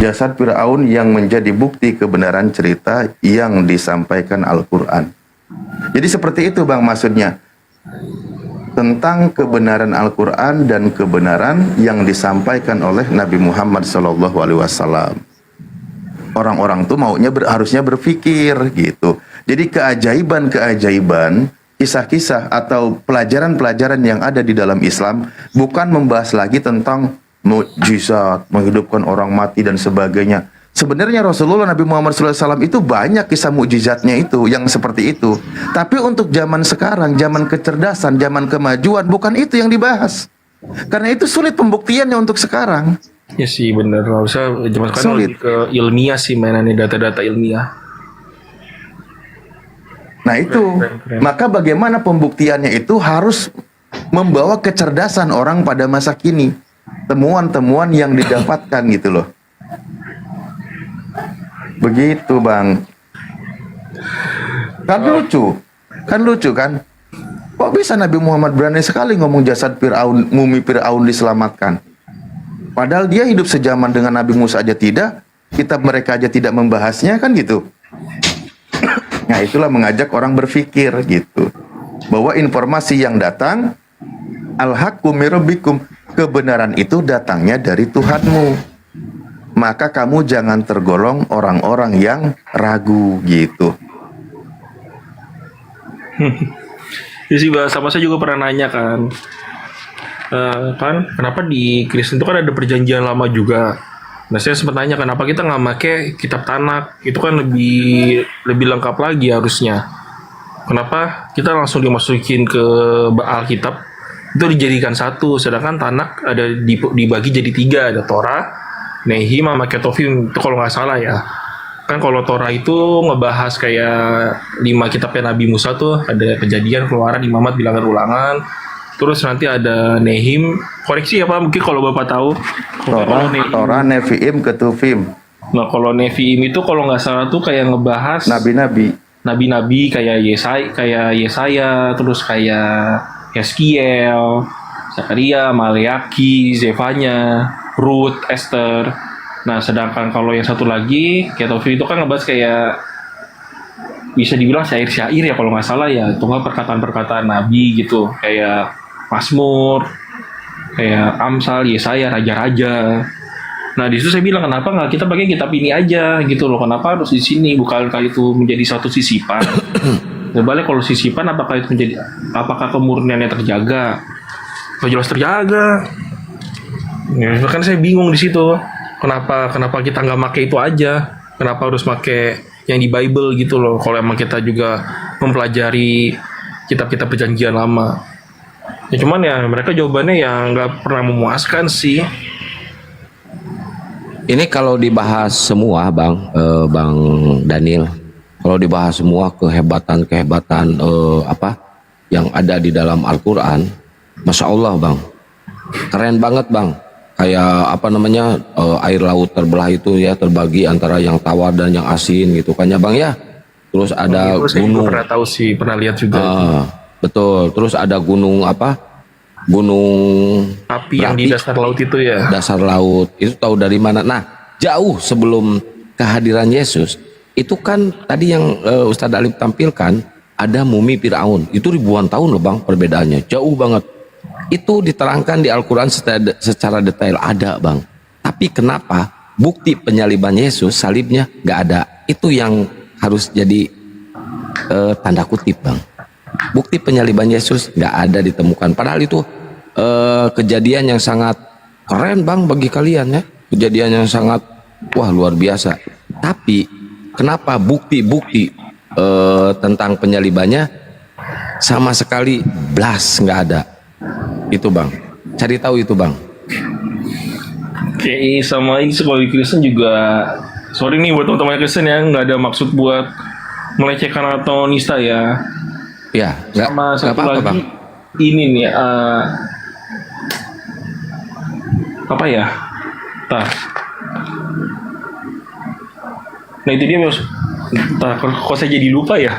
jasad Fir'aun yang menjadi bukti kebenaran cerita yang disampaikan Al-Quran. Jadi seperti itu Bang maksudnya, tentang kebenaran Al-Quran dan kebenaran yang disampaikan oleh Nabi Muhammad SAW. Orang-orang tuh maunya harusnya berpikir gitu. Jadi keajaiban-keajaiban, kisah-kisah atau pelajaran-pelajaran yang ada di dalam Islam bukan membahas lagi tentang mukjizat, menghidupkan orang mati dan sebagainya. Sebenarnya Rasulullah Nabi Muhammad SAW itu banyak kisah mukjizatnya itu yang seperti itu. Tapi untuk zaman sekarang, zaman kecerdasan, zaman kemajuan, bukan itu yang dibahas. Karena itu sulit pembuktiannya untuk sekarang. Ya sih bener, nggak usah zaman sekarang Sulit. lebih ke ilmiah sih mainannya, data-data ilmiah. Nah itu, Keren. maka bagaimana pembuktiannya itu harus membawa kecerdasan orang pada masa kini. Temuan-temuan yang didapatkan gitu loh. Begitu Bang. Kan lucu kan? Kok bisa Nabi Muhammad berani sekali ngomong jasad Fir'aun, mumi Fir'aun diselamatkan? Padahal dia hidup sejaman dengan Nabi Musa aja tidak, kitab mereka aja tidak membahasnya kan gitu. Nah itulah mengajak orang berpikir gitu. Bahwa informasi yang datang, al-haqqu mir rabbikum, kebenaran itu datangnya dari Tuhanmu. Maka kamu jangan tergolong orang-orang yang ragu gitu. Ya sih, sama saya juga pernah nanya kan, kenapa di Kristen itu kan ada perjanjian lama juga. Nah saya sempat nanya kenapa kita nggak pakai kitab Tanak, itu kan lebih lengkap lagi harusnya. Kenapa kita langsung dimasukin ke Alkitab, itu dijadikan satu, sedangkan Tanak ada dibagi jadi 3, ada Torah, Nehim sama Ketuvim, itu kalau nggak salah ya. Kan kalau Torah itu ngebahas kayak 5 kitabnya Nabi Musa tuh, ada Kejadian, Keluaran, Imamat, Bilangan, Ulangan. Terus nanti ada Nehim, koreksi ya Pak, mungkin kalau Bapak tahu. Torah, Nevi'im, Ketuvim. Nah kalau Nevi'im itu kalau nggak salah tuh kayak ngebahas nabi-nabi kayak Yesaya, terus kayak Yeskiel, Zakaria, Maleaki, Zefanya, Ruth, Esther. Nah, sedangkan kalau yang satu lagi, Ketuvim itu kan ngebahas kayak bisa dibilang syair-syair ya kalau nggak salah ya, itu nggak perkataan-perkataan Nabi gitu, kayak Mazmur, kayak Amsal, Yesaya, Raja-Raja. Nah, di situ saya bilang kenapa nggak kita pakai kitab ini aja gitu loh, kenapa harus di sini? Bukankah itu menjadi satu sisipan? Terbalik kalau sisipan, apakah kemurniannya terjaga? Oh, jelas terjaga. Ya, kan saya bingung di situ. Kenapa kita nggak pakai itu aja? Kenapa harus pakai yang di Bible gitu loh? Kalau emang kita juga mempelajari kitab-kitab perjanjian lama. Ya cuman ya mereka jawabannya ya nggak pernah memuaskan sih. Ini kalau dibahas semua Bang Daniel, kalau dibahas semua kehebatan yang ada di dalam Al-Quran, Masya Allah Bang, keren banget Bang. Kayak air laut terbelah itu ya, terbagi antara yang tawar dan yang asin gitu kan ya Bang ya. Terus ada gunung, pernah tahu sih, pernah lihat juga. Betul. Terus ada gunung gunung api yang di dasar laut itu ya. Dasar laut itu tahu dari mana? Nah, jauh sebelum kehadiran Yesus itu kan tadi yang Ustadz Alif tampilkan, ada mumi Fir'aun. Itu ribuan tahun loh Bang perbedaannya, jauh banget. Itu diterangkan di Al-Quran secara detail ada Bang. Tapi kenapa bukti penyaliban Yesus, salibnya nggak ada? Itu yang harus jadi tanda kutip Bang. Bukti penyaliban Yesus nggak ada ditemukan. Padahal itu kejadian yang sangat keren Bang bagi kalian ya. Kejadian yang sangat luar biasa. Tapi kenapa bukti-bukti tentang penyalibannya sama sekali blas nggak ada? Itu Bang, cari tahu itu Bang. Oke, sama ini sebagai Kristen juga, sorry nih buat teman-teman Kristen ya, nggak ada maksud buat melecehkan atau nista ya. Ya, sama satu apa-apa, lagi Bang. Ini nih, apa ya? Nah itu dia Bos. Kok saya jadi lupa ya?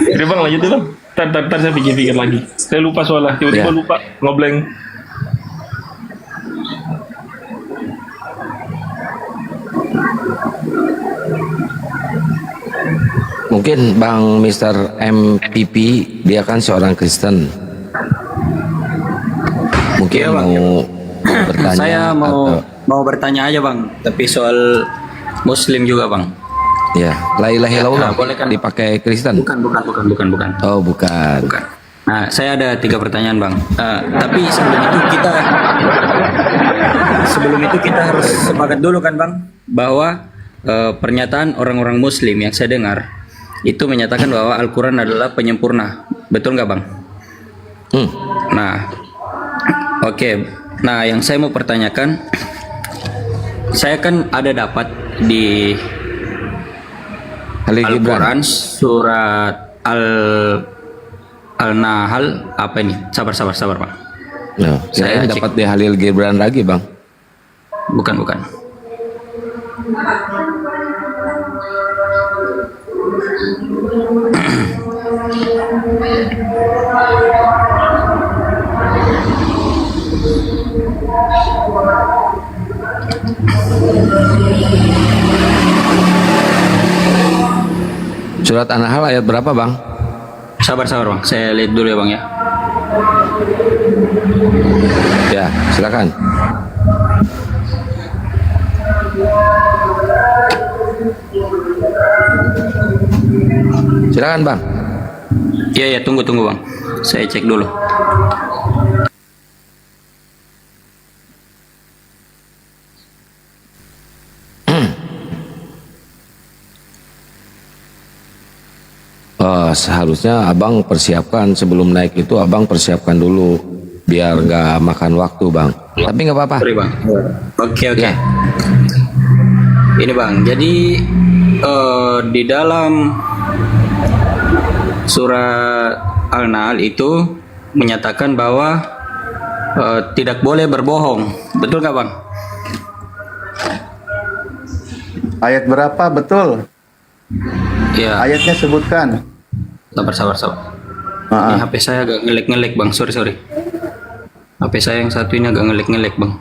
Oke Bang, lanjut Bang. Ntar saya pikir-pikir lagi. Saya lupa soalnya, tiba-tiba lupa, ngeblank. Mungkin Bang Mr. MPP dia kan seorang Kristen. Mungkin Iya, Bang. mau bertanya. Saya mau bertanya aja bang, tapi soal Muslim juga bang. Ya, la ilaha illallah Ya, boleh kan? dipakai Kristen. Bukan. Oh, bukan. Bukan. Nah, saya ada 3 pertanyaan bang. Tapi sebelum itu kita harus sepakat dulu kan bang, bahwa pernyataan orang-orang Muslim yang saya dengar itu menyatakan bahwa Al-Quran adalah penyempurna. Betul nggak bang? Nah, oke. Nah, yang saya mau pertanyakan, saya kan ada dapat di Halil Gibran. Al-Quran surat Al-Nahl apa ini? Sabar Pak. No, Saya saya cek. dapat di Halil Gibran lagi, Bang. Bukan. Surat An-Nahl ayat berapa, Bang? Sabar bang. Saya lihat dulu ya bang ya. Ya, silakan. Silakan, Bang. Iya tunggu bang. Saya cek dulu. Seharusnya abang persiapkan sebelum naik itu, abang persiapkan dulu biar nggak makan waktu, Bang. Tapi nggak apa-apa. Sorry bang. Oke. Ya. Ini bang. Jadi di dalam surat Al-Nahl itu menyatakan bahwa tidak boleh berbohong. Betul nggak bang? Ayat berapa betul? Ya. Ayatnya sebutkan. Sabar. Ini HP saya agak ngelek bang. Sorry. HP saya yang satu ini agak ngelek bang.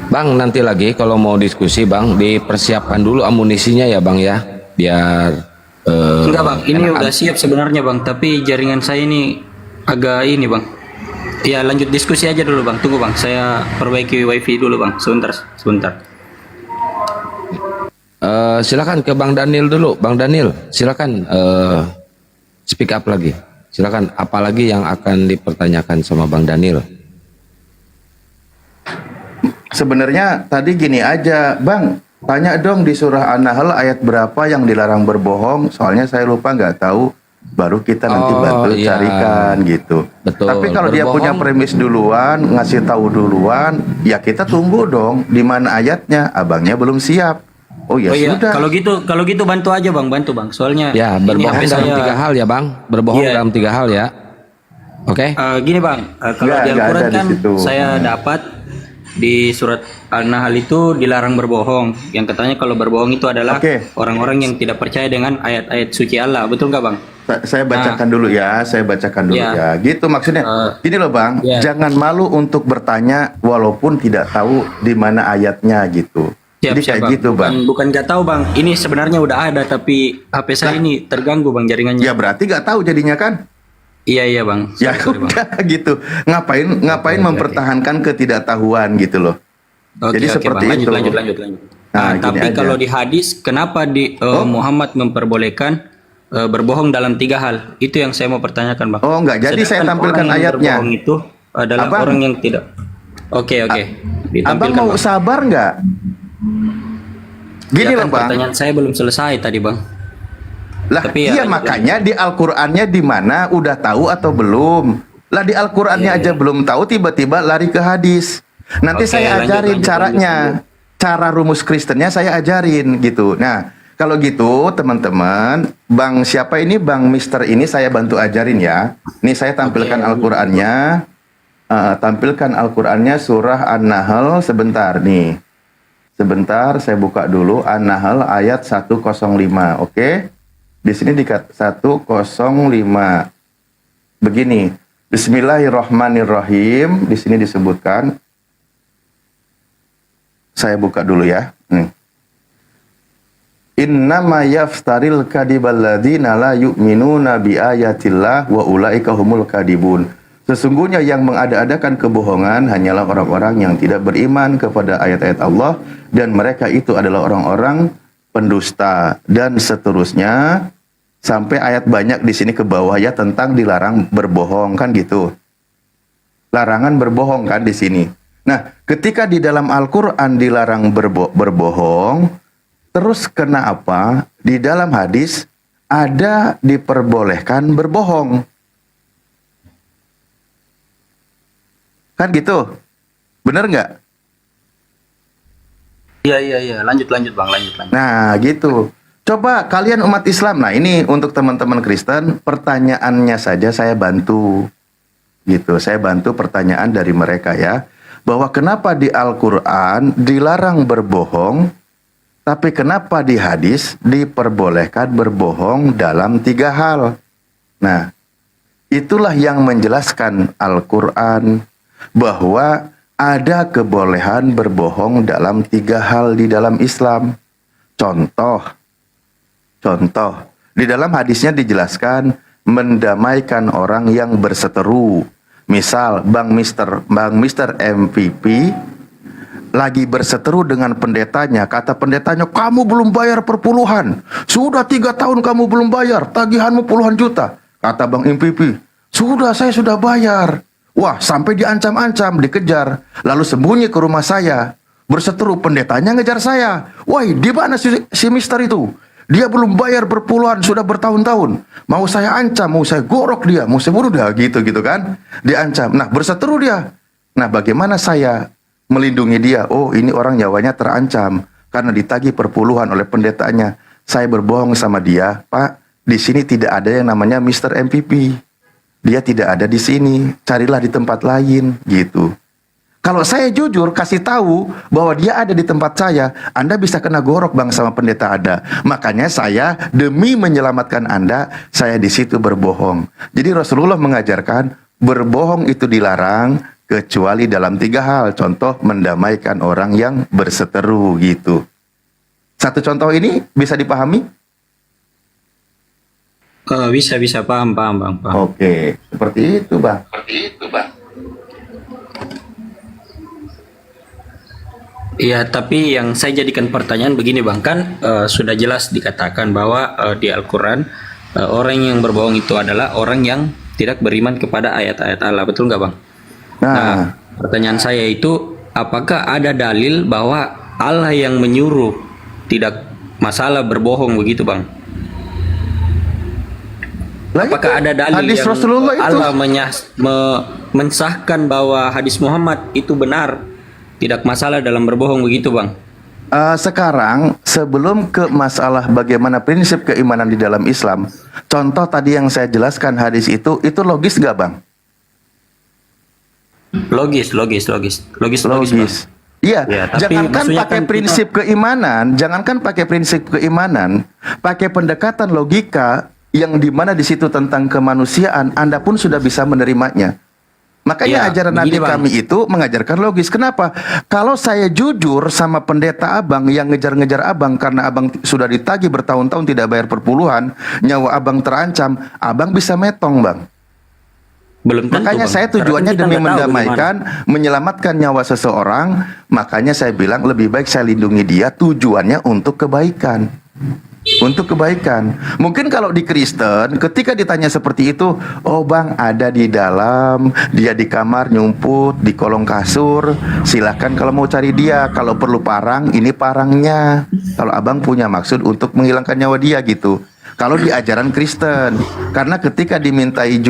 Bang, nanti lagi kalau mau diskusi, Bang, dipersiapkan dulu amunisinya ya, Bang ya, biar Enggak bang, ini enakan. udah siap sebenarnya bang, tapi jaringan saya ini agak ini bang. Ya lanjut diskusi aja dulu bang, tunggu bang, saya perbaiki wifi dulu bang, sebentar. Silakan ke Bang Daniel dulu, Bang Daniel, silakan speak up lagi, silakan. Apalagi yang akan dipertanyakan sama Bang Daniel? Sebenarnya tadi gini aja, Bang, tanya dong di surah An-Nahl ayat berapa yang dilarang berbohong, soalnya saya lupa nggak tahu, baru kita nanti bantu iya. carikan gitu. Betul. Tapi kalau dia punya premis duluan, ngasih tahu duluan, ya kita tunggu dong di mana ayatnya, abangnya belum siap. Oh ya sudah. Kalau gitu bantu aja bang, soalnya Ya, ini berbohong HP dalam saya- 3 hal ya, Bang, berbohong Iya. dalam 3 hal ya. Oke. Gini bang, kalau Nggak di Al-Quran ada di kan situ. saya dapat di surat Al-Nahl itu dilarang berbohong. Yang katanya kalau berbohong itu adalah Oke. orang-orang yang tidak percaya dengan ayat-ayat suci Allah. Betul nggak bang? Saya bacakan dulu ya, Ya. Gitu maksudnya. Gini loh Bang, Ya. jangan malu untuk bertanya walaupun tidak tahu di mana ayatnya gitu. Jadi kayak gitu Bang. Bukan nggak tahu bang. Ini sebenarnya udah ada tapi HP saya ini terganggu bang jaringannya. Ya berarti nggak tahu jadinya kan? Iya bang. Ya Sorry, Bang. udah gitu. Ngapain mempertahankan ketidaktahuan gitu loh. Oke, Jadi seperti bang. itu. Lanjut. Nah, gini Tapi aja. kalau di hadis, kenapa Muhammad memperbolehkan berbohong dalam 3 hal? Itu yang saya mau pertanyakan, bang. Oh enggak, jadi saya Sedangkan tampilkan orang yang ayatnya. berbohong itu adalah Abang. orang yang tidak. Oke. Abang Ditampilkan, mau bang. sabar nggak? Gini Ya loh kan, Bang. pertanyaan saya belum selesai tadi, bang. Lah Tapi ya, iya lanjut, makanya di Al-Qur'annya di mana udah tahu atau belum? Lah di Al-Qur'annya aja belum tahu tiba-tiba lari ke hadis. Nanti Oke, saya ajarin lanjut. caranya. Cara rumus Kristennya saya ajarin gitu. Nah, kalau gitu teman-teman, Bang siapa ini? Bang Mister ini saya bantu ajarin ya. Nih saya tampilkan Al-Qur'annya. Tampilkan Al-Qur'annya surah An-Nahl sebentar nih. Sebentar saya buka dulu An-Nahl ayat 105. Oke. Di sini dikat 105. Begini. Bismillahirrahmanirrahim. Di sini disebutkan. Saya buka dulu ya. Innama yaftaril kadibal ladzina la yu'minuna bi ayatillah wa ulaika humul kadibun. Sesungguhnya yang mengada-adakan kebohongan hanyalah orang-orang yang tidak beriman kepada ayat-ayat Allah dan mereka itu adalah orang-orang pendusta dan seterusnya sampai ayat banyak di sini ke bawah ya tentang dilarang berbohong kan gitu. Larangan berbohong kan di sini. Nah, ketika di dalam Al-Qur'an dilarang berbohong, terus kenapa di dalam hadis ada diperbolehkan berbohong? Kan gitu? Bener nggak? Iya. Lanjut Bang, lanjut. Nah, gitu. Coba kalian umat Islam. Nah, ini untuk teman-teman Kristen, pertanyaannya saja saya bantu. Gitu, saya bantu pertanyaan dari mereka ya. Bahwa kenapa di Al-Qur'an dilarang berbohong, tapi kenapa di hadis diperbolehkan berbohong dalam 3 hal? Nah, itulah yang menjelaskan Al-Qur'an bahwa ada kebolehan berbohong dalam 3 hal di dalam Islam. Contoh, di dalam hadisnya dijelaskan mendamaikan orang yang berseteru. Misal, Bang Mister MVP lagi berseteru dengan pendetanya, kata pendetanya, kamu belum bayar perpuluhan, sudah 3 tahun kamu belum bayar, tagihanmu puluhan juta. Kata Bang MVP, saya sudah bayar. Wah, sampai diancam-ancam, dikejar, lalu sembunyi ke rumah saya, berseteru, pendetanya ngejar saya. Woi, di mana si Mister itu? Dia belum bayar perpuluhan, sudah bertahun-tahun. Mau saya ancam, mau saya gorok dia, mau saya bunuh dia, gitu kan? Diancam. Nah, berseteru dia. Nah, bagaimana saya melindungi dia? Oh, ini orang nyawanya terancam karena ditagih perpuluhan oleh pendetanya. Saya berbohong sama dia, Pak. Di sini tidak ada yang namanya Mr. MPP. Dia tidak ada di sini. Carilah di tempat lain, gitu. Kalau saya jujur kasih tahu bahwa dia ada di tempat saya, Anda bisa kena gorok Bang sama pendeta ada. Makanya saya demi menyelamatkan Anda, saya di situ berbohong. Jadi Rasulullah mengajarkan berbohong itu dilarang kecuali dalam 3 hal. Contoh mendamaikan orang yang berseteru gitu. Satu contoh ini bisa dipahami? Bisa paham Bang. Oke, seperti itu Bang. Iya, tapi yang saya jadikan pertanyaan begini Bang, kan sudah jelas dikatakan bahwa di Al-Quran orang yang berbohong itu adalah orang yang tidak beriman kepada ayat-ayat Allah, betul nggak Bang? Nah, pertanyaan saya itu, apakah ada dalil bahwa Allah yang menyuruh tidak masalah berbohong begitu Bang? Apakah ada dalil hadis yang Rasulullah itu? Allah mensahkan bahwa hadis Muhammad itu benar, tidak masalah dalam berbohong begitu Bang? Sekarang sebelum ke masalah bagaimana prinsip keimanan di dalam Islam, contoh tadi yang saya jelaskan hadis itu logis nggak Bang? Logis Bang. Iya, Ya, tapi jangankan maksudnya pakai kan prinsip keimanan, pakai pendekatan logika yang dimana di situ tentang kemanusiaan, Anda pun sudah bisa menerimanya. Makanya Ya, ajaran Nabi begini, Bang. kami itu mengajarkan logis. Kenapa? Kalau saya jujur sama pendeta abang yang ngejar-ngejar abang karena abang sudah ditagih bertahun-tahun tidak bayar perpuluhan, nyawa abang terancam, abang bisa metong Bang. Belum tentu, Makanya Bang. saya Karena tujuannya kita demi nggak tahu mendamaikan, menyelamatkan nyawa seseorang. Makanya saya bilang lebih baik saya lindungi dia, tujuannya untuk kebaikan. Untuk kebaikan. Mungkin kalau di Kristen, ketika ditanya seperti itu, oh Bang ada di dalam, dia di kamar nyumput, di kolong kasur, silahkan kalau mau cari dia. Kalau perlu parang, ini parangnya. Kalau abang punya maksud untuk menghilangkan nyawa dia gitu. Kalau di ajaran Kristen, karena ketika dimintai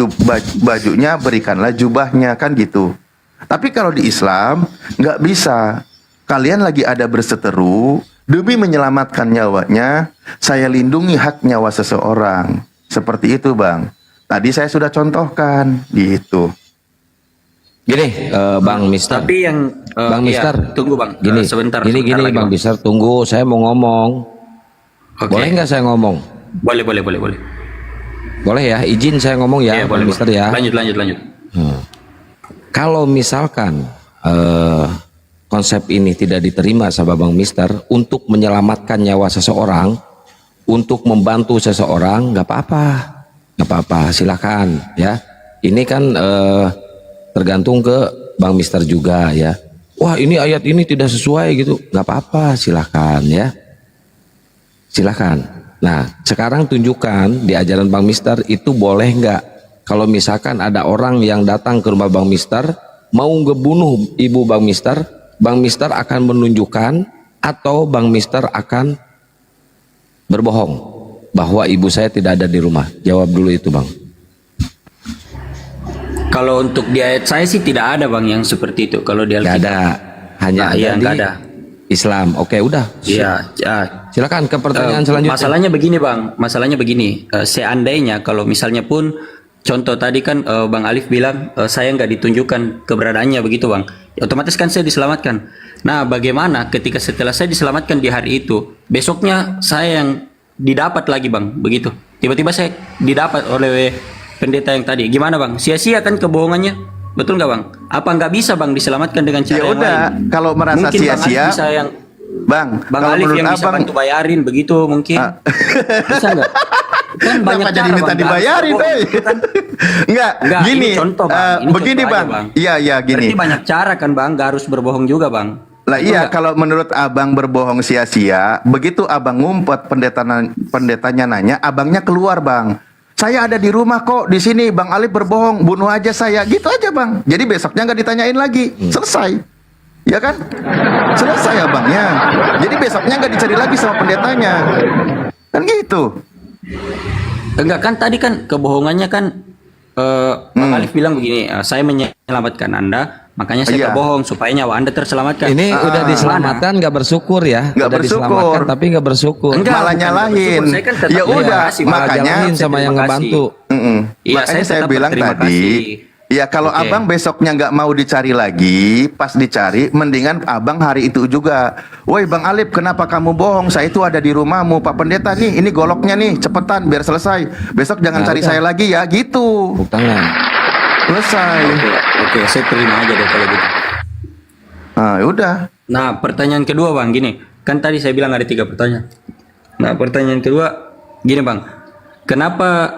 bajunya, berikanlah jubahnya, kan gitu. Tapi kalau di Islam, nggak bisa. kalian lagi ada berseteru, demi menyelamatkan nyawanya, saya lindungi hak nyawa seseorang. Seperti itu, Bang. Tadi saya sudah contohkan, gitu. Gini, Bang Mister. Tapi yang Bang iya, Mister, tunggu Bang. Gini, Sebentar gini lagi, Bang Mister, tunggu. Saya mau ngomong. Oke. Boleh nggak saya ngomong? Boleh. Boleh ya, izin saya ngomong ya, Iya, Bang boleh, Mister Bang. ya. Lanjut. Kalau misalkan konsep ini tidak diterima sama Bang Mister untuk menyelamatkan nyawa seseorang, untuk membantu seseorang, nggak apa-apa, silakan ya. Ini kan tergantung ke Bang Mister juga ya. Wah, ini ayat ini tidak sesuai gitu, nggak apa-apa, silakan ya. Silakan. Nah, sekarang tunjukkan di ajaran Bang Mister itu boleh nggak? Kalau misalkan ada orang yang datang ke rumah Bang Mister mau ngebunuh ibu Bang Mister akan menunjukkan atau Bang Mister akan berbohong bahwa ibu saya tidak ada di rumah. Jawab dulu itu, Bang. Kalau untuk di ayat saya sih tidak ada Bang yang seperti itu. Kalau di Nggak Alkitab. ada, hanya Nah, ada iya, di nggak ada. Islam. Oke, udah. Iya, Silakan ke pertanyaan selanjutnya. Masalahnya begini, seandainya kalau misalnya pun contoh tadi kan Bang Alif bilang saya nggak ditunjukkan keberadaannya begitu Bang, otomatis kan saya diselamatkan. Nah, bagaimana ketika setelah saya diselamatkan di hari itu, besoknya saya yang didapat lagi Bang, begitu. Tiba-tiba saya didapat oleh pendeta yang tadi, gimana Bang? Sia-sia kan kebohongannya, betul nggak Bang? Apa nggak bisa Bang diselamatkan dengan cara Ya yang udah, lain? kalau merasa Mungkin Bang Alif sia-sia, bisa yang Bang Bang kalau Alif menurut yang bisa abang, bantu bayarin begitu mungkin. Bisa nggak? Kan banyak kenapa jadi cara, minta Bang. dibayarin, Nggak harus eh? berbohong, kan? Enggak, Nggak, gini, ini contoh, Bang. Ini begini contoh aja, Bang, Bang. iya gini. Berarti banyak cara kan Bang, nggak harus berbohong juga Bang. Lah Betul iya, nggak? kalau menurut abang berbohong sia-sia, begitu abang ngumpet pendetanya nanya, abangnya keluar Bang. Saya ada di rumah kok, di sini Bang Alif berbohong, bunuh aja saya, gitu aja Bang. Jadi besoknya nggak ditanyain lagi, selesai, ya kan? Selesai abangnya. Jadi besoknya nggak dicari lagi sama pendetanya, kan gitu. Enggak kan tadi kan kebohongannya kan Bang Alif bilang begini, saya menyelamatkan Anda, makanya saya Iya. berbohong supaya nyawa Anda terselamatkan. Ini udah diselamatkan nggak bersyukur ya? Nggak Udah bersyukur. diselamatkan tapi nggak bersyukur. Enggak, Malah bukan nyalahin. bersyukur. Saya kan tetap Ya terima udah, kasih, Bang. makanya nyalahin sama Saya yang terima ngebantu. Iya, Makanya saya tetap bilang berterima tadi, kasih. ya kalau Oke. abang besoknya nggak mau dicari lagi, pas dicari, mendingan abang hari itu juga. Woi Bang Alif, kenapa kamu bohong? Saya itu ada di rumahmu, Pak Pendeta nih, ini goloknya nih, cepetan biar selesai. Besok jangan Nah, cari udah. saya lagi ya, gitu. Tepuk tangan. Selesai. Oke, saya terima aja deh kalau gitu. Nah, udah. Nah, pertanyaan kedua Bang, gini. Kan tadi saya bilang ada 3 pertanyaan. Nah, pertanyaan kedua, gini Bang. Kenapa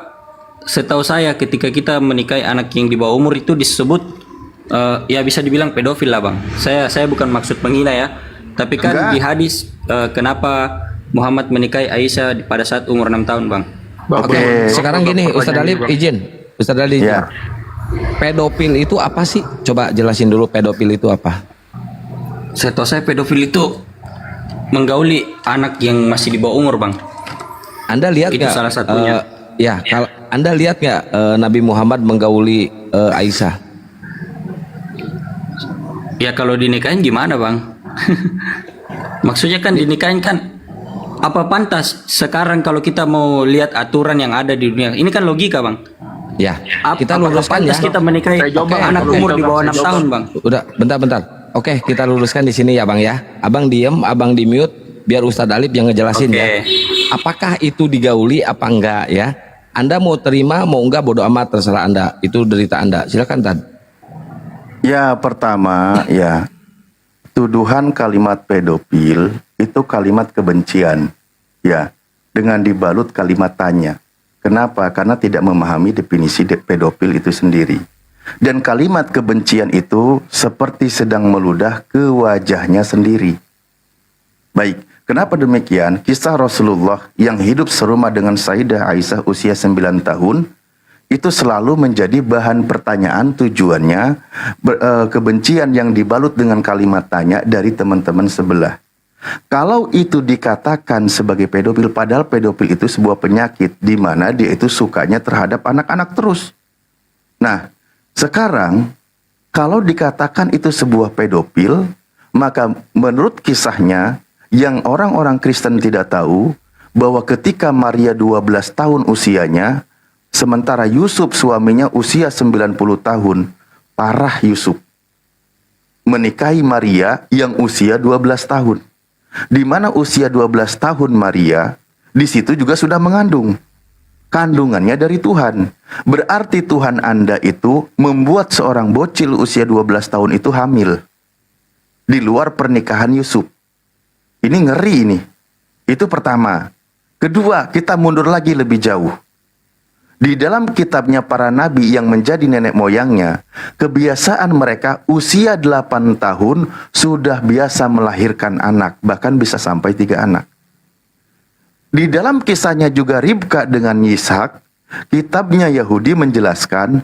setahu saya ketika kita menikahi anak yang di bawah umur itu disebut ya bisa dibilang pedofil lah Bang. Saya bukan maksud menghina ya. Tapi kan Enggak. di hadis kenapa Muhammad menikahi Aisyah pada saat umur 6 tahun Bang? Oke, sekarang gini, Ustadz Alif izin. Ustadz Alif izin. Ya. Pedofil itu apa sih? Coba jelasin dulu pedofil itu apa. Setahu saya pedofil itu menggauli anak yang masih di bawah umur Bang. Anda lihat Itu nggak? salah satunya. Ya, kalau Anda lihat nggak Nabi Muhammad menggauli Aisyah? Ya kalau dinikahin gimana Bang? Maksudnya kan dinikahin kan apa pantas sekarang kalau kita mau lihat aturan yang ada di dunia ini kan logika Bang. Ya, kita Apakah luruskan ya. pantas kita menikahi Oke, anak oke. umur di bawah 6 tahun Bang? Udah, bentar. Oke, kita luruskan di sini ya Bang ya. Abang diem, abang di mute, biar Ustadz Alif yang ngejelasin Oke. ya. Apakah itu digauli apa enggak ya? Anda mau terima, mau enggak bodoh amat terserah Anda. Itu derita Anda. Silakan Tad. Ya, pertama, ya, tuduhan kalimat pedofil itu kalimat kebencian, ya, dengan dibalut kalimat tanya. Kenapa? Karena tidak memahami definisi pedofil itu sendiri. Dan kalimat kebencian itu seperti sedang meludah ke wajahnya sendiri. Baik, kenapa demikian? Kisah Rasulullah yang hidup serumah dengan Sayyidah Aisyah usia 9 tahun, itu selalu menjadi bahan pertanyaan tujuannya kebencian yang dibalut dengan kalimat tanya dari teman-teman sebelah. Kalau itu dikatakan sebagai pedofil, padahal pedofil itu sebuah penyakit di mana dia itu sukanya terhadap anak-anak terus. Nah, sekarang kalau dikatakan itu sebuah pedofil, Maka menurut kisahnya, yang orang-orang Kristen tidak tahu, bahwa ketika Maria 12 tahun usianya, sementara Yusuf suaminya usia 90 tahun, parah Yusuf menikahi Maria yang usia 12 tahun. Di mana usia 12 tahun Maria, di situ juga sudah mengandung. Kandungannya dari Tuhan. Berarti Tuhan Anda itu membuat seorang bocil usia 12 tahun itu hamil. Di luar pernikahan Yusuf. Ini ngeri ini. Itu pertama. Kedua, kita mundur lagi lebih jauh. Di dalam kitabnya para nabi yang menjadi nenek moyangnya, kebiasaan mereka usia 8 tahun sudah biasa melahirkan anak. Bahkan bisa sampai 3 anak. Di dalam kisahnya juga Ribka dengan Yishak, kitabnya Yahudi menjelaskan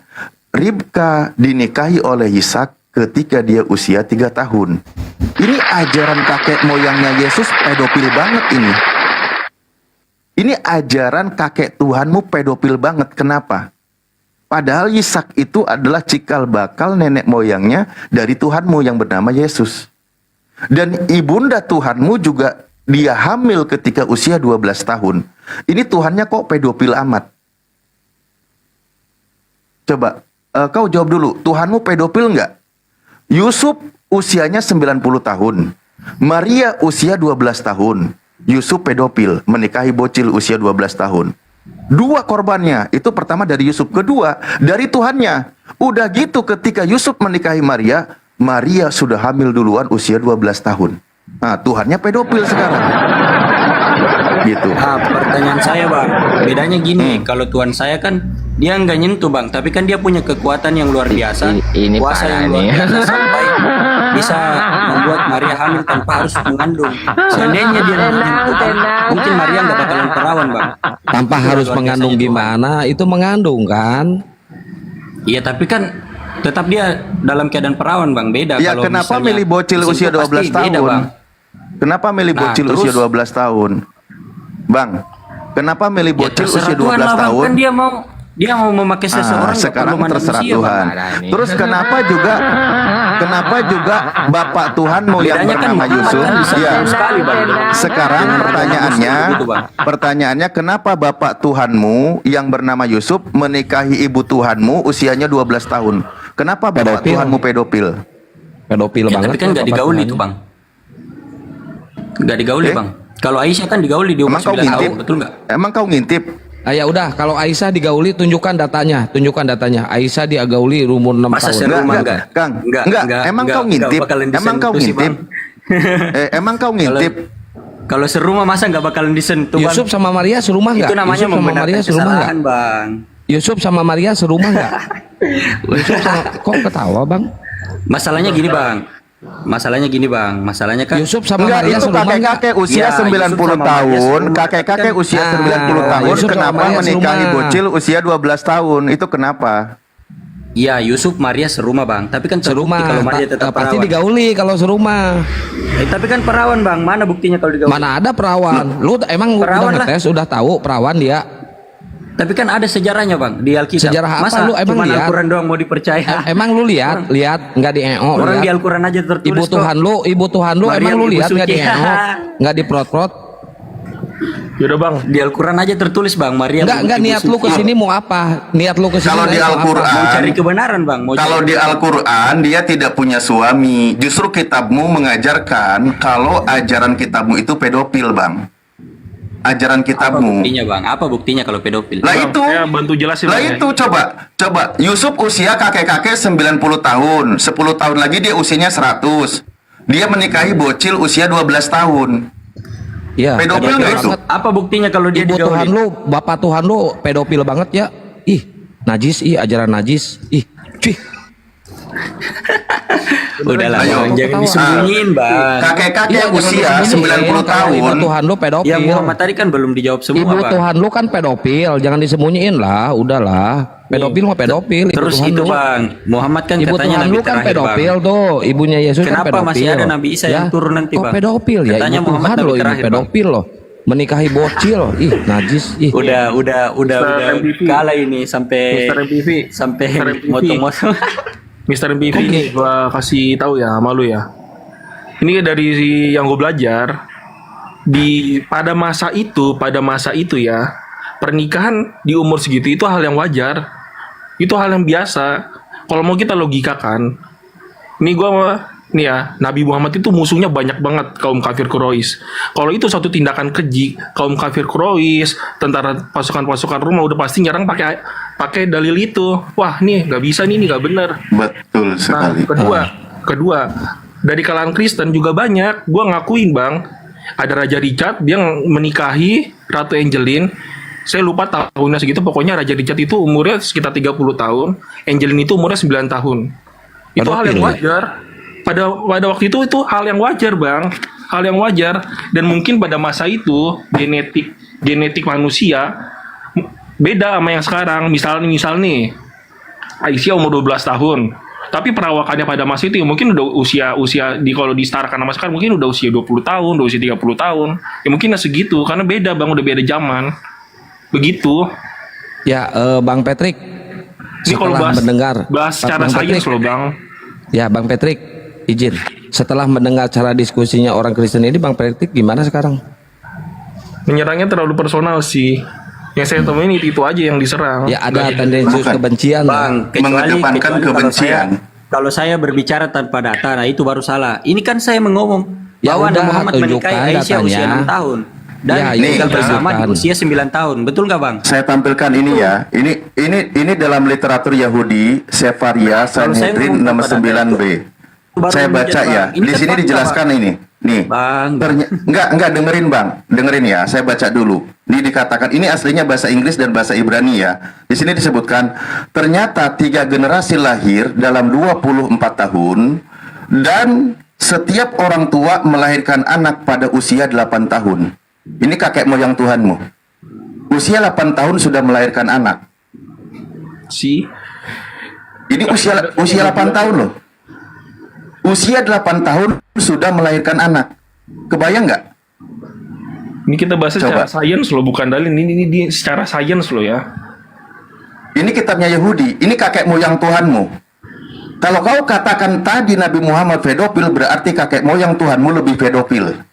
Ribka dinikahi oleh Yishak ketika dia usia 3 tahun. Ini ajaran kakek moyangnya Yesus pedofil banget ini. Ini ajaran kakek Tuhanmu pedofil banget. Kenapa? Padahal Yishak itu adalah cikal bakal nenek moyangnya dari Tuhanmu yang bernama Yesus. Dan ibunda Tuhanmu juga dia hamil ketika usia 12 tahun. Ini Tuhannya kok pedofil amat? Coba, kau jawab dulu. Tuhanmu pedofil nggak? Yusuf usianya 90 tahun. Maria usia 12 tahun. Yusuf pedofil, menikahi bocil usia 12 tahun. 2 korbannya, itu pertama dari Yusuf. Kedua, dari Tuhannya. Udah gitu ketika Yusuf menikahi Maria, Maria sudah hamil duluan usia 12 tahun. Nah, Tuhannya pedofil sekarang. Gitu. Pertanyaan saya bang, bedanya gini, kalau Tuhan saya kan dia nggak nyentuh bang, tapi kan dia punya kekuatan yang luar biasa, Ini kuasa parah yang luar nih. biasa sampai bisa membuat Maria hamil tanpa harus mengandung. Seandainya dia menyentuh, mungkin Maria nggak bakalan perawan bang. Tanpa harus luar mengandung biasanya Tuhan. gimana? Itu mengandung kan? Iya tapi kan tetap dia dalam keadaan perawan bang, beda. Ya kalau kenapa misalnya milih bocil disentuh usia 12 pasti beda, tahun? Bang. Kenapa milih Nah, bocil terus- usia 12 tahun? Bang, kenapa milih Ya, bocil terserah usia 12 Tuhan lah, Bang. tahun? Kan dia mau memakai seseorang nggak sekarang perlu mandang terserah usia, Bang. Tuhan. Parah ini. Terus kenapa juga Bapak Tuhanmu yang Bedanya kan bernama Muhammad Yusuf? kan bisa Ya. jauh sekali, Bang. Sekarang Dengan pertanyaannya, Muslim gitu, Bang. pertanyaannya kenapa Bapak Tuhanmu yang bernama Yusuf menikahi ibu Tuhanmu usianya 12 tahun? Kenapa Bapak Pedofil. Tuhanmu pedofil? Pedofil Ya, banget. tapi kan nggak Bapak digauli Tuhan. tuh bang. Nggak digauli Eh? bang. Kalau Aisyah kan digauli di umur Emang kau 9 tahun, ngintip? betul nggak? Emang kau ngintip? Ya udah, kalau Aisyah digauli tunjukkan datanya, Aisyah digauli umur 6 Masa tahun. serumah Enggak, enggak? Kang. Enggak. Emang kau ngintip? bakalan Emang kau disentuh sih, ngintip? Bang. Emang kau ngintip? Kalau serumah masa nggak bakalan disentuh, Bang? Yusuf sama Maria serumah nggak? Itu namanya Yusuf sama membenarkan Maria serumah nggak? kesalahan, Bang. Yusuf sama Maria serumah nggak? Yusuf sama, kok ketawa bang? Masalahnya gini, Bang. Masalahnya kan Yusuf sama Enggak, Maria itu serumah nggak? kakek-kakek usia Ya, 90 Yusuf sama Maria tahun, serumah. kakek-kakek usia Nah, 90 tahun, Yusuf sama kenapa Maria menikahi serumah. bocil usia 12 tahun? Itu kenapa? Iya, Yusuf Maria serumah, Bang. Tapi kan terbukti Serumah, kalau Maria tetap pasti perawan. digauli kalau serumah. Tapi kan perawan, Bang. Mana buktinya kalau digauli? Mana ada perawan? Lu emang Perawan udah lah. ngetes, udah tahu perawan dia? Tapi kan ada sejarahnya, Bang, di Alkitab. Sejarah apa? Masa Lu emang cuma lihat? Al-Quran doang mau dipercaya? Emang lu lihat nggak di EO? Orang di lihat? Al-Quran aja tertulis Ibu kok. Tuhan lu, Maryam, emang lu ibu lihat nggak di suci. EO? Nggak di prot-prot? Yaudah bang, Di Al-Quran aja tertulis, Bang, Maria. Nggak niat lu kesini mau apa? Niat lu kesini Kalau di mau apa? Al-Quran, Mau cari kebenaran, Bang. Kalau di Al-Quran dia tidak punya suami. Justru kitabmu mengajarkan kalau ajaran kitabmu itu pedofil, Bang. Ajaran Apa kitabmu. buktinya, Bang? Apa buktinya kalau pedofil? Lah Bang, itu. saya bantu jelasin, Lah Bang, ya. itu coba Yusuf usia kakek-kakek 90 tahun. 10 tahun lagi dia usianya 100. Dia menikahi bocil usia 12 tahun. Iya. Pedofil nggak itu? Apa buktinya kalau dia Ibu Tuhan digauli? lu, bapak Tuhan lu pedofil banget ya? Ih, najis, ajaran najis. Cih. Udahlah, Ayo. Bang, jangan Ketawa. disembunyiin, Bang. Kakek-kakek Iya, jangan usia disembunyiin. 90 Kalau Ibu tahun. Tuhan lu pedofil. Yang Muhammad tadi kan belum dijawab semua, Ibu Bang. Tuhan lu kan pedofil, jangan disembunyiin lah, udahlah. Pedofil mah pedofil. Ibu Terus Tuhan itu, lu. Bang, Muhammad kan Ibu katanya Tuhan nabi lu kan terakhir, pedofil Bang. tuh, ibunya Yesus kan Kenapa pedofil. masih ada Nabi Isa yang turun nanti, Kok Bang? pedofil ya? Katanya Ibu Muhammad Tuhan nabi loh, ibu terakhir, Bang. pedofil loh. Menikahi bocil, ih najis, ih. Udah Mr. MVP. kalah ini sampai Mr. MVP. sampai Mr. MVP. motong-motong. Mr. MPV nih gua kasih tahu ya sama lu ya. Ini dari yang gue belajar pada masa itu ya, pernikahan di umur segitu itu hal yang wajar, itu hal yang biasa. Kalau mau kita logikakan, nih ya, Nabi Muhammad itu musuhnya banyak banget kaum kafir Quraisy. Kalau itu suatu tindakan keji, kaum kafir Quraisy, tentara pasukan-pasukan Rom udah pasti nyerang pakai dalil itu. Wah, nih nggak bisa nih nggak benar. Betul sekali. Nah, kedua, dari kalangan Kristen juga banyak. Gua ngakuin bang, ada Raja Richard dia menikahi Ratu Angeline. Saya lupa tahunnya segitu. Pokoknya Raja Richard itu umurnya sekitar 30 tahun. Angeline itu umurnya 9 tahun. Itu hal yang wajar. Pada waktu itu hal yang wajar bang, hal yang wajar. Dan mungkin pada masa itu genetik manusia beda sama yang sekarang. Misal nih Aisyah umur 12 tahun, tapi perawakannya pada masa itu ya mungkin udah usia kalau disetarakan sama sekarang mungkin udah usia 20 tahun, udah usia 30 tahun. Ya mungkin segitu karena beda bang, udah beda zaman. Begitu. Ya, Bang Patrick. Ini kalau bahas secara sains loh bang. Ya, Bang Patrick. Izin, setelah mendengar cara diskusinya orang Kristen ini, Bang Patrick gimana sekarang? Menyerangnya terlalu personal sih. Yang saya temuin itu aja yang diserang. Ya ada tendensius kebencian, Bang. Mengedepankan kebencian. Kalau saya berbicara tanpa data, nah itu baru salah. Ini kan saya mengomong Ya bahwa udah, Nabi Muhammad menikahi Aisyah datanya. usia 6 tahun. Dan Ya, tinggal ini bersama di tunjukkan. usia 9 tahun. Betul nggak bang? Saya tampilkan ini ya. Ini dalam literatur Yahudi, Sefaria, Sanhedrin ngomong 69b. Baru Saya baca menjadi, ya. Bang. Ini Di kan sini fakta, dijelaskan Bang. ini. Nih. Bang. Enggak dengerin Bang. Dengerin ya. Saya baca dulu. Ini dikatakan ini aslinya bahasa Inggris dan bahasa Ibrani ya. Di sini disebutkan ternyata 3 generasi lahir dalam 24 tahun dan setiap orang tua melahirkan anak pada usia 8 tahun. Ini kakek moyang Tuhanmu. Usia 8 tahun sudah melahirkan anak. Ini usia 8 tahun loh. Usia 8 tahun sudah melahirkan anak. Kebayang nggak? Ini kita bahas secara sains loh, bukan dalil. Ini secara sains loh ya. Ini kitabnya Yahudi. Ini kakek moyang Tuhanmu. Kalau kau katakan tadi Nabi Muhammad pedofil, berarti kakek moyang Tuhanmu lebih pedofil.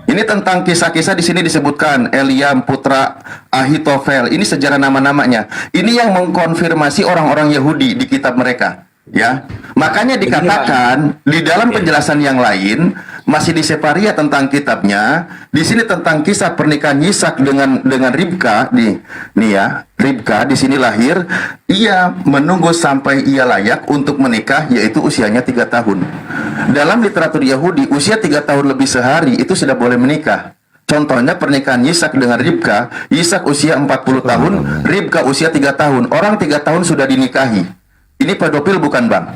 Ini tentang kisah-kisah di sini disebutkan Eliam putra Ahitofel. Ini sejarah nama-namanya. Ini yang mengkonfirmasi orang-orang Yahudi di kitab mereka. Ya, makanya dikatakan di dalam penjelasan yang lain masih di Sefaria tentang kitabnya. Di sini tentang kisah pernikahan Yisak dengan Ribka nih ya, Ribka di sini lahir. Ia menunggu sampai ia layak untuk menikah, yaitu usianya 3 tahun. Dalam literatur Yahudi, usia 3 tahun lebih sehari itu sudah boleh menikah. Contohnya pernikahan Yisak dengan Ribka. Yisak usia 40 tahun, Ribka usia 3 tahun. Orang 3 tahun sudah dinikahi. Ini pedofil bukan bang?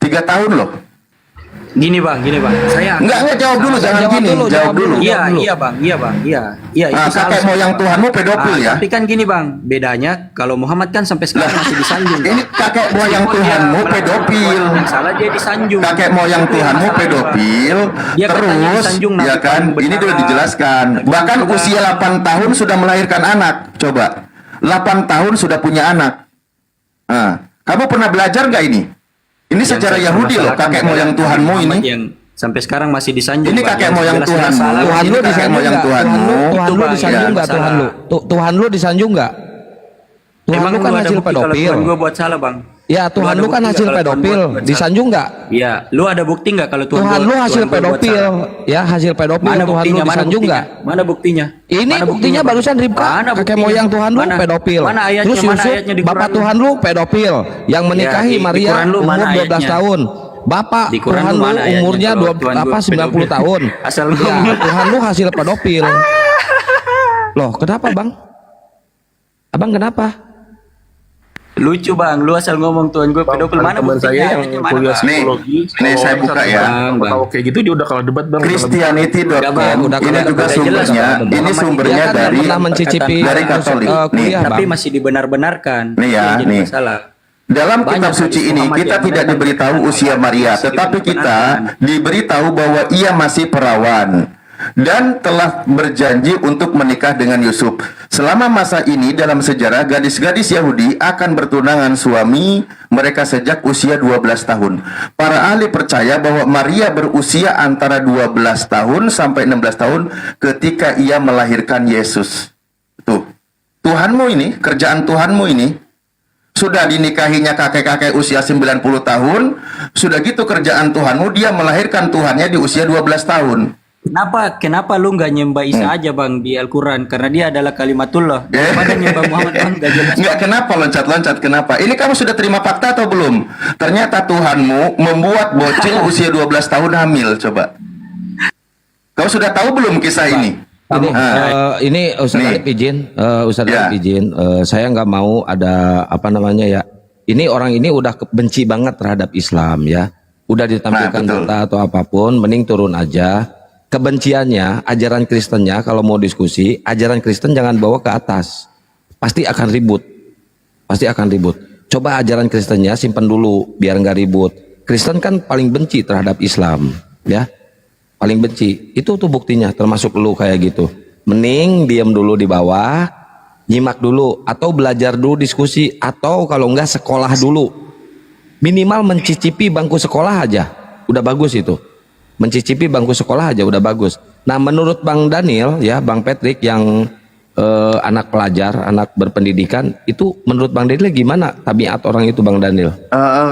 3 tahun loh. Gini bang. Saya Enggak jawab dulu, jangan gini. Jawab dulu. Iya bang. Iya itu kakek moyang Tuhanmu pedofil ya. Tapi kan gini bang, bedanya kalau Muhammad kan sampai sekarang masih disanjung. Ini kakek moyang Tuhanmu pedofil. Yang salah dia disanjung. Kakek moyang Tuhanmu pedofil. Dia katanya Terus, disanjung, ya Nabi kan? paling Ini benar. sudah dijelaskan. Bahkan usia 8 tahun sudah melahirkan anak. Coba, 8 tahun sudah punya anak. Nah, kamu pernah belajar nggak ini? Ini secara Yahudi loh, kakek moyang Tuhanmu ini. Yang sampai sekarang masih disanjung. Ini Bang. kakek Yang moyang jelas-jelas Tuhanmu. salah. Tuhan Ini lu kakek disanjung moyang nggak? Tuhanmu. Tuhan lu Itu, Bang, disanjung yang nggak? salah. Tuhan lu? Tuhan lu disanjung nggak? Tuhan Emang lu kan lu ada hasil bukti kalau pedofil. Tuhan gue buat salah bang? Ya Tuhan ada lu kan bukti hasil nggak kalau Tuhan pedofil. buat Disanjung nggak? Iya, lu ada bukti nggak kalau Tuhan Tuhan lu hasil Tuhan gua buat pedofil. salah? Ya hasil pedofil. Mana Tuhan lu buktinya? disanjung nggak? Mana buktinya? Ini Mana buktinya Bang? barusan Ribka, Mana kakek buktinya? moyang Tuhan lu Mana? pedofil. Mana ayatnya? Terus Mana Yusuf, ayatnya di bapak Quran lu? Tuhan lu pedofil yang menikahi di Maria Quran lu umur mana 12 ayatnya? tahun. Bapak Di Quran Tuhan lu lu mana ayatnya umurnya kalau Tuhan gua 90 pedofil? tahun. Asal Ya, ngomong. Tuhan lu hasil pedofil. Loh, kenapa Bang? Abang kenapa? Lucu bang, lu asal ngomong Tuhan gue pedofil. Mana teman buktinya? saya yang Ayatnya mana, kuliah Bang? psikologi. Nih, saya buka ya. Kalau kayak gitu dia udah kalah debat bang. Christianity.com. Udah Ini juga jelas, sumbernya. Bang. Ini Muhammad sumbernya Dia kan dari pernah mencicipi dari Katolik. kuliah, Tapi Bang. masih dibenar-benarkan. Nih ya, Itu yang jadi nih. masalah. Dalam Banyak kitab suci hadis ini Muhammad kita yang tidak mereka diberitahu mengatakan usia Maria, masih tetapi kita dibenarkan. diberitahu bahwa ia masih perawan. dan telah berjanji untuk menikah dengan Yusuf. Selama masa ini dalam sejarah, gadis-gadis Yahudi akan bertunangan suami mereka sejak usia 12 tahun. Para ahli percaya bahwa Maria berusia antara 12 tahun sampai 16 tahun ketika ia melahirkan Yesus. Tuh, Tuhanmu ini, kerjaan Tuhanmu ini, sudah dinikahinya kakek-kakek usia 90 tahun, sudah gitu kerjaan Tuhanmu, dia melahirkan Tuhannya di usia 12 tahun. Kenapa lu nggak nyembah Isa aja bang di Al-Quran? Karena dia adalah kalimatullah. Daripada nyembah Muhammad bang, nggak jelas. Nggak, kenapa loncat-loncat, kenapa? Ini kamu sudah terima fakta atau belum? Ternyata Tuhanmu membuat bocil usia 12 tahun hamil, coba. Kau sudah tahu belum kisah ini? Ini Ustaz Alif izin, saya nggak mau ada apa namanya ya. Ini orang ini udah benci banget terhadap Islam ya. Udah ditampilkan data atau apapun, mending turun aja. Kebenciannya, ajaran Kristennya, kalau mau diskusi, ajaran Kristen jangan bawa ke atas. Pasti akan ribut. Pasti akan ribut. Coba ajaran Kristennya simpan dulu, biar nggak ribut. Kristen kan paling benci terhadap Islam, ya. Paling benci. Itu tuh buktinya, termasuk lu kayak gitu. Mending diam dulu di bawah, nyimak dulu, atau belajar dulu diskusi, atau kalau nggak sekolah dulu. Minimal mencicipi bangku sekolah aja, udah bagus itu. Mencicipi bangku sekolah aja udah bagus. Nah, menurut Bang Daniel ya, Bang Patrick yang anak pelajar, anak berpendidikan, itu menurut Bang Daniel gimana tabiat orang itu, Bang Daniel?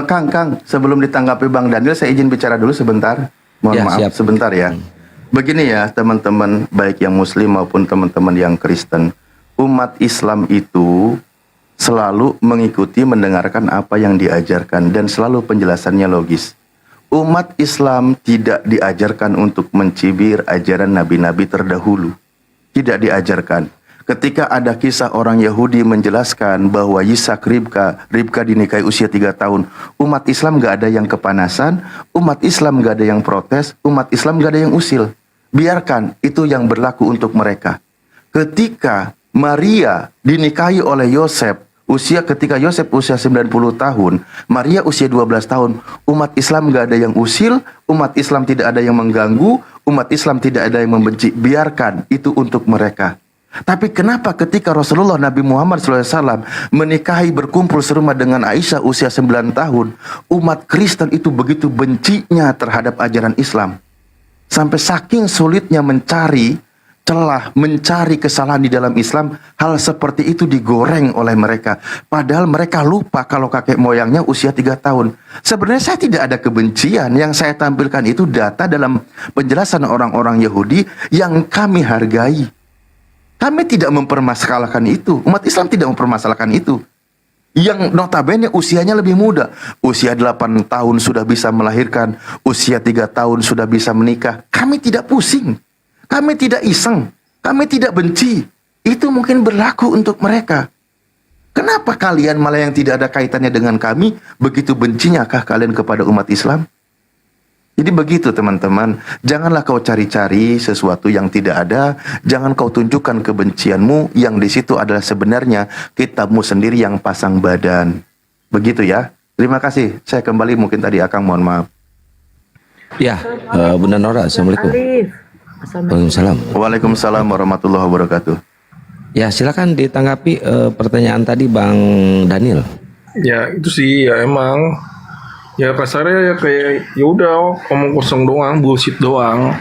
Kang, sebelum ditanggapi Bang Daniel, saya izin bicara dulu sebentar. Mohon maaf, siap. Sebentar ya. Begini ya, teman-teman, baik yang Muslim maupun teman-teman yang Kristen, umat Islam itu selalu mengikuti, mendengarkan apa yang diajarkan, dan selalu penjelasannya logis. Umat Islam tidak diajarkan untuk mencibir ajaran nabi-nabi terdahulu. Tidak diajarkan. Ketika ada kisah orang Yahudi menjelaskan bahwa Yitzhak Ribka dinikahi usia 3 tahun, umat Islam gak ada yang kepanasan, umat Islam gak ada yang protes, umat Islam gak ada yang usil. Biarkan itu yang berlaku untuk mereka. Ketika Maria dinikahi oleh Yosef, ketika Yosef usia 90 tahun, Maria usia 12 tahun, umat Islam gak ada yang usil, umat Islam tidak ada yang mengganggu, umat Islam tidak ada yang membenci. Biarkan itu untuk mereka. Tapi kenapa ketika Rasulullah Nabi Muhammad SAW menikahi berkumpul serumah dengan Aisyah usia 9 tahun, umat Kristen itu begitu bencinya terhadap ajaran Islam. Sampai saking sulitnya mencari celah, mencari kesalahan di dalam Islam, hal seperti itu digoreng oleh mereka. Padahal mereka lupa kalau kakek moyangnya usia 3 tahun. Sebenarnya saya tidak ada kebencian. Yang saya tampilkan itu data dalam penjelasan orang-orang Yahudi yang kami hargai. Kami tidak mempermasalahkan itu. Umat Islam tidak mempermasalahkan itu. Yang notabene usianya lebih muda. Usia 8 tahun sudah bisa melahirkan. Usia 3 tahun sudah bisa menikah. Kami tidak pusing. Kami tidak iseng, kami tidak benci. Itu mungkin berlaku untuk mereka. Kenapa kalian malah yang tidak ada kaitannya dengan kami, begitu bencinyakah kalian kepada umat Islam? Jadi begitu teman-teman, janganlah kau cari-cari sesuatu yang tidak ada, jangan kau tunjukkan kebencianmu yang di situ adalah sebenarnya kitabmu sendiri yang pasang badan. Begitu ya. Terima kasih. Saya kembali mungkin tadi Akang, mohon maaf. Ya, Bunda Nora, Assalamualaikum. Waalaikumsalam. Waalaikumsalam warahmatullahi wabarakatuh. Ya, silakan ditanggapi pertanyaan tadi Bang Daniel. Ya itu sih ya emang ya kasarnya ya kayak ya udah ngomong kosong doang, bullshit doang.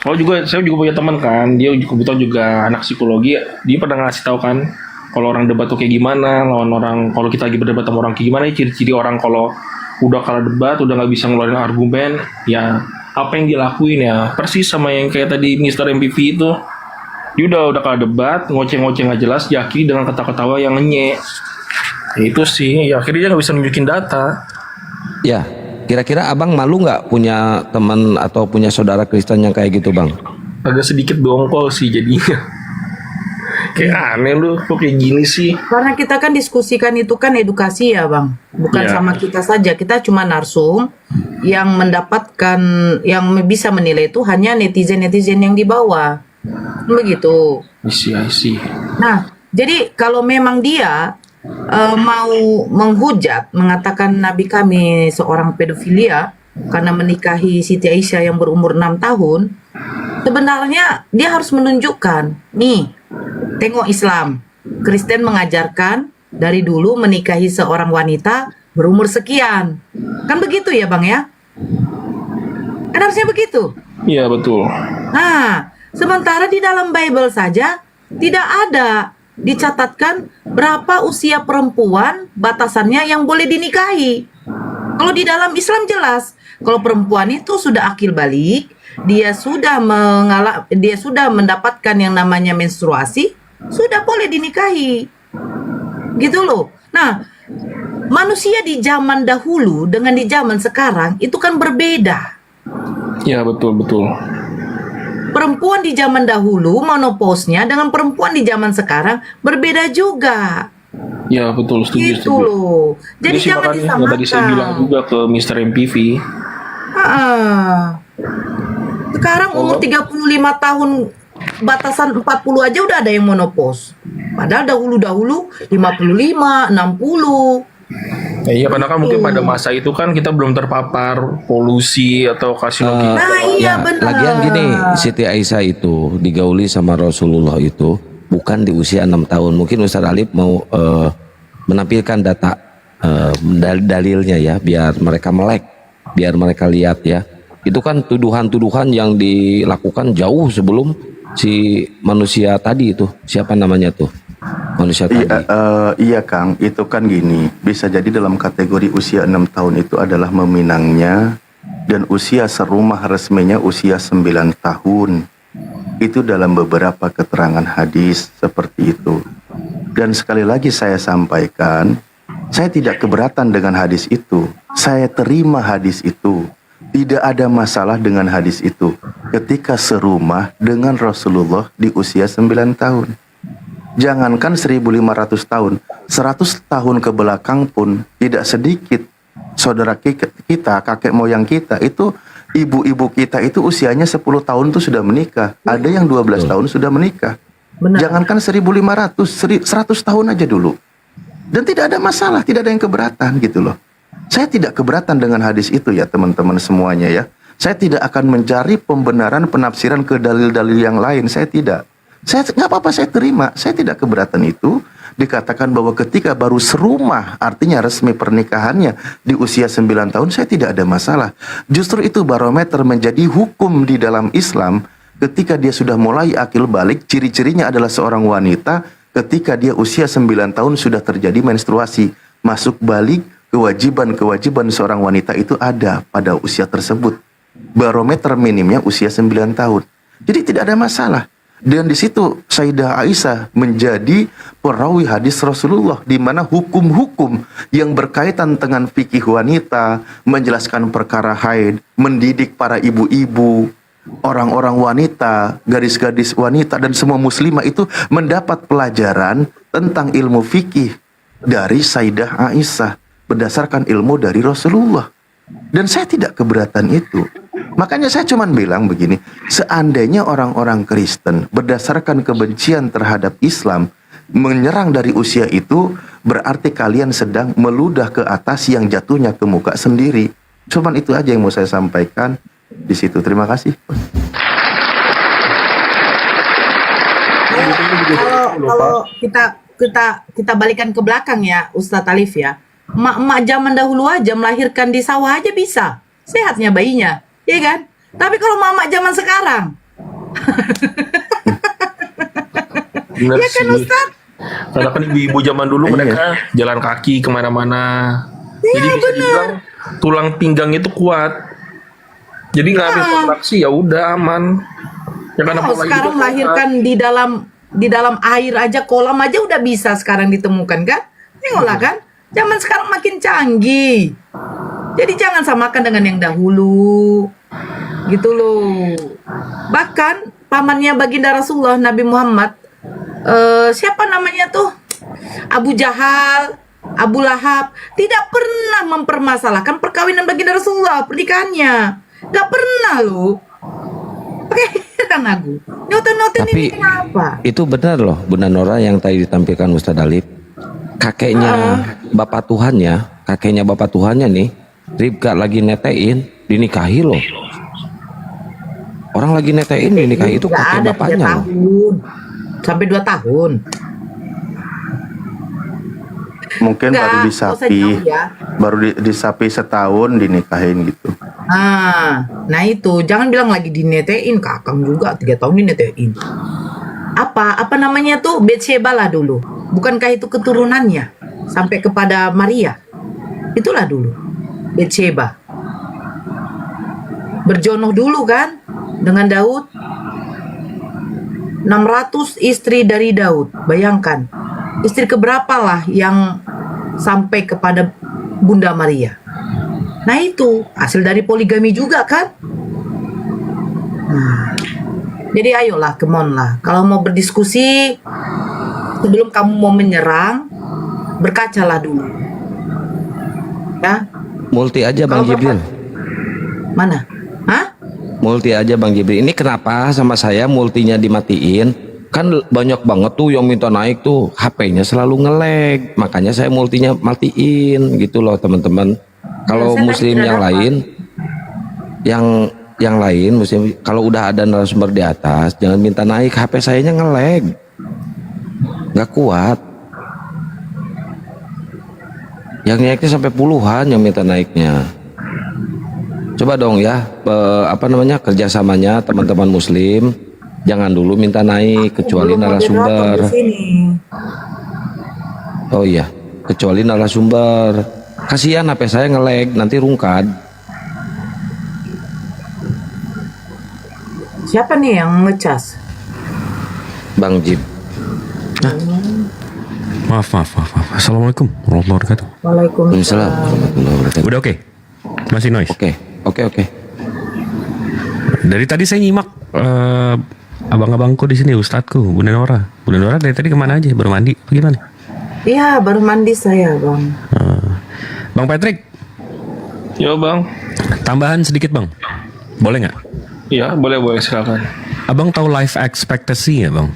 Saya juga punya teman kan, dia kebetulan juga anak psikologi, dia pernah ngasih tahu kan kalau orang debat tuh kayak gimana, lawan orang, kalau kita lagi berdebat sama orang kayak gimana, ciri-ciri orang kalau udah kalah debat, udah nggak bisa ngeluarin argumen, ya apa yang dilakuin ya persis sama yang kayak tadi Mr. MPV itu. Dia udah kalah debat, ngoceh-ngoceh nggak jelas, jaki dengan kata-katawa yang ngenyek. Ya, itu sih, ya akhirnya dia nggak bisa nunjukin data. Ya, kira-kira abang malu nggak punya teman atau punya saudara Kristen yang kayak gitu, Bang? Agak sedikit dongkol sih jadinya. Kayak aneh lu, kok kayak gini sih? Karena kita kan diskusikan itu kan edukasi ya Bang, bukan sama kita saja. Kita cuma narsum, yang mendapatkan, yang bisa menilai itu hanya netizen-netizen yang di bawah. Begitu. I see. Nah, jadi kalau memang dia mau menghujat, mengatakan Nabi kami seorang pedofilia karena menikahi Siti Aisyah yang berumur 6 tahun, Sebenarnya dia harus menunjukkan, nih, tengok Islam. Kristen mengajarkan dari dulu menikahi seorang wanita berumur sekian. Kan begitu ya Bang ya? Kan harusnya begitu. Iya betul. Nah, sementara di dalam Bible saja tidak ada dicatatkan berapa usia perempuan batasannya yang boleh dinikahi. Kalau di dalam Islam jelas, kalau perempuan itu sudah akil balik, dia sudah mendapatkan yang namanya menstruasi, sudah boleh dinikahi. Gitu loh. Nah, manusia di zaman dahulu dengan di zaman sekarang itu kan berbeda. Iya betul. Perempuan di zaman dahulu menopausnya dengan perempuan di zaman sekarang berbeda juga. Ya betul, setuju. Gitu loh. Jadi Itu sih jangan makanya yang tadi saya bilang disamakan. juga ke Mr. MPV. Sekarang umur 35 tahun, batasan 40 aja udah ada yang monopause. Padahal dahulu-dahulu 55, 60. Ya, iya karena kan mungkin pada masa itu kan kita belum terpapar polusi atau karsinogen. Nah iya Ya, benar. lagian gini, Siti Aisyah itu digauli sama Rasulullah itu bukan di usia 6 tahun. Mungkin Ustaz Alif mau menampilkan data dalilnya ya, biar mereka melek, biar mereka lihat ya. Itu kan tuduhan-tuduhan yang dilakukan jauh sebelum si manusia tadi itu. Siapa namanya tuh? Manusia tadi. Iya Kang, itu kan gini, bisa jadi dalam kategori usia 6 tahun itu adalah meminangnya, dan usia serumah resminya usia 9 tahun. Itu dalam beberapa keterangan hadis seperti itu. Dan sekali lagi saya sampaikan, saya tidak keberatan dengan hadis itu. Saya terima hadis itu. Tidak ada masalah dengan hadis itu ketika serumah dengan Rasulullah di usia 9 tahun. Jangankan 1500 tahun, 100 tahun ke belakang pun tidak sedikit saudara kita, kakek moyang kita itu, ibu-ibu kita itu usianya 10 tahun tuh sudah menikah. Ada yang 12 tahun sudah menikah. Benar. Jangankan 1500, 100 tahun aja dulu. Dan tidak ada masalah, tidak ada yang keberatan gitu loh. Saya tidak keberatan dengan hadis itu ya teman-teman semuanya ya. Saya tidak akan mencari pembenaran penafsiran ke dalil-dalil yang lain. Saya tidak. Saya nggak apa-apa, saya terima. Saya tidak keberatan itu. Dikatakan bahwa ketika baru serumah, artinya resmi pernikahannya di usia 9 tahun, saya tidak ada masalah. Justru itu barometer menjadi hukum di dalam Islam. Ketika dia sudah mulai akil balik, ciri-cirinya adalah seorang wanita. Ketika dia usia 9 tahun sudah terjadi menstruasi, masuk balik, kewajiban-kewajiban seorang wanita itu ada pada usia tersebut. Barometer minimnya usia 9 tahun. Jadi tidak ada masalah. Dan di situ Sayyidah Aisyah menjadi perawi hadis Rasulullah, di mana hukum-hukum yang berkaitan dengan fikih wanita, menjelaskan perkara haid, mendidik para ibu-ibu, orang-orang wanita, gadis-gadis wanita, dan semua muslimah itu mendapat pelajaran tentang ilmu fikih dari Sayyidah Aisyah berdasarkan ilmu dari Rasulullah. Dan saya tidak keberatan itu. Makanya saya cuma bilang begini, seandainya orang-orang Kristen berdasarkan kebencian terhadap Islam menyerang dari usia itu, berarti kalian sedang meludah ke atas yang jatuhnya ke muka sendiri. Cuman itu aja yang mau saya sampaikan di situ. Terima kasih. Kalau kita balikan ke belakang ya Ustadz Alif ya, emak-emak zaman dahulu aja melahirkan di sawah aja bisa sehatnya bayinya, ya kan? Tapi kalau emak-emak zaman sekarang Bener ya kan sih. Ustadz? Karena kan ibu-ibu zaman dulu mereka jalan kaki kemana-mana. Jadi bisa dibilang tulang pinggang itu kuat. Jadi nggak habis kontraksi ya udah aman. Ya kan Oh, apalagi sekarang juga melahirkan di dalam air aja, kolam aja udah bisa sekarang ditemukan kan? Tengoklah kan, zaman sekarang makin canggih. Jadi jangan samakan dengan yang dahulu, gitu loh. Bahkan pamannya baginda Rasulullah Nabi Muhammad, siapa namanya tuh, Abu Jahal, Abu Lahab, tidak pernah mempermasalahkan perkawinan baginda Rasulullah, pernikahannya, nggak pernah loh. Oke, kan aku nyoten-nyoten ini Tapi kenapa? itu benar loh Bunda Nora yang tadi ditampilkan Ustadz Alif. Kakeknya bapak Tuhannya nih, Ribka lagi netein, dinikahi loh. Orang lagi netein dinikahi itu Nggak kakek ada 3 bapaknya loh. tahun. Sampai 2 tahun. Mungkin Enggak, baru nggak usah disapi, jauh ya. baru disapi setahun dinikahin gitu. Nah itu jangan bilang lagi dinetein, kakang juga 3 tahun dinetein. Apa namanya tuh Betsheba lah dulu. Bukankah itu keturunannya sampai kepada Maria? Itulah dulu Betsheba. Berjonoh dulu kan dengan Daud. 600 istri dari Daud. Bayangkan. Istri keberapa lah yang sampai kepada Bunda Maria. Nah itu hasil dari poligami juga kan. Jadi ayolah, come on lah. Kalau mau berdiskusi, sebelum kamu mau menyerang, berkacalah dulu. Ya, Multi aja Bang Kalau Jibril. mana? Hah? Multi aja Bang Jibril. Ini kenapa sama saya multinya dimatiin? Kan banyak banget tuh yang minta naik tuh, HP-nya selalu nge-lag. Makanya saya multinya matiin gitu loh teman-teman. Kalau saya tadi muslim tidak yang dapat. lain, yang lain muslim, kalau udah ada narasumber di atas, jangan minta naik. HP sayanya nge-lag, nggak kuat. Yang naiknya sampai puluhan yang minta naiknya. Coba dong ya, kerjasamanya teman-teman muslim, jangan dulu minta naik kecuali Belum moderator narasumber. di sini. Oh iya, kecuali narasumber. Kasihan HP saya nge-lag, nanti rungkad. Siapa nih yang ngecas? Bang Jib. Maaf. Assalamualaikum warahmatullahi wabarakatuh. Waalaikumsalam. Waalaikumsalam warahmatullahi wabarakatuh. Udah oke? Masih noise? Oke. Dari tadi saya nyimak abang-abangku di sini, ustadku, Bunda Nora. Bunda Nora dari tadi kemana aja? Baru mandi? Bagaimana? Iya, baru mandi saya, Bang. Bang Patrick, Yo bang. tambahan sedikit bang. Boleh nggak? Ya boleh silakan. Abang tahu life expectancy ya bang?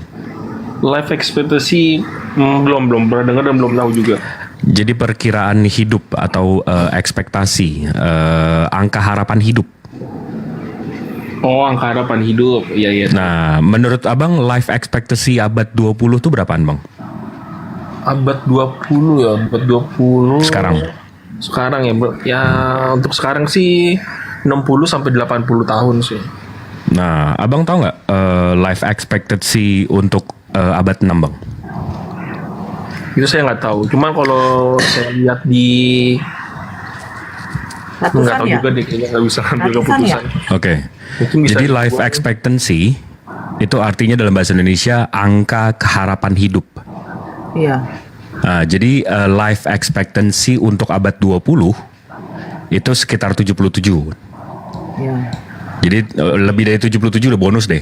Life expectancy belum pernah dengar dan belum tahu juga. Jadi perkiraan hidup atau ekspektasi, angka harapan hidup. Oh, angka harapan hidup. Iya. Nah, menurut abang life expectancy abad 20 tuh berapaan bang? Abad 20 ya, abad 20. Sekarang ya, bro. Ya untuk sekarang sih 60 sampai 80 tahun sih. Nah, abang tahu nggak life expectancy untuk abad 6 bang? Itu saya nggak tahu. Cuma kalau saya lihat di nggak Ratusan tahu ya? juga deh, kayaknya nggak bisa ambil Ratusan keputusan. Oke. Mungkin bisa Jadi di- life expectancy itu artinya dalam bahasa Indonesia angka keharapan hidup. Iya. Nah, jadi life expectancy untuk abad 20 itu sekitar 77. Iya. Jadi lebih dari 77 udah bonus deh.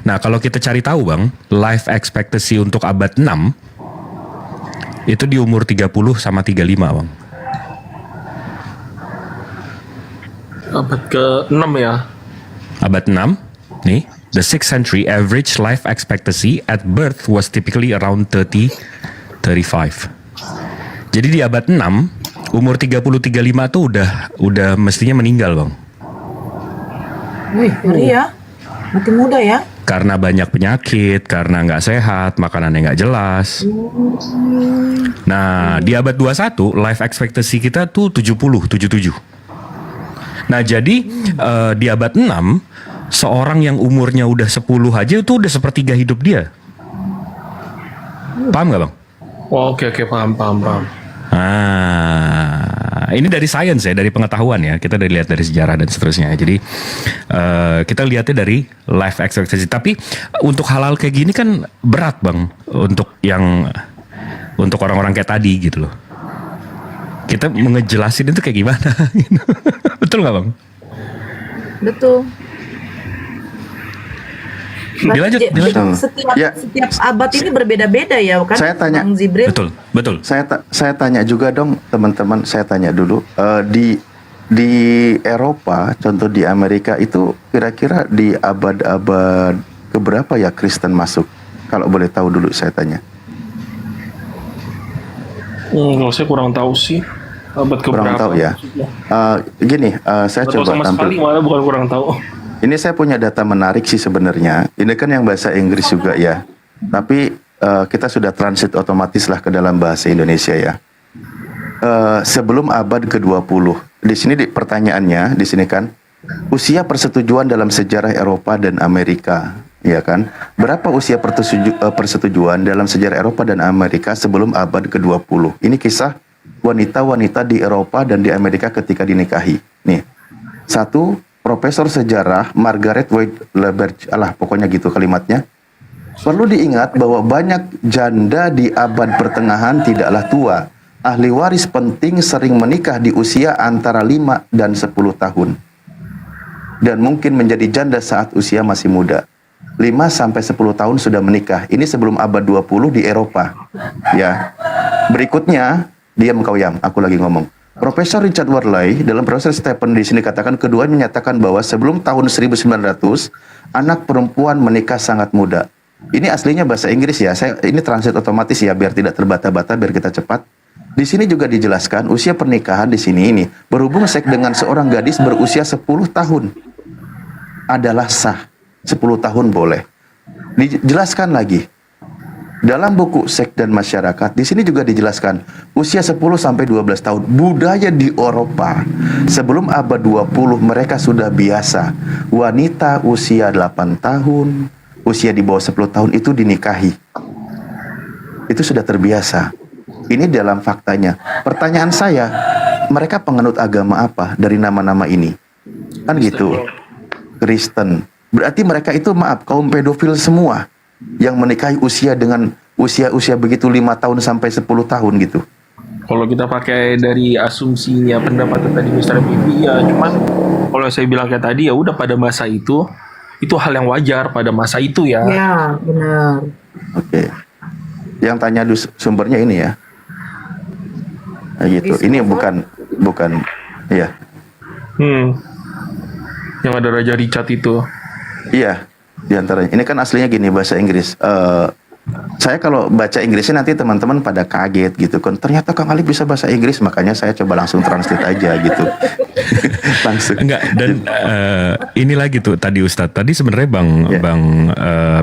Nah, kalau kita cari tahu Bang, life expectancy untuk abad 6 itu di umur 30 sama 35 Bang. Abad ke-6 ya. Abad 6, nih, the 6th century average life expectancy at birth was typically around 35. Jadi di abad 6, umur 30-35 tuh udah mestinya meninggal, Bang. Wih, ngeri ya. Mati muda ya. Karena banyak penyakit, karena nggak sehat, makanannya nggak jelas. Nah, di abad 21, life expectancy kita tuh 77. Nah, jadi di abad 6, seorang yang umurnya udah 10 aja itu udah sepertiga hidup dia. Paham nggak Bang? Oh, oke, paham. Ah, ini dari sains ya, dari pengetahuan ya. Kita dari lihat dari sejarah dan seterusnya. Jadi kita lihatnya dari life expectancy. Tapi untuk hal-hal kayak gini kan berat Bang, untuk orang-orang kayak tadi gitu loh. Kita ngejelasin itu kayak gimana? Gitu. Betul nggak Bang? Betul. Dilanjut. Setiap abad ini berbeda-beda ya kan? Saya tanya. Bang Zibril. Betul. Saya tanya juga dong teman-teman, saya tanya dulu di Eropa, contoh di Amerika itu kira-kira di abad-abad keberapa ya Kristen masuk? Kalau boleh tahu dulu saya tanya. Kalau saya kurang tahu sih. Abad Kurang keberapa? tahu ya. Saya Atau coba sama sekali tampil. malah bukan kurang tahu. Ini saya punya data menarik sih sebenarnya. Ini kan yang bahasa Inggris juga ya. Tapi kita sudah transit otomatis lah ke dalam bahasa Indonesia ya. Sebelum abad ke-20. Di sini pertanyaannya di sini kan usia persetujuan dalam sejarah Eropa dan Amerika, ya kan? Berapa usia persetujuan dalam sejarah Eropa dan Amerika sebelum abad ke-20? Ini kisah wanita-wanita di Eropa dan di Amerika ketika dinikahi. Nih. Satu, Profesor sejarah Margaret Wade Laberge, pokoknya gitu kalimatnya. Perlu diingat bahwa banyak janda di abad pertengahan tidaklah tua. Ahli waris penting sering menikah di usia antara 5 dan 10 tahun. Dan mungkin menjadi janda saat usia masih muda. 5 sampai 10 tahun sudah menikah. Ini sebelum abad 20 di Eropa. Ya. Berikutnya, diam kau Yam, aku lagi ngomong. Profesor Richard Worley dalam proses Stephen di sini katakan keduanya menyatakan bahwa sebelum tahun 1900 anak perempuan menikah sangat muda. Ini aslinya bahasa Inggris ya. Ini translate otomatis ya biar tidak terbata-bata, biar kita cepat. Di sini juga dijelaskan usia pernikahan di sini ini berhubung seks dengan seorang gadis berusia 10 tahun adalah sah. 10 tahun boleh. Dijelaskan lagi. Dalam buku Seks dan Masyarakat di sini juga dijelaskan usia 10 sampai 12 tahun budaya di Eropa sebelum abad 20 mereka sudah biasa wanita usia 8 tahun, usia di bawah 10 tahun itu dinikahi. Itu sudah terbiasa. Ini dalam faktanya. Pertanyaan saya, mereka penganut agama apa dari nama-nama ini? Kan gitu. Kristen. Berarti mereka itu kaum pedofil semua yang menikahi usia dengan usia begitu 5 tahun sampai 10 tahun gitu. Kalau kita pakai dari asumsinya pendapat tadi Mr. Bibi ya, cuman kalau saya bilang kayak tadi ya udah pada masa itu hal yang wajar pada masa itu ya. Ya, benar. Oke. Yang tanya sumbernya ini ya. Nah, gitu. Ini bukan ya. Yang ada Raja Richard itu. Iya, diantaranya. Ini kan aslinya gini bahasa Inggris. Saya kalau baca Inggrisnya nanti teman-teman pada kaget gitu kan. Ternyata Kang Ali bisa bahasa Inggris, makanya saya coba langsung translate aja gitu. Langsung. Enggak, dan ini lagi tuh tadi Ustadz. Tadi sebenarnya Bang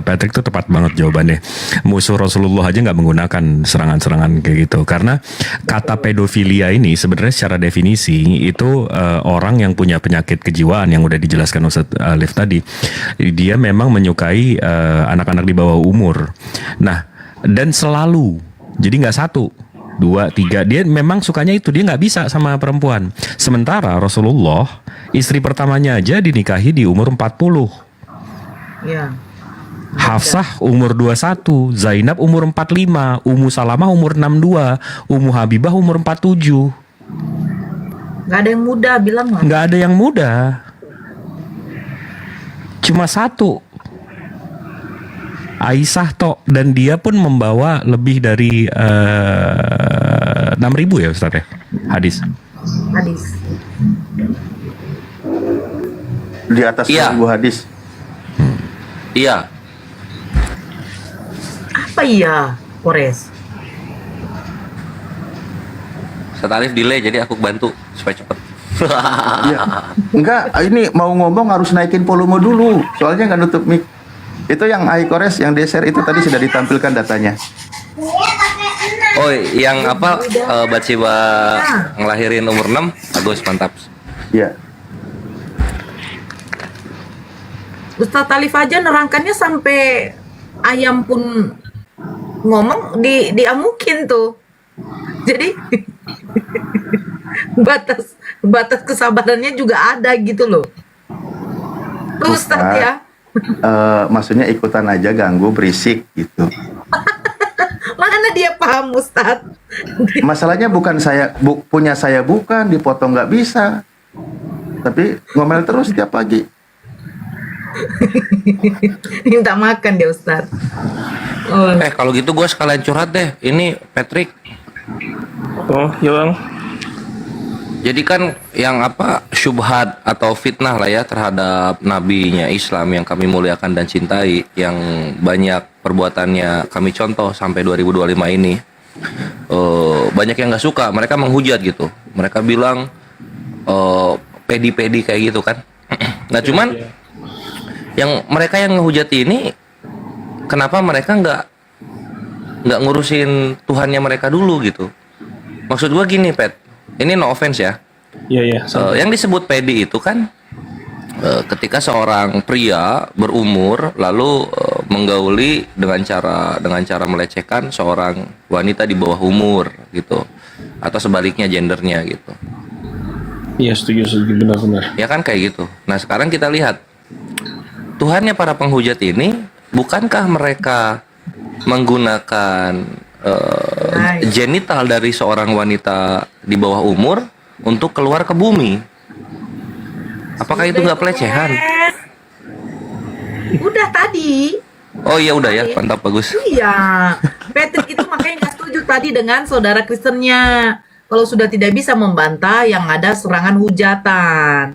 Patrick tuh tepat banget jawabannya. Musuh Rasulullah aja nggak menggunakan serangan-serangan kayak gitu. Karena kata pedofilia ini sebenarnya secara definisi itu orang yang punya penyakit kejiwaan yang udah dijelaskan Ustadz Alif tadi. Dia memang menyukai anak-anak di bawah umur. Nah, dan selalu, jadi nggak 1, 2, 3, dia memang sukanya itu, dia nggak bisa sama perempuan. Sementara Rasulullah, istri pertamanya aja dinikahi di umur 40. Ya. Hafsah umur 21, Zainab umur 45, Ummu Salamah umur 62, Ummu Habibah umur 47. Nggak ada yang muda bilang lah. Nggak ada yang muda. Cuma 1. Aisyah tok, dan dia pun membawa lebih dari 6.000 ya Ustaz ya hadis. Di atas 1.000 hadis. Iya. Apa iya, Kores? Ustaz Alif delay jadi aku bantu supaya cepet. Ya. Enggak, ini mau ngomong harus naikin volume dulu, soalnya nggak nutup mic. Itu yang iKores yang di-share itu tadi sudah ditampilkan datanya. Oh, yang apa Batsiba ngelahirin umur 6, bagus, mantap. Iya. Ustadz Alif aja nerangkannya sampai ayam pun ngomong diamukin tuh. Jadi batas kesabarannya juga ada gitu loh. Tuh Ustadz ya. Maksudnya ikutan aja ganggu berisik gitu. Mana dia paham Ustadz? Masalahnya bukan punya saya bukan dipotong nggak bisa, tapi ngomel terus tiap pagi. Minta makan dia Ustadz. Oh. Kalau gitu gue sekalian curhat deh. Ini Patrick. Oh ya Bang. Jadi kan yang apa syubhat atau fitnah lah ya terhadap nabinya Islam yang kami muliakan dan cintai, yang banyak perbuatannya kami contoh sampai 2025 ini, banyak yang nggak suka, mereka menghujat gitu, mereka bilang pedi-pedi kayak gitu kan. Nah cuman Yang mereka yang ngehujati ini, kenapa mereka nggak ngurusin Tuhannya mereka dulu gitu? Maksud gua gini, Pet. Ini no offense ya. Iya. Yang disebut pedi itu kan ketika seorang pria berumur lalu menggauli dengan cara melecehkan seorang wanita di bawah umur gitu, atau sebaliknya gendernya gitu. Iya, setuju benar-benar. Ya kan kayak gitu. Nah sekarang kita lihat Tuhannya para penghujat ini, bukankah mereka menggunakan genital dari seorang wanita di bawah umur untuk keluar ke bumi? Apakah itu nggak pelecehan? Udah tadi. Oh iya udah ya, mantap, bagus. Iya, Patrick itu makanya nggak setuju tadi dengan saudara Kristennya. Kalau sudah tidak bisa membantah yang ada serangan hujatan.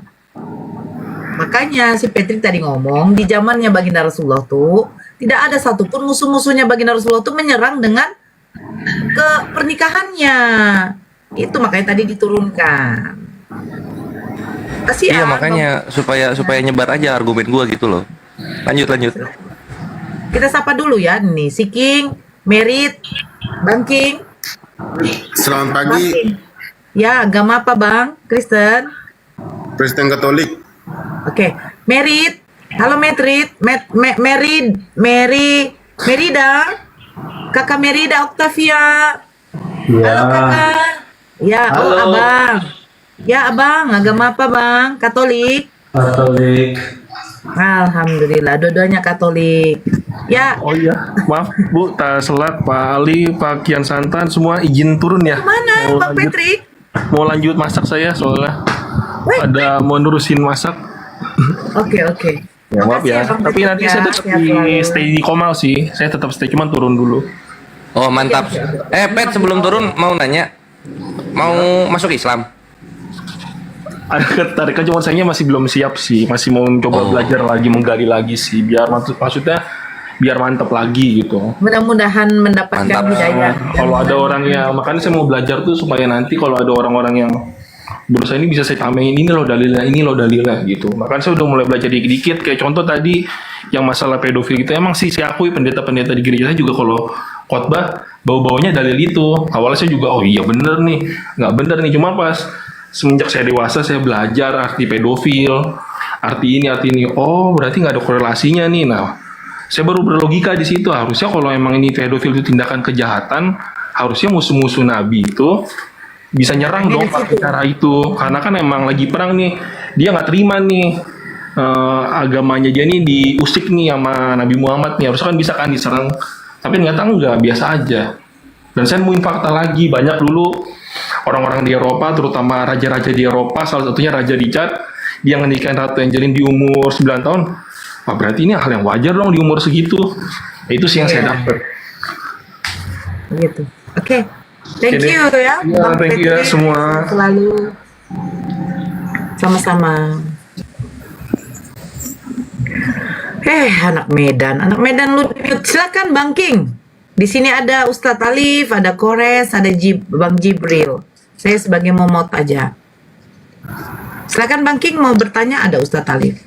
Makanya si Patrick tadi ngomong di zamannya baginda Rasulullah tuh tidak ada satupun musuh-musuhnya baginda Rasulullah tuh menyerang dengan ke pernikahannya. Itu makanya tadi diturunkan. Kasihan. Iya makanya supaya nyebar aja argumen gua gitu loh. Lanjut. Kita sapa dulu ya nih, si King, Merit, Bang King. Selamat Bang pagi, King. Ya, agama apa Bang? Kristen. Kristen Katolik. Oke, Merit. Halo Merit, Merida. Kakak Merida Octavia. Halo Kakak. Ya, oh Abang. Ya Abang, agama apa Bang? Katolik. Alhamdulillah, dua-duanya Katolik. Ya, Oh iya, maaf Bu, tak selat Pak Ali, Pak Kian Santan semua izin turun ya. mana Bang lanjut, Patrick? mau lanjut masak saya soalnya Wait. ada mau nurusin masak. Oke. Ya maaf Makasih ya. Bang Tapi Patrick nanti ya, saya tetap sehat selalu. stay di Komal sih. Saya tetap stay cuman turun dulu. Oh mantap. Pet, sebelum turun mau nanya, mau masuk Islam? Ada ketarikan cuman sayangnya masih belum siap sih. Masih mau coba belajar lagi, menggali lagi sih. Biar maksudnya biar mantap lagi gitu. Mudah-mudahan mendapatkan Mantap. hidayah. Kalau ada orang yang makanya saya mau belajar tuh supaya nanti kalau ada orang-orang yang berusaha ini bisa saya pamein ini loh dalilnya gitu. Makanya saya udah mulai belajar dikit-dikit. Kayak contoh tadi yang masalah pedofil gitu. Emang sih saya akui pendeta-pendeta di gereja saya juga kalau khotbah bau-baunya dalil itu. Awalnya saya juga oh iya bener nih, nggak bener nih. Cuma pas semenjak saya dewasa saya belajar arti pedofil, arti ini. Oh berarti nggak ada korelasinya nih. Nah saya baru berlogika di situ. Harusnya kalau emang ini pedofil itu tindakan kejahatan, harusnya musuh-musuh Nabi itu bisa nyerang dong pakai cara itu. Karena kan emang lagi perang nih, dia nggak terima nih agamanya dia nih diusik nih sama Nabi Muhammad nih. Harusnya kan bisa kan diserang. Tapi ternyata enggak, biasa aja. Dan saya nemuin fakta lagi, banyak dulu orang-orang di Eropa, terutama raja-raja di Eropa, salah satunya Raja Richard, dia ngenikahin Ratu Angeline di umur 9 tahun. Wah, berarti ini hal yang wajar dong di umur segitu. Itu sih yang saya dapat. Gitu. Oke. Thank Oke you deh. ya, Ya, Bang thank you ya Patrick. semua. Selalu sama-sama. Anak Medan lu silakan Bang King. Di sini ada Ustadz Alif, ada Kores, ada Bang Jibril. Saya sebagai momot aja. Silakan Bang King mau bertanya, ada Ustadz Alif.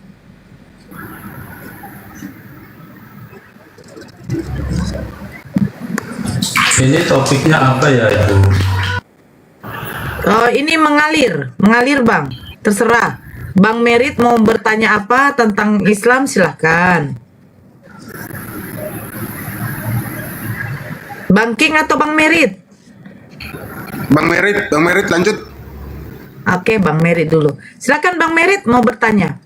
Ini topiknya apa ya Ibu? Oh, ini mengalir Bang. Terserah. Bang Merit mau bertanya apa tentang Islam, silahkan. Bang King atau Bang Merit? Bang Merit lanjut. Oke, Bang Merit dulu. Silakan Bang Merit mau bertanya.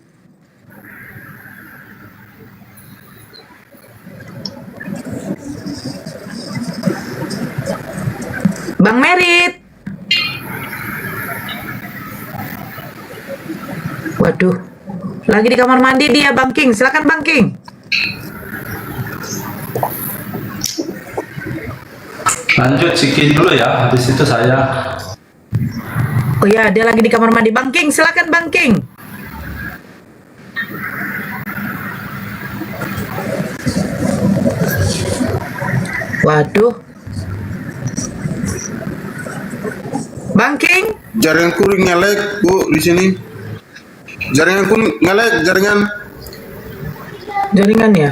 Bang Merit. Waduh. Lagi di kamar mandi dia Bang King. Silakan Bang King. Lanjut Siki dulu ya, habis itu saya. Oh ya, dia lagi di kamar mandi. Bang King, silakan Bang King. Waduh. Bang King, Jaringanku ngelek Bu di sini. Jaringanku ngelek, jaringan. Jaringannya.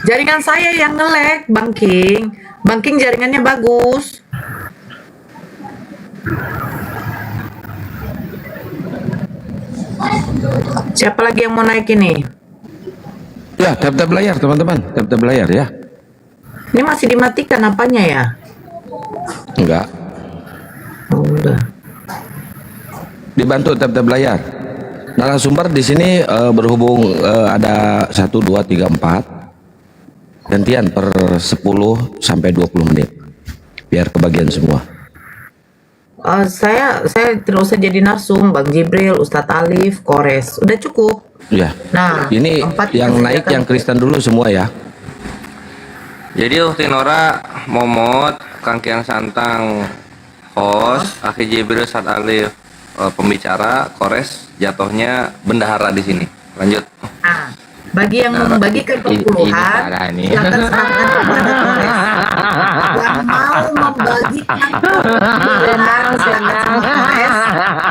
Jaringan saya yang nge-lag, Bang King. Bang King jaringannya bagus. Siapa lagi yang mau naik ini? Ya, tap-tap layar teman-teman, tap-tap layar ya. Ini masih dimatikan apanya ya? Enggak, Oh, udah. dibantu tap-tap layar. Narasumber di sini berhubung ada 1, 2, 3, 4. Gantian per 10 sampai 20 menit. Biar kebagian semua. Saya tidak usah jadi narsum, Bang Jibril, Ustadz Alif, Kores, udah cukup. Ya. Nah, Ini empat yang kita naik sediakan. yang Kristen dulu semua ya. Jadi Uktinora, Momot, Kang Kian Santang, host, Akhi Jibril, Ustadz Alif, pembicara, Kores, jatuhnya bendahara di sini. Lanjut. Nah, bagi yang membagikan perpuluhan, silakan serahkan kepada Kores. Yang mau membagikan perpuluhan, silakan sama Kores.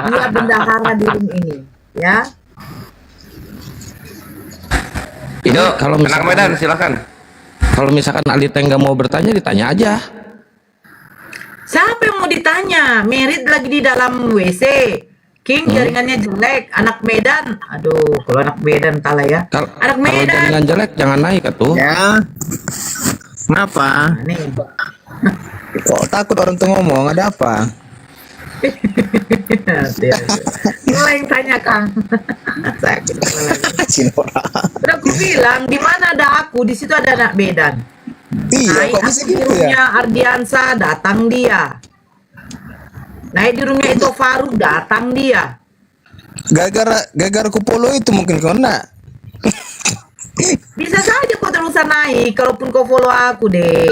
Dia bendahara di room ini, ya. Ini kalau Tenang Medan, misalkan, silakan. kalau misalkan Ali Teng nggak mau bertanya, ditanya aja. Siapa yang mau ditanya? Merit lagi di dalam WC. King jaringannya jelek. Anak Medan, aduh, kalau anak Medan kalah ya. Anak Kalau Medan. jaringan jelek jangan naik atuh. Ya. Kenapa? Nah, nih. Kok takut orang tuh ngomong? Ada apa? Mulai yang tanya Kang. Sakit kepala. Sinora. Udah aku bilang di mana ada aku, di situ ada anak Medan. Iya, Naik kok bisa aku di gitu roomnya ya? Ardiansa, datang dia. Naik di roomnya itu Faruk, datang dia. Gara-gara kupolo itu mungkin kau nak. Bisa saja kau terus naik, kalaupun kau follow aku deh.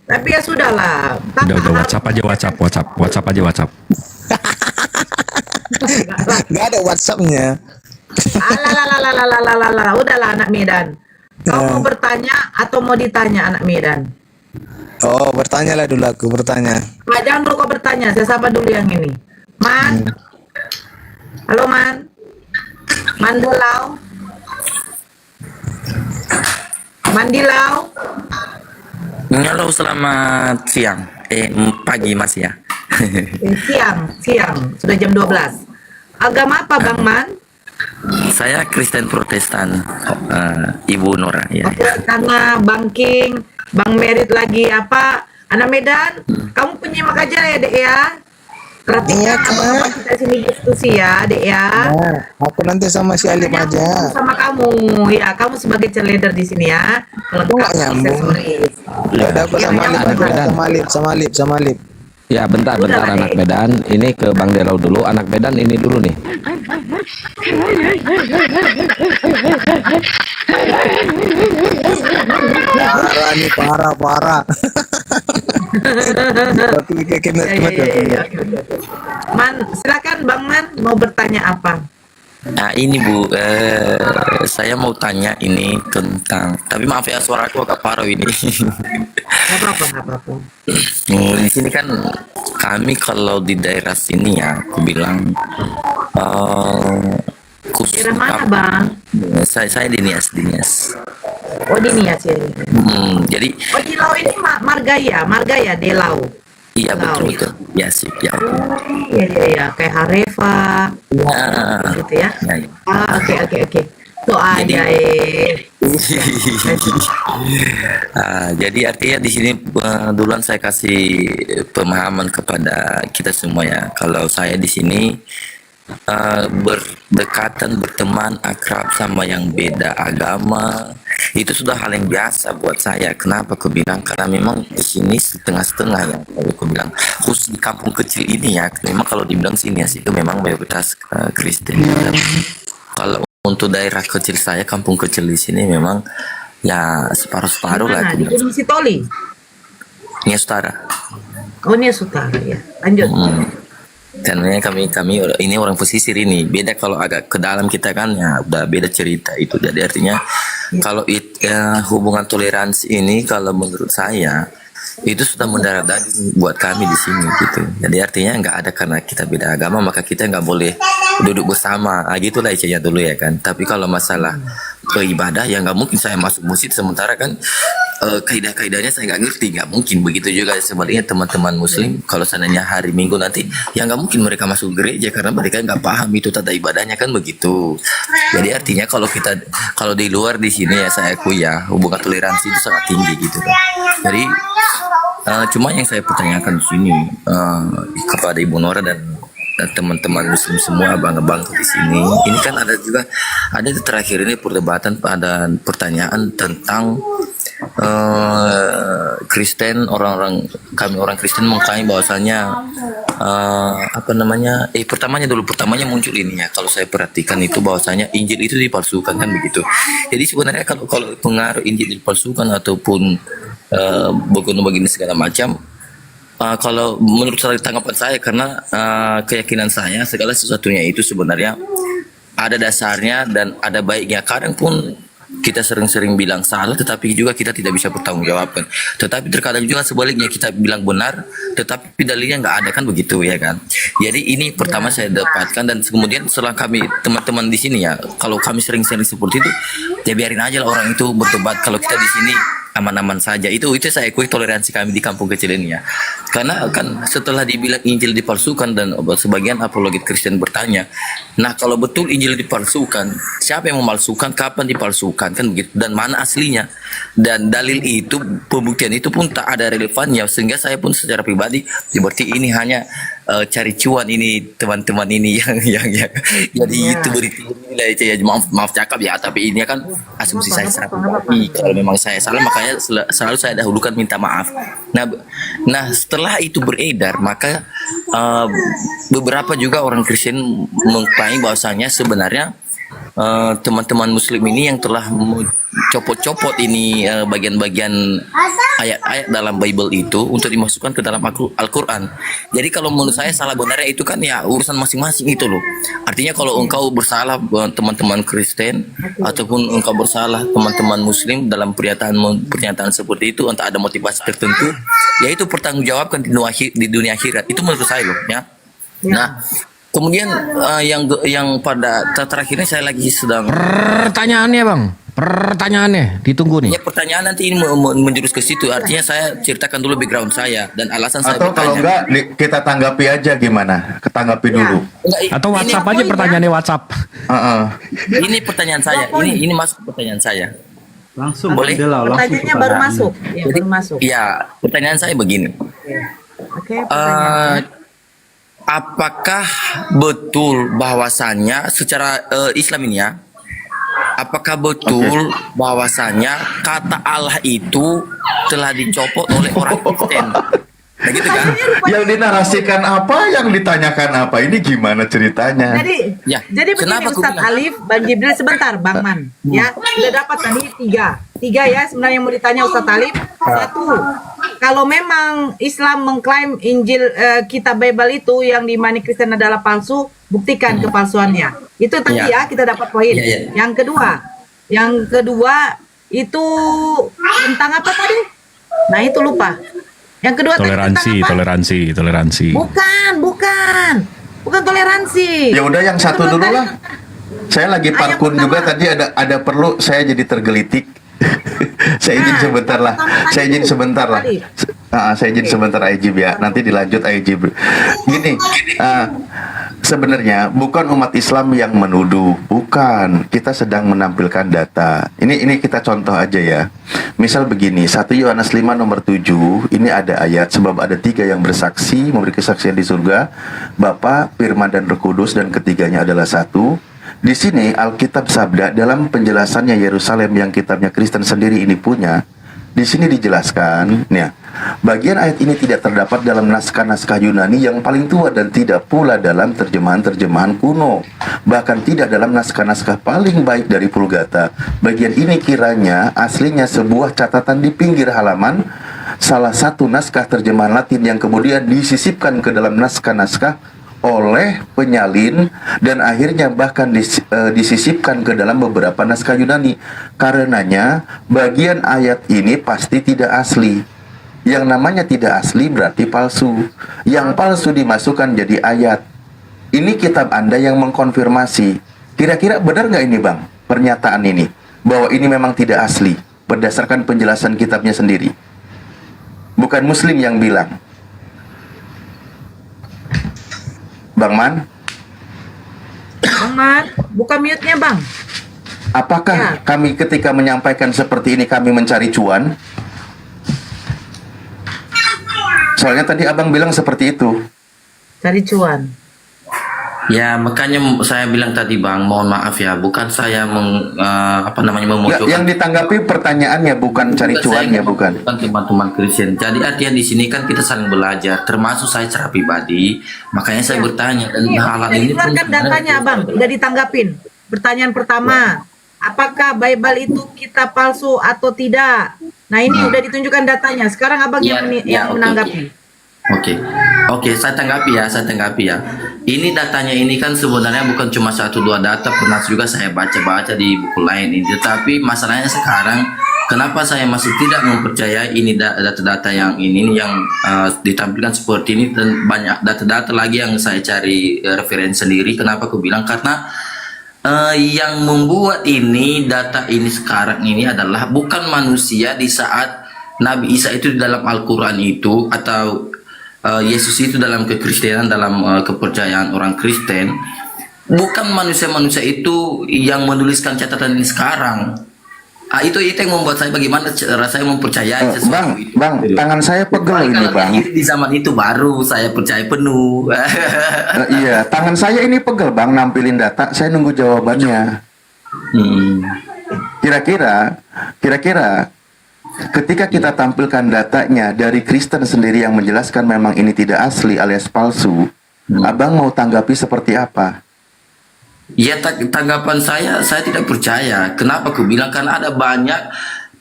Tapi ya sudahlah. Udah WhatsApp aja WhatsApp aja WhatsApp. Gak ada WhatsAppnya. Alalalalalalalalala, udahlah anak Medan. Kau mau bertanya atau mau ditanya anak Medan? Oh, bertanyalah dulu aku bertanya. Nah, jangan dulu kau bertanya, saya sapa dulu yang ini. Man. Halo Man. Mandilau. Mandilau. Halo, selamat siang. Pagi Mas ya. Siang. Sudah jam 12. Agama apa Bang Man? Saya Kristen Protestan, Ibu Nora ya. Oke, karena Bang King, Bang Merit lagi apa? Anak Medan, kamu penyimak aja ya Dek ya. Perhatikan Iya, Kak. apa kita sini diskusi ya Dek ya. Nah, aku nanti sama si Alif aja. Sama kamu, ya kamu sebagai cheerleader di sini ya. Kok nggak nyambung? Ya udah aku sama Alif aja, sama Alif. Ya bentar Udah, anak Dek. Medan. Ini ke Bang Delau dulu. Anak Medan ini dulu nih. Parah nih, parah. Tapi kena Ya. Man, silakan Bang Man mau bertanya apa? Nah ini Bu, saya mau tanya ini tentang, tapi maaf ya suara aku agak parau ini. Gak apa-apa. Di sini kan kami kalau di daerah sini ya, aku bilang khusus Daerah mana Bang? saya di Nias. Oh di Nias ya. Jadi Oh di Lau ini Margaya, Delau. iya Lau. betul. Ya sih, ya. Iya, kayak Harefa, gitu ya. Ya. Oke. Tuh Jadi- aja Jadi artinya di sini duluan saya kasih pemahaman kepada kita semua ya. Kalau saya di sini berdekatan, berteman, akrab sama yang beda agama, itu sudah hal yang biasa buat saya. Kenapa aku bilang? Karena memang di sini setengah-setengah ya. Kalau aku bilang khusus di kampung kecil ini ya, memang kalau dibilang sini ya itu memang mayoritas Kristen. Kalau untuk daerah kecil saya, kampung kecil di sini memang ya separuh-separuh lah. Mana? Aku Di bilang. Gunung Sitoli. Nias Utara. Oh Nias Utara ya. Lanjut. Karena kami ini orang pesisir ini beda. Kalau agak ke dalam kita kan ya udah beda cerita itu. Jadi artinya kalau hubungan toleransi ini kalau menurut saya itu sudah mendarah daging buat kami di sini gitu. Jadi artinya nggak ada karena kita beda agama maka kita nggak boleh duduk bersama. Gitulah icanya dulu ya kan. Tapi kalau masalah ibadah ya nggak mungkin saya masuk masjid sementara kan kaidah-kaidahnya saya nggak ngerti, nggak mungkin. Begitu juga sebenarnya teman-teman muslim kalau seandainya hari Minggu nanti ya nggak mungkin mereka masuk gereja karena mereka nggak paham itu tata ibadahnya kan begitu. Jadi artinya kalau di luar di sini ya saya akui ya hubungan toleransi itu sangat tinggi gitu kan. Jadi cuma yang saya pertanyakan di sini kepada Ibu Nora dan teman-teman muslim semua abang-abang di sini, ini kan ada terakhir ini perdebatan pada pertanyaan tentang Kristen, kami orang Kristen mengklaim bahwasanya pertamanya muncul ini ya kalau saya perhatikan itu bahwasanya Injil itu dipalsukan kan begitu. Jadi sebenarnya kalau pengaruh Injil dipalsukan ataupun begini segala macam, kalau menurut tanggapan saya karena keyakinan saya segala sesuatunya itu sebenarnya ada dasarnya dan ada baiknya. Kadang pun kita sering-sering bilang salah tetapi juga kita tidak bisa bertanggungjawabkan. Tetapi terkadang juga sebaliknya kita bilang benar tetapi dalilnya nggak ada kan begitu ya kan. Jadi ini pertama saya dapatkan dan kemudian setelah kami teman-teman di sini ya kalau kami sering-sering seperti itu ya biarin aja lah orang itu berdebat. Kalau kita di sini aman-aman saja. Itu saya akui toleransi kami di kampung kecil ini ya. Karena kan setelah dibilang Injil dipalsukan dan sebagian apologet Kristen bertanya, nah kalau betul Injil dipalsukan, siapa yang memalsukan, kapan dipalsukan kan begitu dan mana aslinya? Dan dalil itu, pembuktian itu pun tak ada relevannya sehingga saya pun secara pribadi berarti ini hanya cari cuan ini teman-teman ini yang jadi itu bernilai ya maaf cakap ya tapi ini kan asumsi saya secara pribadi. Kalau memang saya salah makanya selalu saya dahulukan minta maaf. Nah setelah itu beredar maka beberapa juga orang Kristen mengklaim bahwasanya sebenarnya teman-teman muslim ini yang telah copot-copot ini bagian-bagian ayat-ayat dalam Bible itu untuk dimasukkan ke dalam Al-Quran. Jadi kalau menurut saya salah benarnya itu kan ya urusan masing-masing itu loh. Artinya kalau engkau bersalah teman-teman Kristen ataupun engkau bersalah teman-teman muslim dalam pernyataan seperti itu entah ada motivasi tertentu yaitu pertanggungjawabkan di dunia akhirat. Itu menurut saya loh ya. Nah kemudian yang pada terakhirnya saya lagi sedang Pertanyaannya bang, pertanyaannya ditunggu nih. ya pertanyaan nanti ini menjurus ke situ. Artinya saya ceritakan dulu background saya dan alasan saya Atau kalau bertanya. enggak kita tanggapi aja gimana? Ketanggapi dulu. Enggak, Atau WhatsApp aja pertanyaannya WhatsApp. ini pertanyaan saya. Ini masuk pertanyaan saya. Langsung Boleh? Pertanyaannya baru masuk. Ya, baru masuk. Ya, pertanyaan saya begini. Oke, pertanyaannya. Apakah betul bahwasannya secara Islam ini ya, apakah betul bahwasannya kata Allah itu telah dicopot oleh orang Kristen? Nah gitu kan? Yang dinarasikan apa, yang ditanyakan apa? Ini gimana ceritanya? Jadi begini kenapa aku Ustadz bilang? Alif, Bang Jibril sebentar, Bang Man. Ya, sudah dapat tadi tiga ya sebenarnya yang mau ditanya Ustadz Alif. Satu, kalau memang Islam mengklaim Injil kitab Bible itu yang diimani Kristen adalah palsu, buktikan kepalsuannya. Itu tadi ya kita dapat poin. Yang kedua itu tentang apa tadi? Nah itu lupa. Yang kedua Toleransi. Bukan toleransi. Ya udah yang satu dulu lah. Saya lagi parkun juga tadi ada perlu saya jadi tergelitik. Saya izin sebentar lah. Saya izin sebentar Aijib ya. Nanti dilanjut Aijib. Gini, sebenarnya bukan umat Islam yang menuduh, bukan. Kita sedang menampilkan data. Ini kita contoh aja ya. Misal begini, 1 Yohanes 5 nomor 7, ini ada ayat, sebab ada 3 yang bersaksi, memberi kesaksian di surga, Bapa, Firman dan Roh Kudus, dan ketiganya adalah satu. Di sini Alkitab sabda dalam penjelasannya Yerusalem yang kitabnya Kristen sendiri ini punya. Di sini dijelaskan, ya, bagian ayat ini tidak terdapat dalam naskah-naskah Yunani yang paling tua dan tidak pula dalam terjemahan-terjemahan kuno. Bahkan tidak dalam naskah-naskah paling baik dari Vulgata. Bagian ini kiranya aslinya sebuah catatan di pinggir halaman salah satu naskah terjemahan Latin yang kemudian disisipkan ke dalam naskah-naskah oleh penyalin dan akhirnya bahkan disisipkan ke dalam beberapa naskah Yunani. Karenanya bagian ayat ini pasti tidak asli. Yang namanya tidak asli berarti palsu. Yang palsu dimasukkan jadi ayat. Ini kitab Anda yang mengkonfirmasi. Kira-kira benar nggak ini Bang, pernyataan ini? Bahwa ini memang tidak asli, berdasarkan penjelasan kitabnya sendiri. Bukan Muslim yang bilang. Bang Man? Bang Man, buka mute-nya Bang. Apakah kami ketika menyampaikan seperti ini kami mencari cuan? Soalnya tadi abang bilang seperti itu. Cari cuan. Ya makanya saya bilang tadi Bang, mohon maaf ya, bukan saya memojokkan. Yang ditanggapi pertanyaannya bukan cari cuannya, bukan. Bukan teman-teman Kristen. Jadi artinya di sini kan kita saling belajar, termasuk saya secara pribadi. Makanya saya bertanya dan hal ini pun Keluarkan datanya Bang, udah ditanggapin. Pertanyaan pertama, apakah Bible itu kitab palsu atau tidak? Nah ini udah ditunjukkan datanya. Sekarang abang yang menanggapi. Oke, saya tanggapi ya. Ini datanya ini kan sebenarnya bukan cuma 1-2 data, pernah juga saya baca-baca di buku lain ini. Tetapi masalahnya sekarang, kenapa saya masih tidak mempercayai ini data-data yang ini yang ditampilkan seperti ini, dan banyak data-data lagi yang saya cari referensi sendiri. Kenapa aku bilang? Karena yang membuat ini data ini sekarang ini adalah bukan manusia di saat Nabi Isa itu di dalam Al-Quran itu, atau Yesus itu dalam kekristenan, dalam kepercayaan orang Kristen. Bukan manusia-manusia itu yang menuliskan catatan ini sekarang. Itu yang membuat saya bagaimana saya mempercayai sesuatu itu. Bang, tangan saya pegel ini Bang. Di zaman itu baru saya percaya penuh. Iya, tangan saya ini pegel Bang, nampilin data, saya nunggu jawabannya. Kira-kira ketika kita tampilkan datanya dari Kristen sendiri yang menjelaskan memang ini tidak asli alias palsu, abang mau tanggapi seperti apa? Ya tanggapan saya tidak percaya. Kenapa aku bilang? Karena ada banyak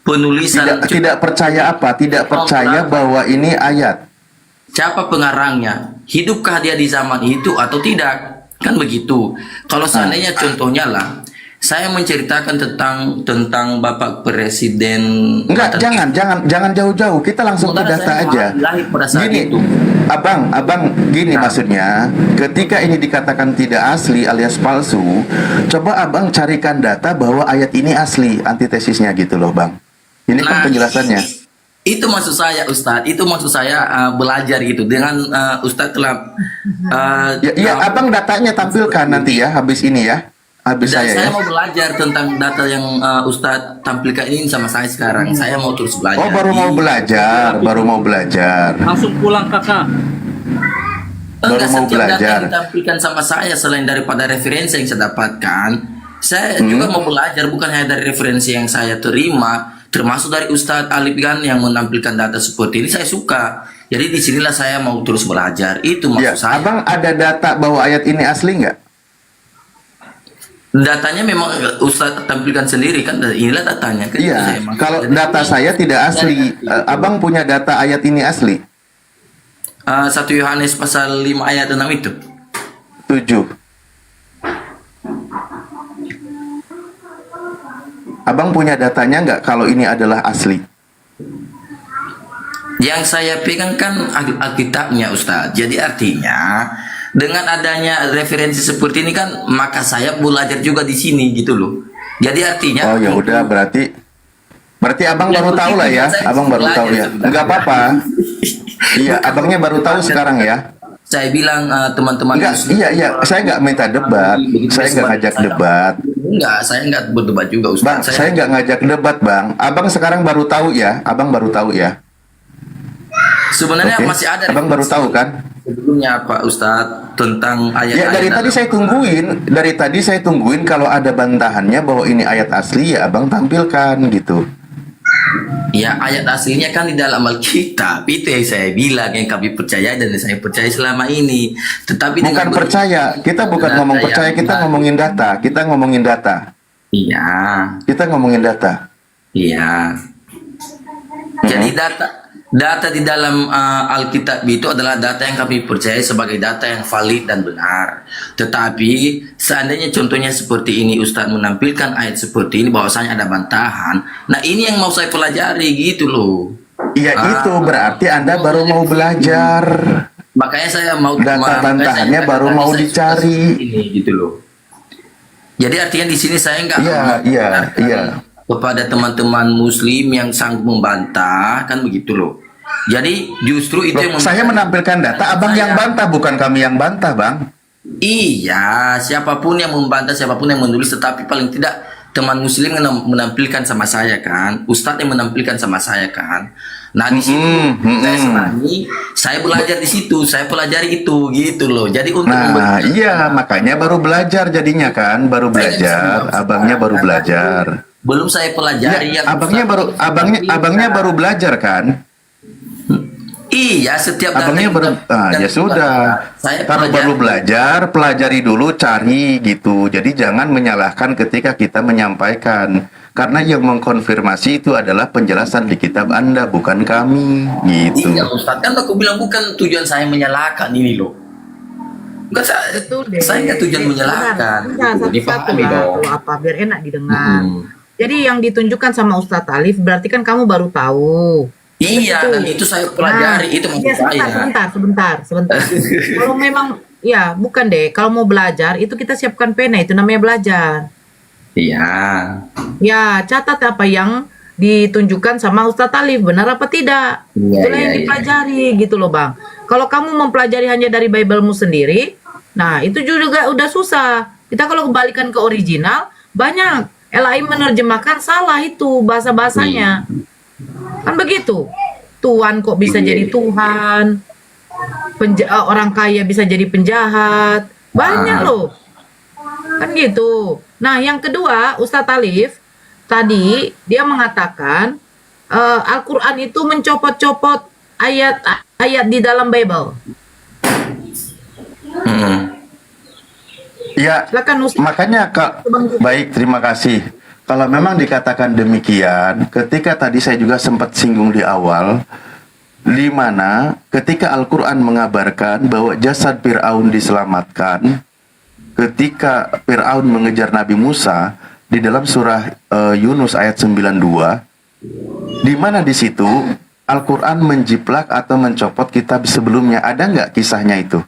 penulisan. Tidak percaya apa? Tidak percaya bahwa ini ayat. Siapa pengarangnya? Hidupkah dia di zaman itu atau tidak? Kan begitu. Kalau seandainya contohnya lah, saya menceritakan tentang Bapak Presiden. Enggak, jangan jauh-jauh. Kita langsung ke data aja. Gini, abang, gini maksudnya. Ketika ini dikatakan tidak asli alias palsu, coba abang carikan data bahwa ayat ini asli, antitesisnya gitu loh, Bang. Ini kan penjelasannya. Itu maksud saya, Ustadz. Itu maksud saya belajar gitu. Dengan Ustadz telah. Abang datanya tampilkan nanti ya, habis ini ya. Habis saya mau belajar tentang data yang Ustadz tampilkan ini sama saya sekarang. Saya mau terus belajar. Oh, baru mau belajar. Langsung pulang kakak. Enggak, setiap data yang ditampilkan sama saya selain daripada referensi yang saya dapatkan, saya juga mau belajar, bukan hanya dari referensi yang saya terima, termasuk dari Ustadz Alif Gan yang menampilkan data seperti ini. Saya suka. Jadi disinilah saya mau terus belajar. Itu maksud saya. Abang ada data bahwa ayat ini asli nggak? Datanya memang Ustadz tampilkan sendiri kan, inilah datanya. Iya, kalau data saya tidak asli, abang punya data ayat ini asli? 1 Yohanes pasal 5 ayat 6 itu. 7. Abang punya datanya nggak kalau ini adalah asli? Yang saya pegang kan Alkitabnya Ustadz. Jadi artinya dengan adanya referensi seperti ini kan, maka saya belajar juga di sini gitu loh. Jadi artinya. Oh ya udah, berarti abang baru tahu lah ya. Abang baru tahu ya. Enggak apa-apa. Iya, abangnya baru tahu sekarang ya. Saya bilang teman-teman. Iya. Saya nggak minta debat. Saya nggak ngajak debat. Enggak, saya nggak berdebat juga Ustaz. Bang, saya nggak ngajak debat Bang. Abang sekarang baru tahu ya. Abang baru tahu ya. Sebenarnya masih ada. Abang baru tahu kan? Sebelumnya Pak Ustadz tentang ayat. Ya dari tadi saya tungguin kalau ada bantahannya bahwa ini ayat asli ya abang tampilkan gitu. Ya ayat aslinya kan di dalam Alkitab, itu yang saya bilang, yang kami percaya dan saya percaya selama ini. Tetapi bukan percaya, kita bukan ngomong percaya, kita ngomongin data, Iya. Kita ngomongin data. Iya. Jadi data di dalam Alkitab itu adalah data yang kami percaya sebagai data yang valid dan benar. Tetapi seandainya contohnya seperti ini, Ustadz menampilkan ayat seperti ini bahwasanya ada bantahan. Nah ini yang mau saya pelajari gitu loh. Ya itu berarti Anda baru mau belajar. Makanya saya mau Data bantahannya baru mau dicari. Ini gitu loh. Jadi artinya di sini saya nggak Iya. kepada teman-teman Muslim yang sanggup membantah, kan begitu loh. Jadi justru itu yang Saya menampilkan data, abang yang bantah, bukan kami yang bantah, bang. Iya, siapapun yang membantah, siapapun yang menulis, tetapi paling tidak teman Muslim menampilkan sama saya kan, Ustadz yang menampilkan sama saya kan. Nah di situ saya senangi, saya belajar di situ, saya pelajari itu gitu loh. Jadi untuk iya makanya baru belajar jadinya kan, baru belajar, abangnya baru belajar. Belum saya pelajari Ya, yang abangnya baru belajar kan? Iya, setiap abangnya baru ya sudah. Kalau baru belajar, pelajari dulu, cari gitu. Jadi jangan menyalahkan ketika kita menyampaikan. Karena yang mengkonfirmasi itu adalah penjelasan di kitab Anda, bukan kami gitu. Iya Ustaz, kan aku bilang bukan tujuan saya menyalahkan ini loh. Bukan saya nggak tujuan menyalahkan. Satu-satu lah, kalau apa biar enak didengar. Jadi yang ditunjukkan sama Ustadz Alif berarti kan kamu baru tahu. Iya, dan itu saya pelajari, itu maksud saya. Sebentar. Kalau memang, ya bukan deh. Kalau mau belajar, itu kita siapkan pena, itu namanya belajar. Iya. Ya, catat apa yang ditunjukkan sama Ustadz Alif, benar apa tidak? Itulah yang dipelajari, gitu loh bang. Kalau kamu mempelajari hanya dari Bible-mu sendiri, nah itu juga udah susah. Kita kalau kembalikan ke original, banyak. LAI menerjemahkan salah itu bahasa-bahasanya. Kan begitu. Tuhan kok bisa jadi Tuhan. Orang kaya bisa jadi penjahat. Banyak loh. Kan gitu. Nah, yang kedua, Ustadz Alif tadi dia mengatakan Al-Qur'an itu mencopot-copot ayat-ayat di dalam Bible. Ya, makanya Kak, baik, terima kasih. Kalau memang dikatakan demikian, ketika tadi saya juga sempat singgung di awal, di mana ketika Al-Quran mengabarkan bahwa jasad Fir'aun diselamatkan, ketika Fir'aun mengejar Nabi Musa, di dalam surah Yunus ayat 92, di mana di situ Al-Quran menjiplak atau mencopot kitab sebelumnya. Ada nggak kisahnya itu?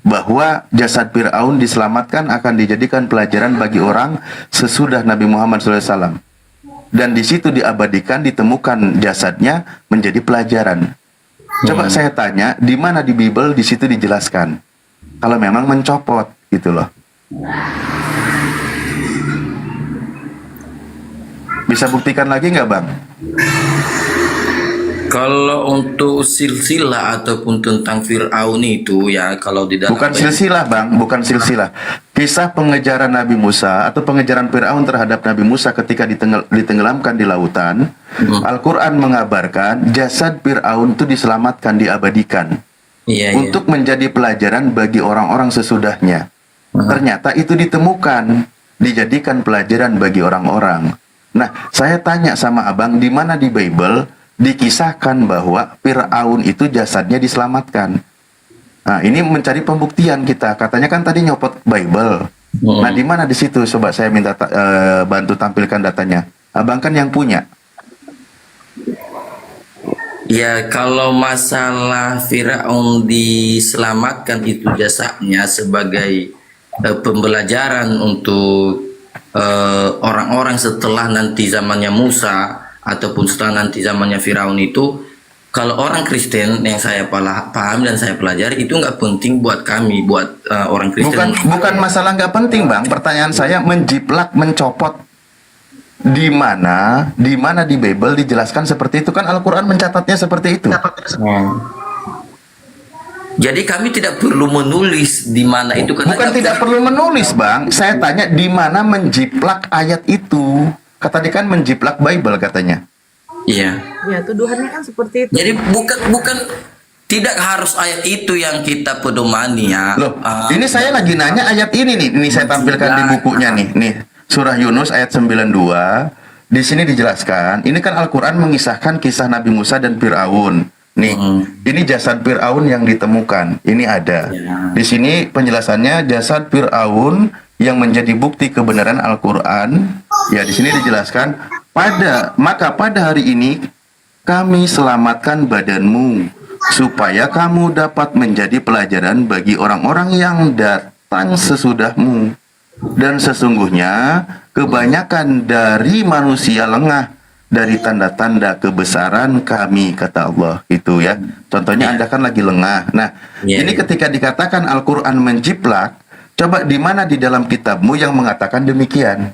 Bahwa jasad Fir'aun diselamatkan akan dijadikan pelajaran bagi orang sesudah Nabi Muhammad SAW. Dan di situ diabadikan, ditemukan jasadnya menjadi pelajaran. Coba saya tanya, di mana di Bible di situ dijelaskan? Kalau memang mencopot, gitu loh. Bisa buktikan lagi nggak, Bang? Kalau untuk silsilah ataupun tentang Fir'aun itu ya, kalau di dalam bukan silsilah bang, bukan silsilah. Kisah pengejaran Nabi Musa atau pengejaran Fir'aun terhadap Nabi Musa ketika ditenggelamkan di lautan, Al-Quran mengabarkan jasad Fir'aun itu diselamatkan, diabadikan, untuk menjadi pelajaran bagi orang-orang sesudahnya. Ternyata itu ditemukan, dijadikan pelajaran bagi orang-orang. Nah, saya tanya sama abang, di mana di Bible dikisahkan bahwa Fir'aun itu jasadnya diselamatkan? Nah, ini mencari pembuktian kita. Katanya kan tadi nyopot Bible. Nah, di mana di situ? Coba saya minta bantu tampilkan datanya. Abang kan yang punya. Ya, kalau masalah Fir'aun diselamatkan itu jasadnya sebagai pembelajaran untuk orang-orang setelah nanti zamannya Musa ataupun setelah nanti zamannya Firaun itu, kalau orang Kristen yang saya paham dan saya pelajari itu nggak penting buat kami, buat orang Kristen. Bukan masalah nggak penting bang. Pertanyaan saya menjiplak, mencopot. Di mana di Bible dijelaskan seperti itu, kan Al-Quran mencatatnya seperti itu. Jadi kami tidak perlu menulis di mana itu. Bukan tidak perlu menulis bang. Saya tanya di mana menjiplak ayat itu. Tadi kan menjiplak Bible katanya. Iya. Ya, tuduhannya kan seperti itu. Jadi bukan tidak harus ayat itu yang kita pedomani ya. Loh, ini saya lagi nanya ayat ini nih. Ini saya tampilkan di bukunya nih. Nih, surah Yunus ayat 92. Di sini dijelaskan, ini kan Al-Qur'an mengisahkan kisah Nabi Musa dan Fir'aun. Nih, ini jasad Fir'aun yang ditemukan. Ini ada. Di sini penjelasannya jasad Fir'aun yang menjadi bukti kebenaran Al-Quran. Ya, di sini dijelaskan maka pada hari ini kami selamatkan badanmu, supaya kamu dapat menjadi pelajaran bagi orang-orang yang datang sesudahmu. Dan sesungguhnya kebanyakan dari manusia lengah dari tanda-tanda kebesaran kami, kata Allah. Itu ya. Contohnya Anda kan lagi lengah. Nah, ini ketika dikatakan Al-Quran menjiplak, coba di mana di dalam kitabmu yang mengatakan demikian?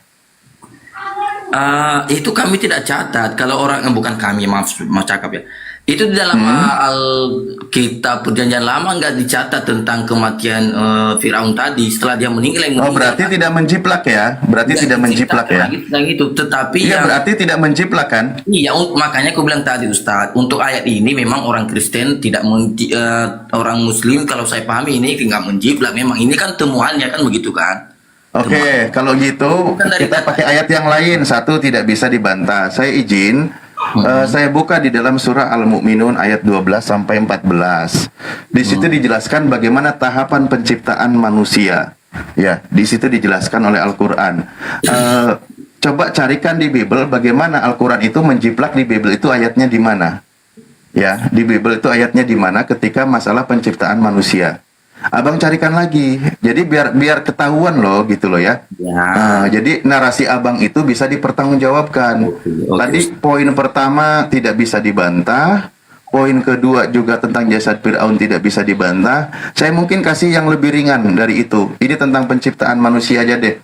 Itu kami tidak catat. Kalau orang bukan kami, maaf cakap ya. Itu di dalam Alkitab Perjanjian Lama nggak dicatat tentang kematian Firaun tadi setelah dia meninggal. Oh, berarti tidak menjiplak ya? Berarti tidak menjiplak ya? Tentang itu, tetapi Iya, berarti tidak menjiplak kan? Iya, makanya aku bilang tadi Ustadz, untuk ayat ini memang orang Kristen tidak orang Muslim kalau saya pahami ini nggak menjiplak. Memang ini kan temuannya kan begitu kan? Oke, kalau gitu kita pakai ayat yang lain. Satu tidak bisa dibantah. Saya izin. Saya buka di dalam surah Al-Mu'minun ayat 12 sampai 14. Di situ dijelaskan bagaimana tahapan penciptaan manusia. Ya, di situ dijelaskan oleh Al-Qur'an. Coba carikan di Bible bagaimana Al-Qur'an itu menjiplak di Bible itu ayatnya di mana? Ya, di Bible itu ayatnya di mana ketika masalah penciptaan manusia. Abang carikan lagi, jadi biar ketahuan loh gitu loh ya. Jadi narasi abang itu bisa dipertanggungjawabkan. Tadi poin pertama tidak bisa dibantah, poin kedua juga tentang jasad Fir'aun tidak bisa dibantah. Saya mungkin kasih yang lebih ringan dari itu. Ini tentang penciptaan manusia aja deh.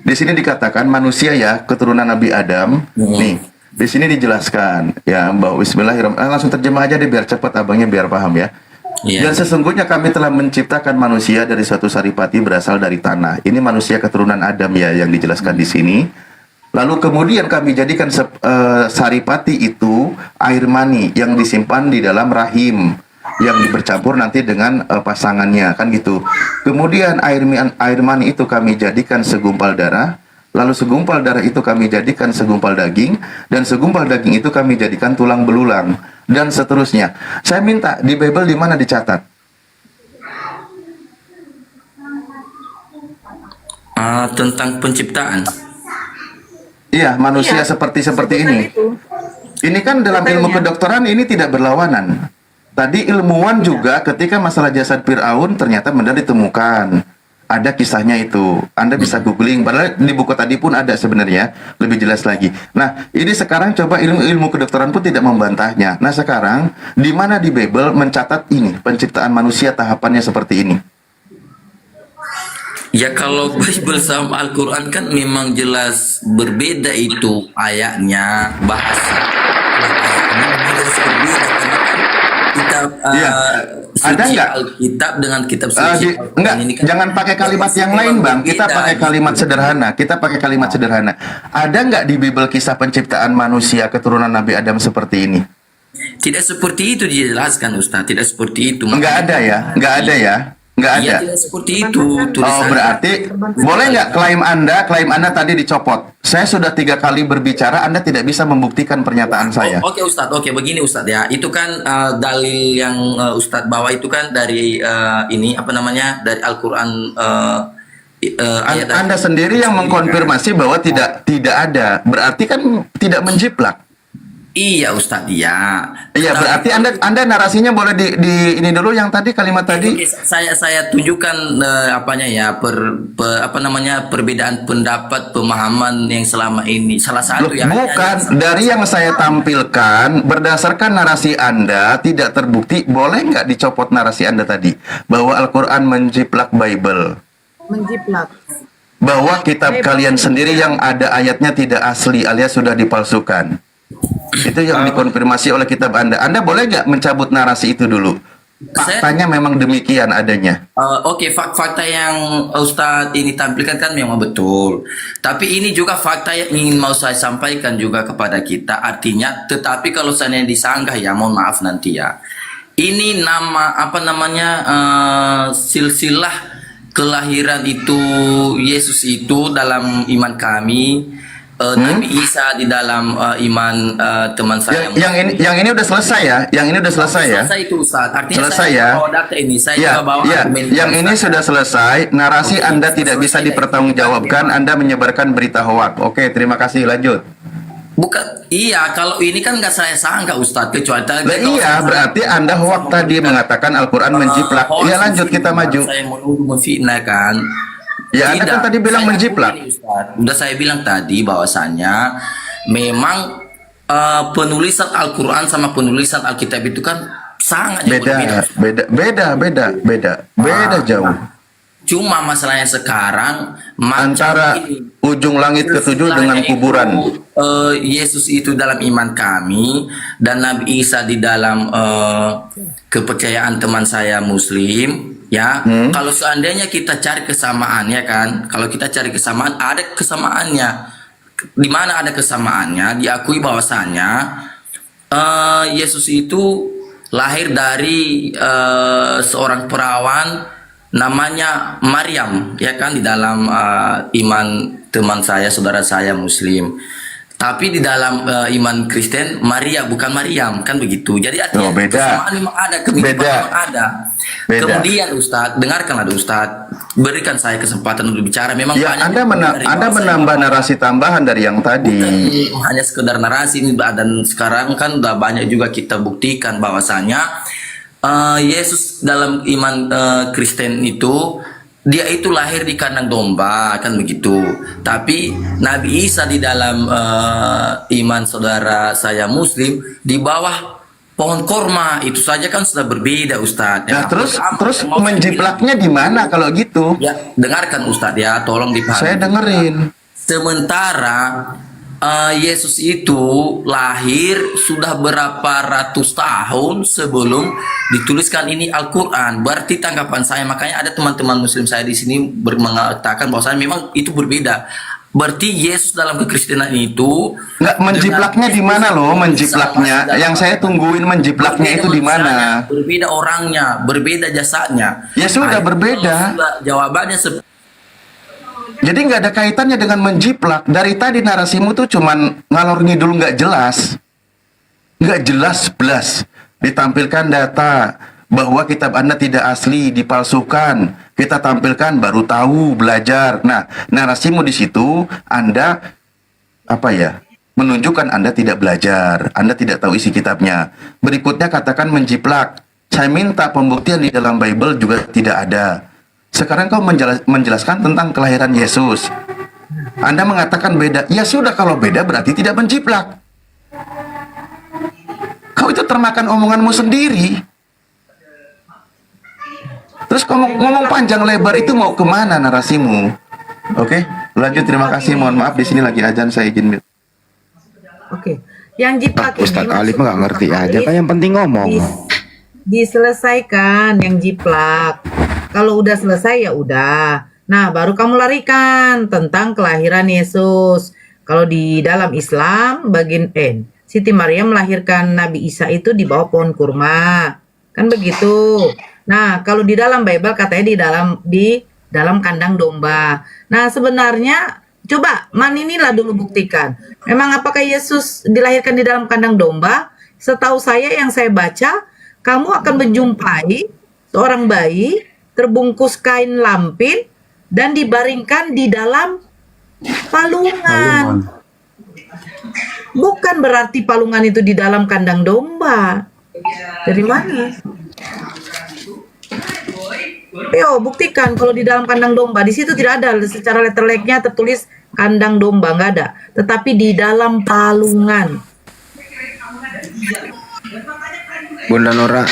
Di sini dikatakan manusia ya keturunan Nabi Adam. Nih, di sini dijelaskan ya bahwa Bismillahirrahmanirrahim. Langsung terjemah aja deh biar cepat abangnya biar paham ya. Dan sesungguhnya kami telah menciptakan manusia dari suatu saripati berasal dari tanah. Ini manusia keturunan Adam ya yang dijelaskan di sini. Lalu kemudian kami jadikan saripati itu air mani yang disimpan di dalam rahim yang bercampur nanti dengan pasangannya kan gitu. Kemudian air mani itu kami jadikan segumpal darah. Lalu segumpal darah itu kami jadikan segumpal daging, dan segumpal daging itu kami jadikan tulang belulang, dan seterusnya. Saya minta di Bible di mana dicatat? Tentang penciptaan. Iya, manusia seperti ini. Ini kan dalam ilmu kedokteran ini tidak berlawanan. Tadi ilmuwan juga ketika masalah jasad Fir'aun ternyata benar ditemukan. Ada kisahnya itu. Anda bisa googling. Padahal di buku tadi pun ada sebenarnya. Lebih jelas lagi. Nah, ini sekarang coba ilmu kedokteran pun tidak membantahnya. Nah, sekarang di mana di Bible mencatat ini penciptaan manusia tahapannya seperti ini? Ya kalau Bible sama Al-Quran kan memang jelas berbeda itu ayatnya, bahasa. Ayatnya jelas berbeda karena kan kitab ada nggak Alkitab dengan kitab suci enggak, ini kan jangan pakai kalimat yang lain bang, kita pakai kalimat sederhana. Ada nggak di Bible kisah penciptaan manusia keturunan Nabi Adam seperti ini? Tidak seperti itu dijelaskan Ustaz, tidak seperti itu. Nggak ada ya. Iya, tidak seperti itu tulisannya. Oh, berarti boleh nggak klaim Anda tadi dicopot? Saya sudah 3 kali berbicara, Anda tidak bisa membuktikan pernyataan saya. Oke Ustadz, oke begini Ustadz ya, itu kan dalil yang Ustadz bawa itu kan dari ini apa namanya, dari Al-Quran ayat. Anda sendiri yang mengkonfirmasi bahwa tidak ada, berarti kan tidak menjiplak. Iya Ustadz ya. Iya, berarti Anda narasinya boleh di ini dulu yang tadi kalimat tadi. Saya tunjukkan apanya ya apa namanya perbedaan pendapat pemahaman yang selama ini salah satu yang bukan dari yang saya tampilkan berdasarkan narasi Anda tidak terbukti. Boleh nggak dicopot narasi Anda tadi bahwa Al-Quran menjiplak Bible? Menjiplak. Bahwa kitab kalian sendiri yang ada ayatnya tidak asli alias sudah dipalsukan. Itu yang dikonfirmasi oleh kitab Anda. Anda boleh nggak mencabut narasi itu dulu? Faktanya memang demikian adanya. Oke, fakta yang Ustadz ini tampilkan kan memang betul. Tapi ini juga fakta yang ingin mau saya sampaikan juga kepada kita. Artinya, tetapi kalau saya disanggah ya, mohon maaf nanti ya. Ini nama apa namanya silsilah kelahiran itu Yesus itu dalam iman kami. Nabi Isa di dalam iman teman saya. Yang ini udah selesai ya. Yang ini udah selesai ya. Selesai itu Ustaz. Artinya selesai saya ya. bawa data ini. Saya ya, juga bawa argumen. Yang ini sudah selesai. Narasi Anda tidak bisa dipertanggungjawabkan. Anda menyebarkan berita hoak. Oke, terima kasih. Lanjut. Bukan, iya, kalau ini kan nggak saya sangka Ustadz, kecuali tadi Nah, iya, berarti Anda hoak tadi mengatakan Al-Quran menjiplak. Ya lanjut kita maju. Saya menuduh memfitnah kan. Ya Anda kan tadi bilang saya menjiplak. akui ini, Ustadz. Udah saya bilang tadi bahwasannya memang penulisan Al-Quran sama penulisan Alkitab itu kan sangat jauh berbeda. Beda jauh. Cuma masalahnya sekarang Antara ujung langit ketujuh dengan kuburan. Yesus itu dalam iman kami dan Nabi Isa di dalam kepercayaan teman saya Muslim, ya. Kalau seandainya kita cari kesamaannya kan, kalau kita cari kesamaan, ada kesamaannya. Di mana ada kesamaannya? Diakui bahwasannya Yesus itu lahir dari seorang perawan namanya Maryam, ya kan, di dalam iman teman saya, saudara saya Muslim. Tapi di dalam iman Kristen Maria bukan Maryam, kan begitu. Jadi artinya kesamaan memang ada, kemiripan memang ada. Kemudian Ustadz, dengarkanlah Ustadz, berikan saya kesempatan untuk bicara. Memang Ya, banyak Anda menambah narasi tambahan dari yang tadi. bukan hanya sekedar narasi ini, dan sekarang kan udah banyak juga kita buktikan bahwasanya Yesus dalam iman Kristen itu dia itu lahir di kandang domba, kan begitu. Tapi Nabi Isa di dalam iman saudara saya Muslim di bawah pohon korma, itu saja kan sudah berbeda Ustadz. Nah, terus menjiplaknya di mana kalau gitu? Ya, dengarkan Ustadz ya, tolong dipahami. Saya dengerin. Sementara Yesus itu lahir sudah berapa ratus tahun sebelum dituliskan ini Al-Quran. Berarti tanggapan saya, makanya ada teman-teman Muslim saya di sini mengatakan bahwa memang itu berbeda. Berarti Yesus dalam kekristenan itu nggak, menjiplaknya di mana loh? Menjiplaknya, yang saya tungguin menjiplaknya itu di mana? Berbeda orangnya, berbeda jasanya. Ya sudah berbeda. Jawabannya Jadi nggak ada kaitannya dengan menjiplak. Dari tadi narasimu tuh cuman ngalor ngidul, nggak jelas belas. Ditampilkan data bahwa kitab Anda tidak asli, dipalsukan. Kita tampilkan baru tahu, belajar. Nah, narasimu di situ Anda menunjukkan Anda tidak belajar, Anda tidak tahu isi kitabnya. Berikutnya katakan menjiplak. Saya minta pembuktian di dalam Bible juga tidak ada. Sekarang kau menjelaskan tentang kelahiran Yesus. Anda mengatakan beda. Ya sudah, kalau beda berarti tidak menjiplak. Kau itu termakan omonganmu sendiri. Terus ngomong panjang lebar itu mau kemana narasimu? Oke, lanjut. Terima kasih. Mohon maaf, di sini lagi azan, saya izin. Oke. Yang jiplak Ustadz Alif nggak ngerti aja, kan yang penting ngomong. Diselesaikan yang jiplak. Kalau udah selesai ya udah. Nah, baru kamu larikan tentang kelahiran Yesus. Kalau di dalam Islam bagian Siti Maryam melahirkan Nabi Isa itu di bawah pohon kurma. Kan begitu. Nah, kalau di dalam Bible katanya di dalam kandang domba. Nah, sebenarnya coba inilah dulu buktikan. Memang apakah Yesus dilahirkan di dalam kandang domba? Setahu saya yang saya baca, kamu akan menjumpai seorang bayi terbungkus kain lampin dan dibaringkan di dalam palungan. Bukan berarti palungan itu di dalam kandang domba. Dari mana? Yo, buktikan kalau di dalam kandang domba. Di situ tidak ada secara letterleknya tertulis kandang domba, nggak ada. Tetapi di dalam palungan. Bunda Nora,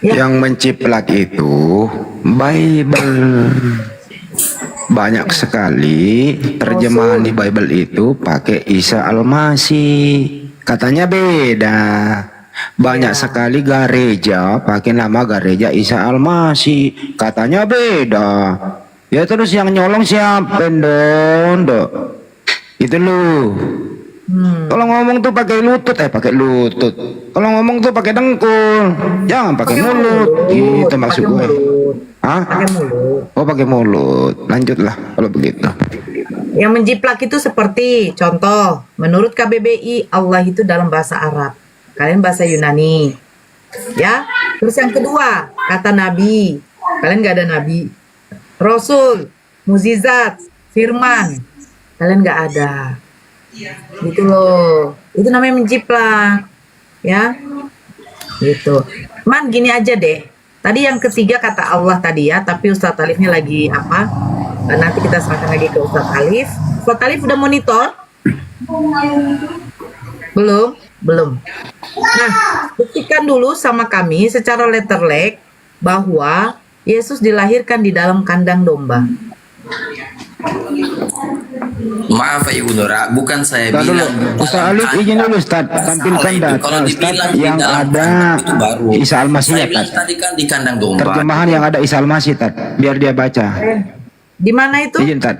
yang menciplak itu Bible. Banyak sekali terjemahan di Bible itu pakai Isa Al-Masih. Katanya beda. Banyak sekali gereja pakai nama gereja Isa Al-Masih. Katanya beda. Ya terus yang nyolong siapa dong? Itu lu. Kalau ngomong tuh pakai lutut, pakai lutut. Kalau ngomong tuh pakai dengkul, jangan pakai mulut. Gitu maksud gue. Hah? Pakai mulut. Oh, pakai mulut. Lanjutlah kalau begitu. Yang menjiplak itu seperti contoh, menurut KBBI Allah itu dalam bahasa Arab. Kalian bahasa Yunani. Ya. Terus yang kedua, kata nabi. Kalian nggak ada nabi. Rasul, mukjizat, firman. Kalian nggak ada. Gitu loh. Itu namanya menjiplak. Ya. Gitu. Man, gini aja deh. Tadi yang ketiga kata Allah tadi ya, tapi Ustadz Alifnya lagi apa? Nanti kita serahkan lagi ke Ustadz Alif. Ustadz Alif udah monitor? Belum? Belum. Nah, buktikan dulu sama kami secara letterlek bahwa Yesus dilahirkan di dalam kandang domba. Maaf Ibu Nora, bukan saya Tar dulu, bilang. Ustaz Alif izin dulu Ustaz, tampilkan Kalau data Ustaz dibilang di yang dalam ada kandang itu baru. Isa Al-Masih Saya ya bilang Tad. tadi kan di kandang domba. Terjemahan yang ada Isa Al-Masih Tad, biar dia baca. Di mana itu? Izin Tad.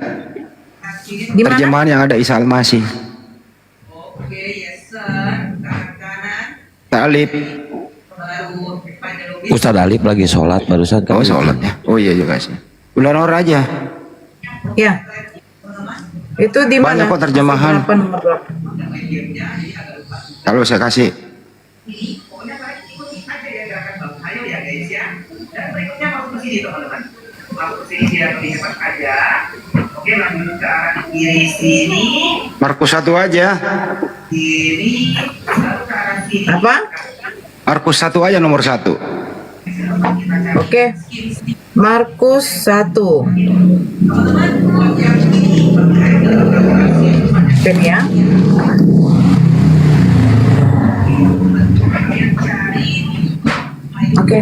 Di mana? Terjemahan yang ada Isa Al-Masih. Ustaz Alif. Ustadz Alif lagi sholat barusan. Oh sholat ya. Oh iya juga sih. Bulan Nora aja. Ya. Itu di mana? Banyak kok terjemahan. Berapa nomor berapa? Kalau saya kasih. Markus 1 aja. Apa? Markus 1 aja nomor 1. Oke. Markus 1. Oke ya. Oke.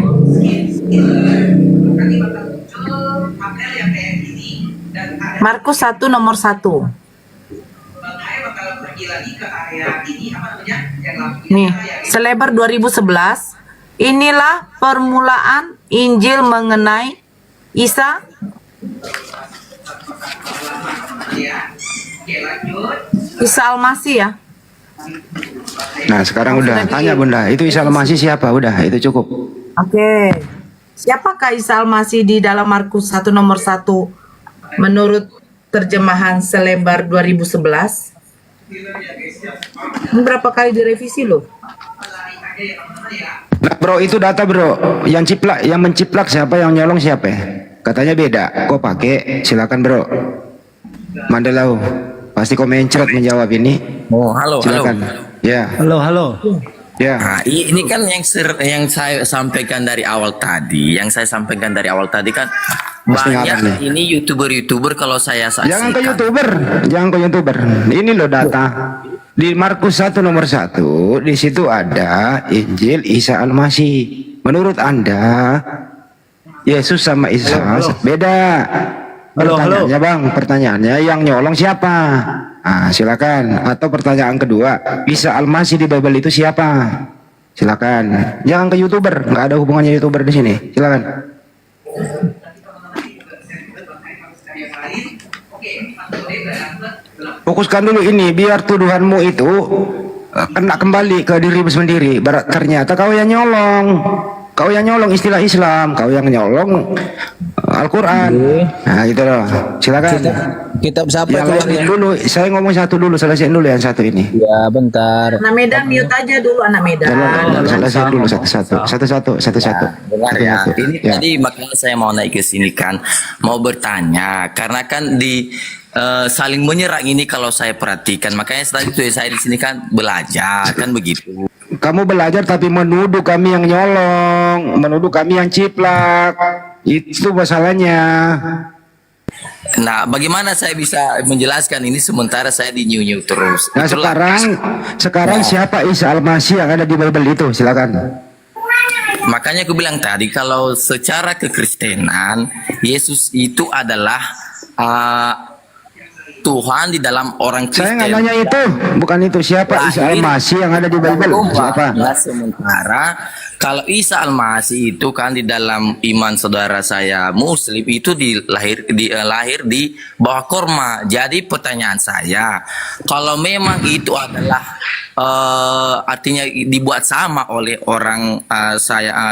Markus 1 nomor 1. Nih, selebar 2011, inilah permulaan Injil mengenai Isa. Isa Al-Masih ya. Nah sekarang udah tanya Bunda, itu Isa Al-Masih siapa? Udah itu cukup. Oke. Siapakah Isa Al-Masih di dalam Markus 1 nomor 1 menurut terjemahan selebar 2011? Ini berapa kali direvisi loh? Nah bro itu data bro, yang ciplak, yang menciplak siapa, yang nyolong siapa? Katanya beda, kok pakai? Silakan bro. Mandelau, pasti kau mencret menjawab ini. Oh, halo, Silakan. halo. Ya. Halo. Ya. Nah, ini kan yang saya sampaikan dari awal tadi, kan Pasti banyak ngapain nih? ini youtuber kalau saya Jangan ke saksikan. youtuber, jangan ke youtuber. Ini loh data. Di Markus 1 nomor 1, di situ ada Injil Isa Al-Masih. Menurut Anda, Yesus sama Isa beda. Pertanyaannya bang, pertanyaannya yang nyolong siapa? Ah, silakan. Atau pertanyaan kedua, Isa Al-Masih di Bible itu siapa? Silakan. Jangan ke youtuber, nggak ada hubungannya youtuber di sini. Silakan. Fokuskan dulu ini, biar tuduhanmu itu kena kembali ke dirimu sendiri. Ternyata kau yang nyolong. Kau yang nyolong istilah Islam, kau yang nyolong Al-Quran. Nah gitu loh. Silakan. Kitab siapa Yang itu lain dulu, saya ngomong satu dulu, selesaiin dulu yang satu ini. Ya bentar. Anak Medan mute aja dulu anak Medan. Selesaiin dulu satu-satu. Dengar ya, ini Ya. tadi makanya saya mau naik ke sini kan, mau bertanya karena kan di saling menyerang ini kalau saya perhatikan, makanya tadi tuh saya di sini kan belajar kan begitu. Kamu belajar tapi menuduh kami yang nyolong, menuduh kami yang ciplak. Itu masalahnya. Nah, bagaimana saya bisa menjelaskan ini sementara saya di new terus? Nah Itulah. sekarang siapa Isa Al-Masih yang ada di Bible itu? Silakan. Makanya aku bilang tadi kalau secara kekristenan Yesus itu adalah Tuhan di dalam orang Saya Kristen. nggak nanya itu, bukan itu. Siapa Isa Al-Masih yang ada di Bible? Siapa? Nah, sementara kalau Isa Al-Masih itu kan di dalam iman saudara saya Muslim itu lahir di bawah korma. Jadi pertanyaan saya, kalau memang itu adalah artinya dibuat sama oleh orang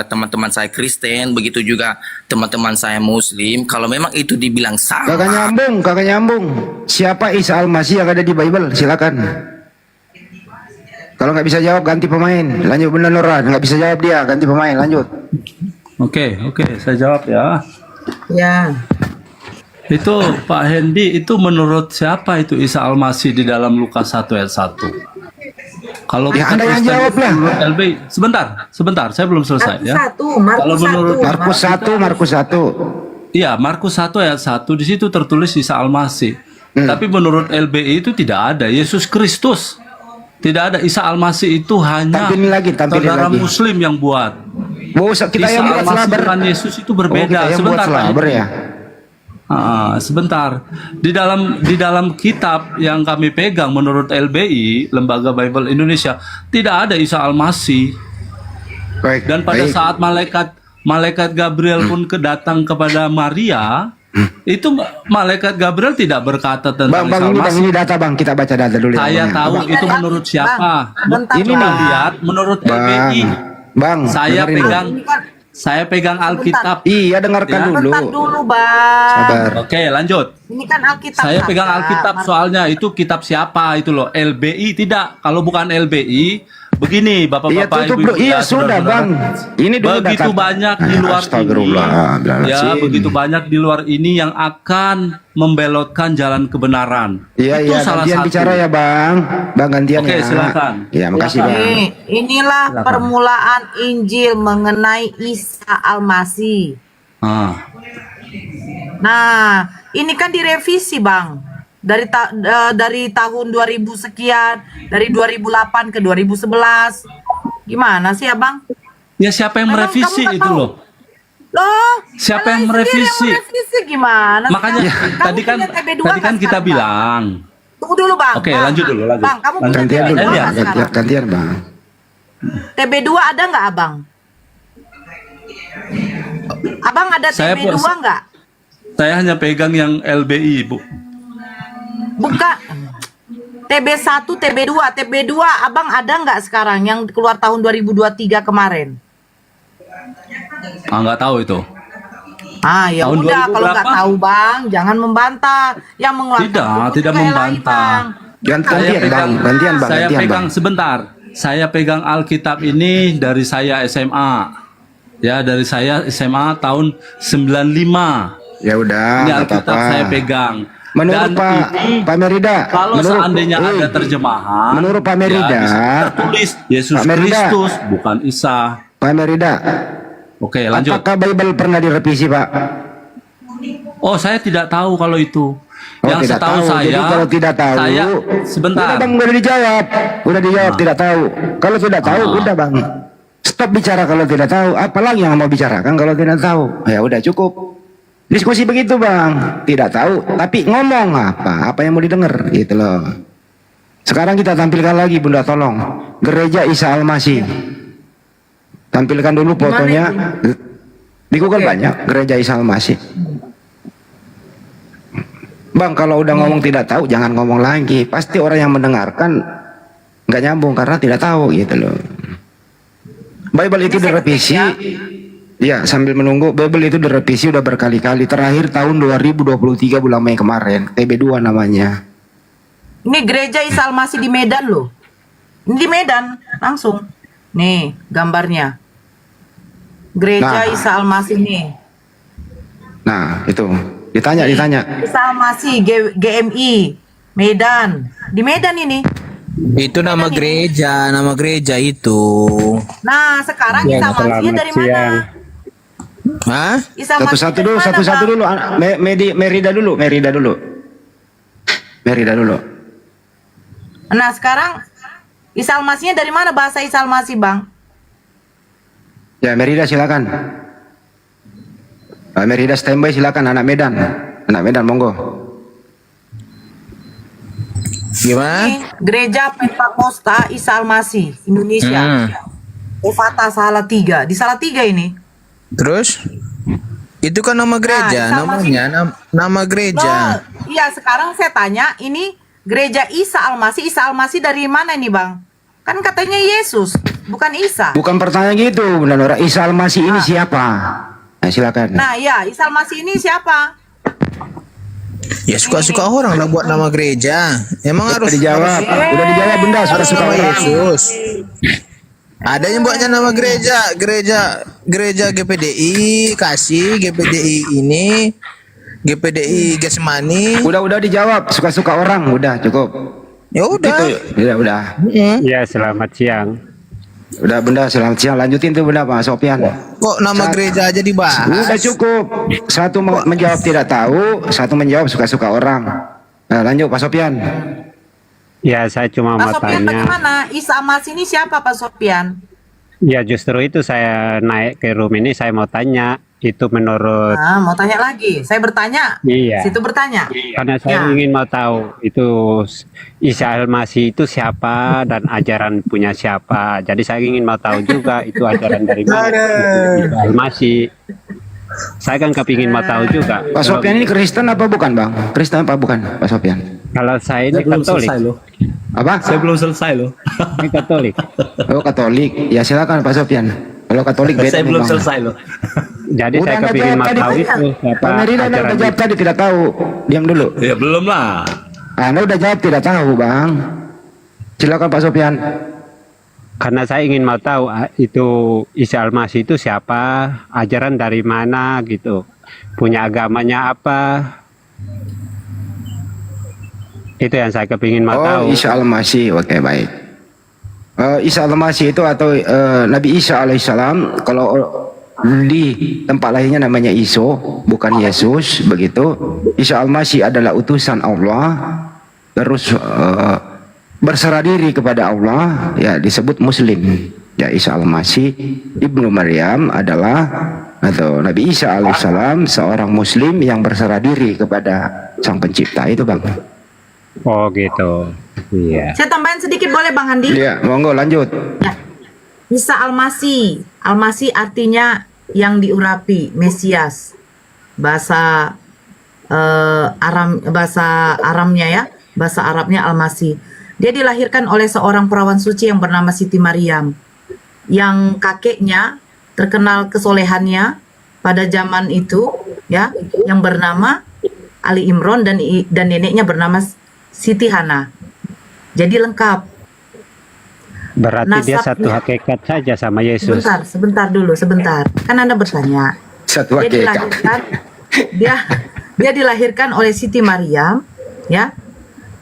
teman-teman saya Kristen, begitu juga teman-teman saya Muslim, kalau memang itu dibilang sama. Kakak nyambung. Siapa Isa Al-Masih yang ada di Bible? Silakan. Kalau nggak bisa jawab ganti pemain. Lanjut Bunda Nora. Nggak bisa jawab dia, ganti pemain. Lanjut. Oke, saya jawab ya. Ya. Itu Pak Hendi, itu menurut siapa itu Isa Al-Masih di dalam Lukas 1 ayat 1? Kalau Ya, kita Anda yang Kristen jawab lah. menurut LBI, sebentar, saya belum selesai ya. Kalau menurut Markus 1. Iya, Markus 1 ayat 1 di situ tertulis Isa Al-Masih. Tapi menurut LBI itu tidak ada Yesus Kristus. Tidak ada Isa Al-Masih, itu hanya Tampilin saudara lagi. Muslim yang buat. Kita Isa yang buat Al-Masih selaber. dengan Yesus itu Oh, berbeda. kita yang Sebentar, buat Pak. selaber ya. Sebentar. Di dalam kitab yang kami pegang menurut LBI, Lembaga Bible Indonesia, tidak ada Isa Al-Masih. Baik. Dan pada baik. saat malaikat Gabriel pun datang kepada Maria, itu malaikat Gabriel tidak berkata tentang Isa Bang, Al-Masih. ini data bang, kita baca data dulu ya. Saya Bang, ya. tahu Bang. itu menurut siapa. Bentar, Ini Bang. lihat menurut LBI. Bang, Saya dengerin, Bang. pegang Alkitab. Iya, dengarkan Ya. dulu. Bentar dulu, Bang. Sabar. Oke, lanjut. Ini kan Alkitab. Saya pegang saja. Alkitab soalnya itu kitab siapa itu loh. LBI tidak. Kalau bukan LBI, begini Iya, Bapak-bapak tutup Ibu. dulu. Iya, sudah bang. Ini dulu Begitu data. banyak di luar ini. Ya, begitu banyak di luar ini yang akan membelotkan jalan kebenaran. Iya, Itu iya, salah gantian satu. bicara ya bang. Bang, gantian Oke, ya. silakan. Iya, makasih Silakan. bang. Inilah Silakan. permulaan Injil mengenai Isa Al-Masih. Nah, ini kan direvisi, Bang. Dari tahun 2000 sekian, dari 2008 ke 2011. Gimana sih, Abang? Ya siapa yang Emang merevisi kamu nggak itu tahu? loh? Loh, Siapa kalian yang sendiri merevisi? yang merevisi gimana? sih, Makanya Bang? tadi Kamu kan punya TB2 tadi kan nggak kita sekarang, Bang? bilang. Tunggu dulu, Bang. Oke, Bang, lanjut dulu, lanjut. Bang, kamu punya Lanjut. Gantian TB2 dulu. Lihat. nggak sekarang? Gantian bang. TB2 ada nggak, Abang? Abang ada Saya TB2 nggak? Saya hanya pegang yang LBI, Bu. Bukan. TB1, TB2. TB2 Abang ada nggak sekarang yang keluar tahun 2023 kemarin? Nggak tahu itu. Ya Tahun udah, kalau 2008. nggak tahu Bang, jangan membantah. Yang mengeluarkan Tidak buku tidak kayak lain, membantah. Bang. Gantian bang. Gantian bang. Saya Gantian pegang bang. sebentar. Saya pegang Alkitab ini dari saya SMA. Ya, dari saya SMA tahun 95. Ya udah. Ini nggak Alkitab apa-apa. saya pegang. Menurut Dan Pak Merida, kalau seandainya ada terjemahan, menurut Pak Merida, ya bisa tertulis Yesus Pak Merida. Kristus bukan Isa. Pak Merida, Oke, lanjut. apakah Bible pernah direvisi Pak? Oh, saya tidak tahu kalau itu. Oh, Yang tidak setahu tahu. saya, Jadi kalau tidak tahu, saya sebentar. Udah bang, udah dijawab, tidak tahu. Kalau tidak tahu, udah bang, stop bicara kalau tidak tahu. Apalagi yang mau bicarakan kalau tidak tahu? Ya udah cukup. Diskusi begitu bang, tidak tahu, tapi ngomong apa yang mau didengar gitu loh. Sekarang kita tampilkan lagi Bunda tolong, Gereja Isa Al-Masih. Tampilkan dulu fotonya. Di Google banyak Gereja Isa Al-Masih. Bang, kalau udah ngomong tidak tahu, jangan ngomong lagi. Pasti orang yang mendengarkan nggak nyambung karena tidak tahu gitu loh. Bible itu direvisi. Ya, sambil menunggu, Bible itu direvisi udah berkali-kali. Terakhir tahun 2023 bulan Mei kemarin, TB2 namanya. Ini gereja Isa Al-Masih di Medan loh. Ini di Medan, langsung. Nih, gambarnya. Gereja Nah. Isa Al-Masih nih. Nah, itu. Ditanya. Isa Al-Masih GMI Medan. Di Medan ini. Itu nama gereja itu. Nah, sekarang Isa Al-Masih dari mana? Hah? Isa Al-Masih Satu-satu dari dulu, mana, satu-satu Bang? dulu. Merida dulu. Nah, sekarang Isa Al-Masihnya dari mana bahasa Isa Al-Masih, Bang? Ya, Merida silakan. Merida standby silakan, anak Medan monggo. Gimana? Ini Gereja Pentakosta Isa Al-Masih Indonesia. Efata Salatiga. Di Salatiga ini. Terus? Itu kan nama gereja, Isa Al-Masih. namanya nama gereja. Loh, iya, sekarang saya tanya, ini Gereja Isa Al-Masih. Isa Al-Masih dari mana ini, Bang? Kan katanya Yesus, bukan Isa. Bukan pertanyaan gitu, Bunda Nora. Isa Al-Masih ini siapa? Nah, silakan. Nah, ya, Isa Al-Masih ini siapa? Ya suka-suka orang lah buat nama gereja. Emang harus dijawab. Udah dijawab Bunda, harus suka-suka nama orang. Yesus. Ada yang buatnya nama gereja GPDI, kasih GPDI ini GPDI Getsemani. Udah dijawab, suka-suka orang, udah cukup. Ya udah. Gitu. Udah. Ya, selamat siang. Udah Bunda, selamat siang. Lanjutin tuh Bunda, Pak Sopian. Kok nama gereja aja dibahas? Udah cukup. Satu menjawab tidak tahu, satu menjawab suka-suka orang. Nah, lanjut Pak Sopian. Ya, saya cuma mau Pak Sopian, tanya. bagaimana? Isa Mas ini siapa Pak Sopian? Ya, justru itu saya naik ke room ini, saya mau tanya. Itu menurut... Nah, mau tanya lagi. Saya bertanya. Iya. Situ bertanya. Karena saya Ya. ingin mau tahu itu Isa Al-Masih itu siapa dan ajaran punya siapa. Jadi saya ingin mau tahu juga itu ajaran dari mana Isa Al-Masih. Saya kan kepingin mau tahu juga. Pak Sopian ini Kristen apa bukan Bang? Kristen apa bukan Pak Sopian? Kalau saya ini Katolik. Apa? Saya belum selesai loh. Saya Katolik. Oh Katolik. Ya silakan Pak Sopian. Kalau Katolik beda Saya nih, belum Bang. selesai loh. Jadi Udah saya nggak kepingin jawab mau tadi, tahu Pak. itu siapa Pak Merida ajaran udah jawab tadi tidak tahu. Diam dulu. Ya belum lah. Anda udah jawab tidak tahu Bang. Silakan Pak Sopian. Karena saya ingin mau tahu itu Isa Al-Masih itu siapa, ajaran dari mana gitu, punya agamanya apa. Itu yang saya kepingin mau tahu. Oh Isa Al-Masih. Oke baik. Isa Al-Masih itu atau Nabi Isa alaihissalam kalau di tempat lainnya namanya Iso, bukan Yesus begitu. Isa Al-Masih adalah utusan Allah, terus berserah diri kepada Allah, ya disebut Muslim. Ya Isa Al-Masih ibnu Maryam adalah atau Nabi Isa alaihissalam seorang Muslim yang berserah diri kepada Sang Pencipta itu Bang. Oh gitu. Iya. Saya tambahin sedikit boleh Bang Handi? Iya, monggo lanjut. Ya. Isa Al-Masih. Al-Masih artinya yang diurapi, Mesias. Bahasa bahasa Aramnya ya. Bahasa Arabnya Al-Masih. Dia dilahirkan oleh seorang perawan suci yang bernama Siti Maryam. Yang kakeknya terkenal kesolehannya pada zaman itu ya, yang bernama Ali Imron dan neneknya bernama Siti Hana. Jadi lengkap. Berarti dia Nasabnya. satu hakikat saja sama Yesus. Sebentar dulu, sebentar. Kan Anda bertanya. Satu Dia hakikat. dilahirkan, dia dilahirkan oleh Siti Maryam, ya.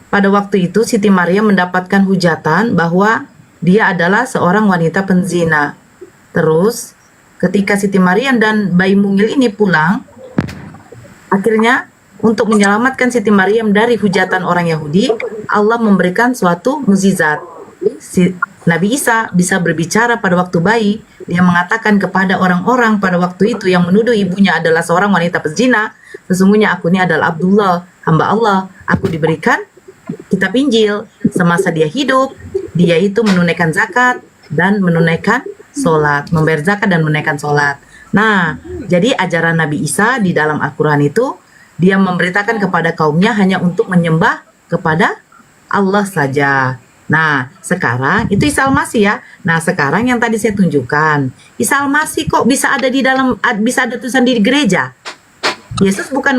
Pada waktu itu Siti Maryam mendapatkan hujatan bahwa dia adalah seorang wanita penzina. Terus ketika Siti Maryam dan bayi mungil ini pulang, akhirnya untuk menyelamatkan Siti Maryam dari hujatan orang Yahudi, Allah memberikan suatu mukjizat. Nabi Isa bisa berbicara pada waktu bayi. Dia mengatakan kepada orang-orang pada waktu itu yang menuduh ibunya adalah seorang wanita pezina, sesungguhnya aku ini adalah Abdullah, hamba Allah. Aku diberikan kitab Injil semasa dia hidup. Dia itu menunaikan zakat dan menunaikan sholat, membayar zakat dan menunaikan sholat. Nah, jadi ajaran Nabi Isa di dalam Al-Quran itu dia memberitakan kepada kaumnya hanya untuk menyembah kepada Allah saja. Nah, sekarang itu Isa Al-Masih ya. Nah, sekarang yang tadi saya tunjukkan, Isa Al-Masih kok bisa ada di dalam, bisa ada tulisan di gereja. Yesus bukan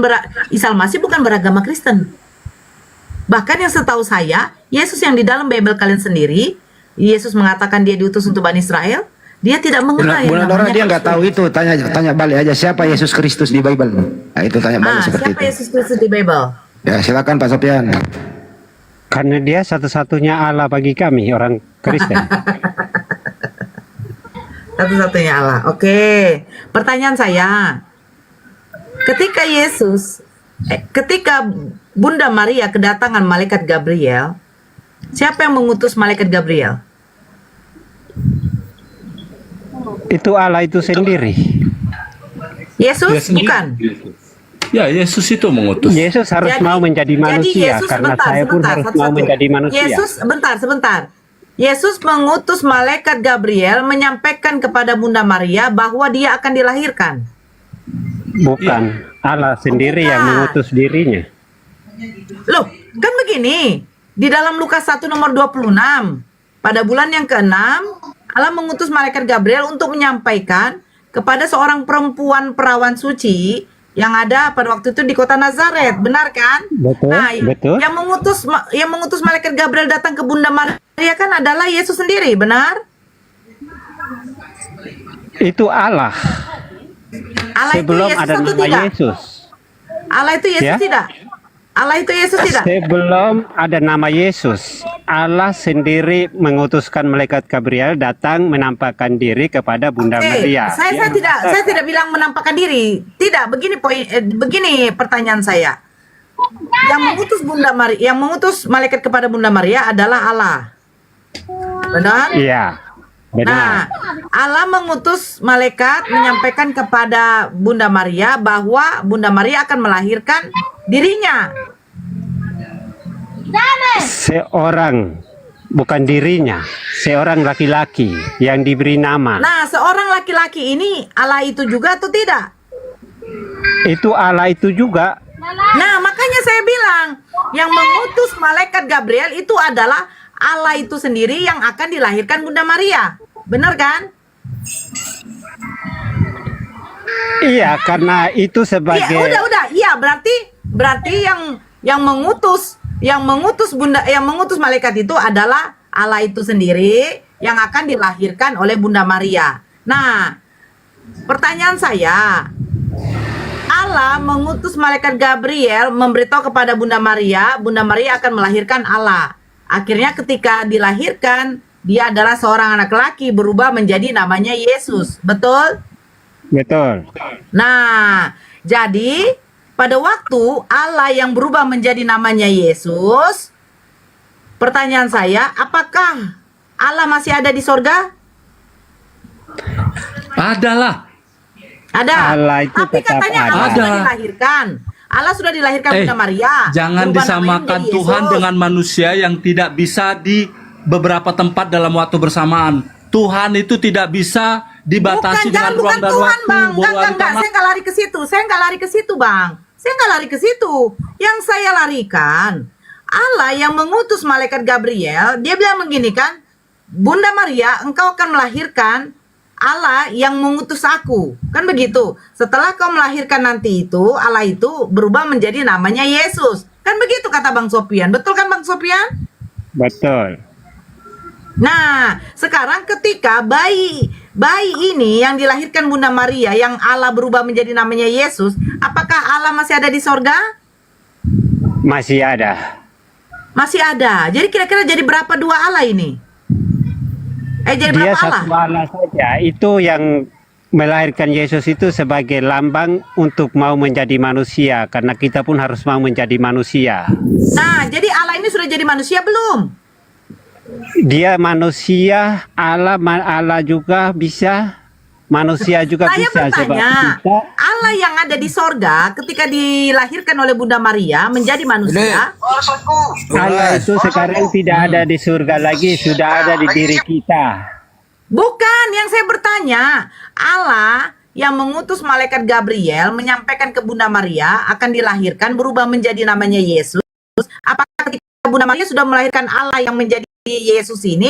Isa Al-Masih bukan beragama Kristen. Bahkan yang setahu saya, Yesus yang di dalam Bible kalian sendiri, Yesus mengatakan dia diutus untuk Bani Israel, dia tidak mengenal yang Bulan Dora namanya dia nggak tahu itu, tanya balik aja siapa Yesus Kristus di Bible. Nah, itu tanya balik seperti siapa itu. Yesus Kristus di Bible? Ya silakan Pak Sopian. Karena dia satu-satunya Allah bagi kami orang Kristen. Satu-satunya Allah. Oke. Pertanyaan saya, ketika Bunda Maria kedatangan malaikat Gabriel, siapa yang mengutus malaikat Gabriel? Itu Allah itu sendiri. Yesus bukan. Ya, Yesus itu mengutus. Yesus harus mau menjadi manusia karena saya pun harus mau menjadi manusia. Yesus, sebentar. Yesus mengutus malaikat Gabriel menyampaikan kepada Bunda Maria bahwa dia akan dilahirkan. Bukan Allah sendiri yang mengutus dirinya. Loh, kan begini. Di dalam Lukas 1 nomor 26, pada bulan yang ke-6, Allah mengutus malaikat Gabriel untuk menyampaikan kepada seorang perempuan perawan suci yang ada pada waktu itu di kota Nazaret, benar kan? Betul, Nah, betul. Yang mengutus malaikat Gabriel datang ke Bunda Maria kan adalah Yesus sendiri, benar? Itu Allah. Allah Sebelum itu Yesus ada atau nama tidak? Yesus. Allah itu Yesus Ya. tidak? Allah itu Yesus tidak? Sebelum ada nama Yesus, Allah sendiri mengutuskan malaikat Gabriel datang menampakkan diri kepada Bunda Maria. Saya tidak bilang menampakkan diri. Tidak, begini pertanyaan saya. Yang mengutus malaikat kepada Bunda Maria adalah Allah. Benar? Iya, Nah, benar. Allah mengutus malaikat menyampaikan kepada Bunda Maria bahwa Bunda Maria akan melahirkan dirinya. Seorang, bukan dirinya, seorang laki-laki yang diberi nama. Nah, seorang laki-laki ini Allah itu juga atau tidak? Itu Allah itu juga. Nah, makanya saya bilang yang mengutus malaikat Gabriel itu adalah Allah itu sendiri yang akan dilahirkan Bunda Maria. Benar kan? Iya, karena itu sebagai. Iya, udah. Iya, berarti yang mengutus malaikat itu adalah Allah itu sendiri yang akan dilahirkan oleh Bunda Maria. Nah, pertanyaan saya, Allah mengutus malaikat Gabriel memberitahu kepada Bunda Maria akan melahirkan Allah. Akhirnya ketika dilahirkan, dia adalah seorang anak laki berubah menjadi namanya Yesus. Betul? Betul. Nah, jadi pada waktu Allah yang berubah menjadi namanya Yesus, pertanyaan saya, apakah Allah masih ada di sorga? Adalah. Ada. Allah itu Tapi tetap katanya ada. Allah sudah Ada. dilahirkan. Allah sudah dilahirkan Bunda Maria. Jangan Berubah namanya disamakan menjadi Tuhan Yesus. dengan manusia yang tidak bisa di beberapa tempat dalam waktu bersamaan. Tuhan itu tidak bisa dibatasi dengan ruang dan Tuhan, waktu. Bang. Bodo Enggak. Saya nggak lari ke situ. Saya nggak lari ke situ. Yang saya larikan, Allah yang mengutus malaikat Gabriel, dia bilang begini kan, Bunda Maria, engkau akan melahirkan Allah yang mengutus aku. Kan begitu. Setelah kau melahirkan nanti itu, Allah itu berubah menjadi namanya Yesus. Kan begitu kata Bang Sofian. Betul kan Bang Sofian? Betul. Nah, sekarang ketika bayi ini yang dilahirkan Bunda Maria yang Allah berubah menjadi namanya Yesus, apakah Allah masih ada di sorga? Masih ada. Masih ada. Jadi kira-kira jadi berapa dua Allah ini? Jadi Dia berapa Allah? satu Allah saja. Itu yang melahirkan Yesus itu sebagai lambang untuk mau menjadi manusia. Karena kita pun harus mau menjadi manusia. Nah, jadi Allah ini sudah jadi manusia belum? Dia manusia, Allah juga bisa, manusia juga Saya bisa. Sebab bertanya, kita Allah yang ada di sorga ketika dilahirkan oleh Bunda Maria menjadi manusia, Allah itu sekarang tidak ada di surga lagi, sudah ada di diri kita. bukan yang saya bertanya. Allah yang mengutus malaikat Gabriel menyampaikan ke Bunda Maria akan dilahirkan berubah menjadi namanya Yesus. Apakah ketika Bunda Maria sudah melahirkan Allah yang menjadi Yesus ini,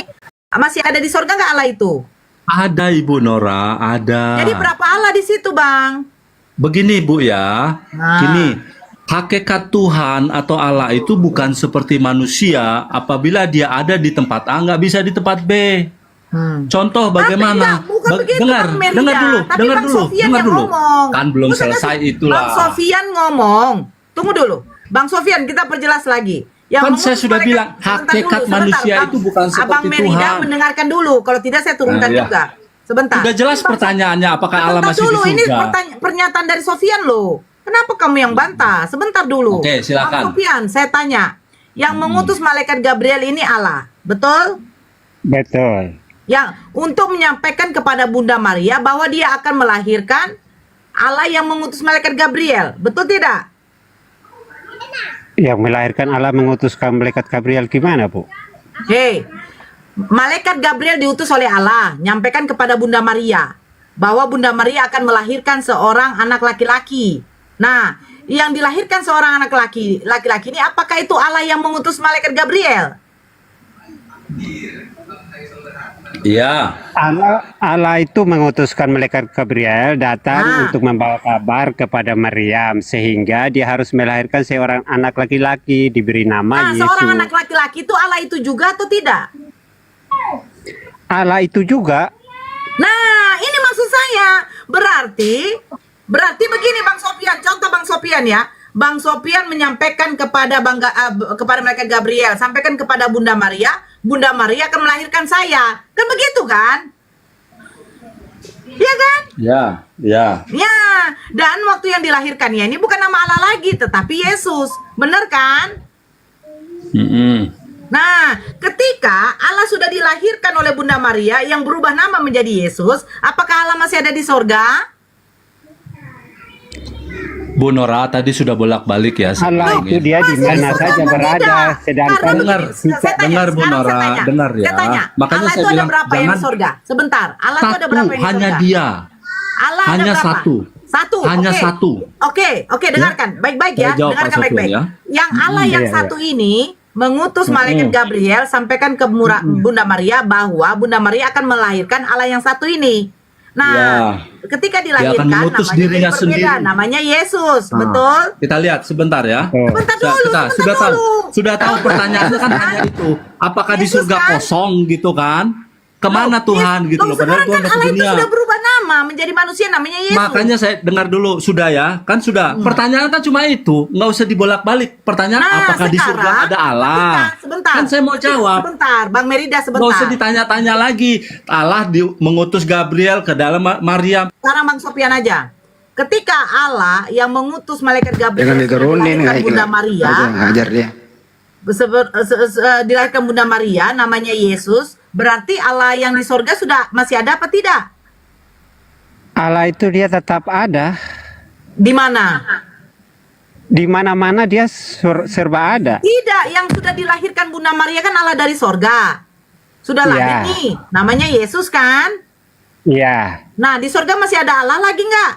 masih ada di sorga nggak Allah itu? Ada Ibu Nora, ada. Jadi berapa Allah di situ, Bang? Begini Bu ya, gini, hakikat Tuhan atau Allah itu bukan seperti manusia. Apabila dia ada di tempat A, nggak bisa di tempat B. Contoh bagaimana? Dengar dulu. Kan belum selesai itulah. Bang Sofian ngomong. Tunggu dulu. Bang Sofian, kita perjelas lagi. Kan saya sudah bilang hakikat manusia itu bukan seperti Abang Merida Tuhan. mendengarkan dulu. Kalau tidak saya turunkan Iya. juga. Sebentar. Sudah jelas pertanyaannya apakah Allah masih di dulu, ini surga? pernyataan dari Sofian loh. Kenapa kamu yang bantah? Sebentar dulu. Oke, silakan. Bang Sofian, saya tanya. Yang mengutus malaikat Gabriel ini Allah. Betul? Betul. Yang untuk menyampaikan kepada Bunda Maria bahwa dia akan melahirkan Allah yang mengutus malaikat Gabriel. Betul tidak? Yang melahirkan Allah mengutuskan malaikat Gabriel gimana, Bu? Malaikat Gabriel diutus oleh Allah, nyampaikan kepada Bunda Maria bahwa Bunda Maria akan melahirkan seorang anak laki-laki. Nah, yang dilahirkan seorang anak laki-laki ini apakah itu Allah yang mengutus malaikat Gabriel? Iya. Allah itu mengutuskan malaikat Gabriel datang untuk membawa kabar kepada Maryam sehingga dia harus melahirkan seorang anak laki-laki diberi nama Yesus. Seorang anak laki-laki itu Allah itu juga atau tidak? Allah itu juga. Nah, ini maksud saya. Berarti begini Bang Sofian, contoh Bang Sofian ya. Bang Sopian menyampaikan kepada kepada malaikat Gabriel, sampaikan kepada Bunda Maria akan melahirkan saya. Kan begitu kan? Iya kan? Ya, ya. Ya, dan waktu yang dilahirkannya ini bukan nama Allah lagi, tetapi Yesus. Benar kan? Nah, ketika Allah sudah dilahirkan oleh Bunda Maria yang berubah nama menjadi Yesus, apakah Allah masih ada di sorga? Bu Nora tadi sudah bolak-balik ya. Allah itu dia di mana saja berada, sedangkan dengar Bu Nora, dengar ya. Makanya Allah saya itu ada bilang berapa yang di sorga? Sebentar, Allah itu ada berapa yang di hanya sorga? dia. Allah ada Hanya berapa? satu. Hanya oke. satu. Oke, dengarkan baik-baik ya. Saya jawab Dengarkan Pak Sofian baik-baik. ya. Yang Allah yang satu ini mengutus malaikat Gabriel sampaikan ke Bunda Maria bahwa Bunda Maria akan melahirkan Allah yang satu ini. Nah, ketika dilahirkan Dia akan mengutus namanya dirinya jadi berbeda, sendiri. namanya Yesus, betul? Kita lihat sebentar ya. Sebentar dulu, Kita sebentar dulu. sudah tahu pertanyaannya kan hanya itu. Apakah di Yesus surga kan? kosong gitu kan? Kemana Tuhan gitu loh? Padahal Sekarang Tuhan kan datang Allah ke itu dunia. sudah berubah nama menjadi manusia, namanya Yesus. Makanya saya dengar dulu, sudah ya, kan sudah. Pertanyaan kan cuma itu, nggak usah dibolak-balik. Pertanyaan apakah di surga ada Allah? Sebentar. Kan saya mau jawab. Sebentar, Bang Merida sebentar. Nggak usah ditanya-tanya lagi. Allah mengutus Gabriel ke dalam Maria. Sekarang Bang Sopian aja. Ketika Allah yang mengutus malaikat Gabriel Jangan diturunin melahirkan Bunda Maria, ngajar dia. dilahirkan Bunda Maria namanya Yesus, berarti Allah yang di sorga sudah masih ada apa tidak? Allah itu dia tetap ada. Di mana? Di mana-mana dia serba ada. Tidak, yang sudah dilahirkan Bunda Maria kan Allah dari sorga. Sudah lahir Iya. nih, namanya Yesus kan? Iya. Nah, di sorga masih ada Allah lagi nggak?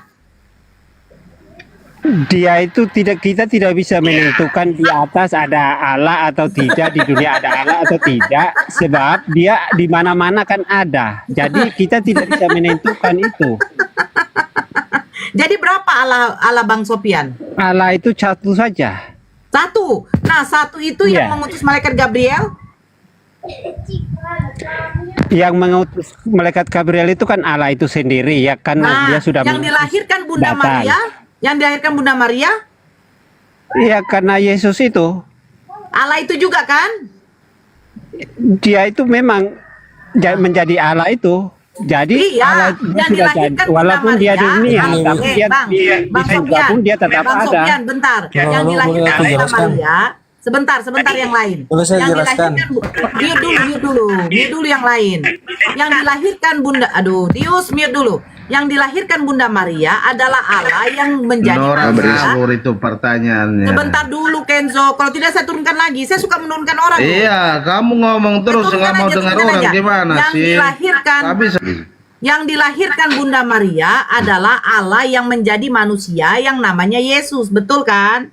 Dia itu kita tidak bisa menentukan di atas ada Allah atau tidak, di dunia ada Allah atau tidak, sebab dia di mana-mana kan ada. Jadi kita tidak bisa menentukan itu. Jadi berapa Allah Bang Sopian? Allah itu satu saja. Satu. Nah, satu itu Iya. yang mengutus malaikat Gabriel. Yang mengutus malaikat Gabriel itu kan Allah itu sendiri ya, karena Nah, dia sudah yang dilahirkan Bunda datang. Maria, yang dilahirkan Bunda Maria, Iya, karena Yesus itu Allah itu juga kan? dia itu memang menjadi Allah itu. Jadi Iya, Allah itu yang sudah jadi, dilahirkan Bunda walaupun dia Maria, dunia, tapi dia Bang di surga Sopian, pun dia tetap Bang ada. Sopian, bentar. Yang dilahirkan Bunda Maria, sebentar yang lain. Boleh saya Yang jelaskan? mute dulu yang lain. Yang dilahirkan Bunda, mute dulu. Yang dilahirkan Bunda Maria adalah Allah yang menjadi manusia. itu pertanyaannya. Sebentar dulu Kenzo, kalau tidak saya turunkan lagi. Saya suka menurunkan orang. loh. Iya, kamu ngomong terus nggak mau dengar turunkan orang aja. gimana Yang sih? dilahirkan Yang dilahirkan Bunda Maria adalah Allah yang menjadi manusia yang namanya Yesus, betul kan?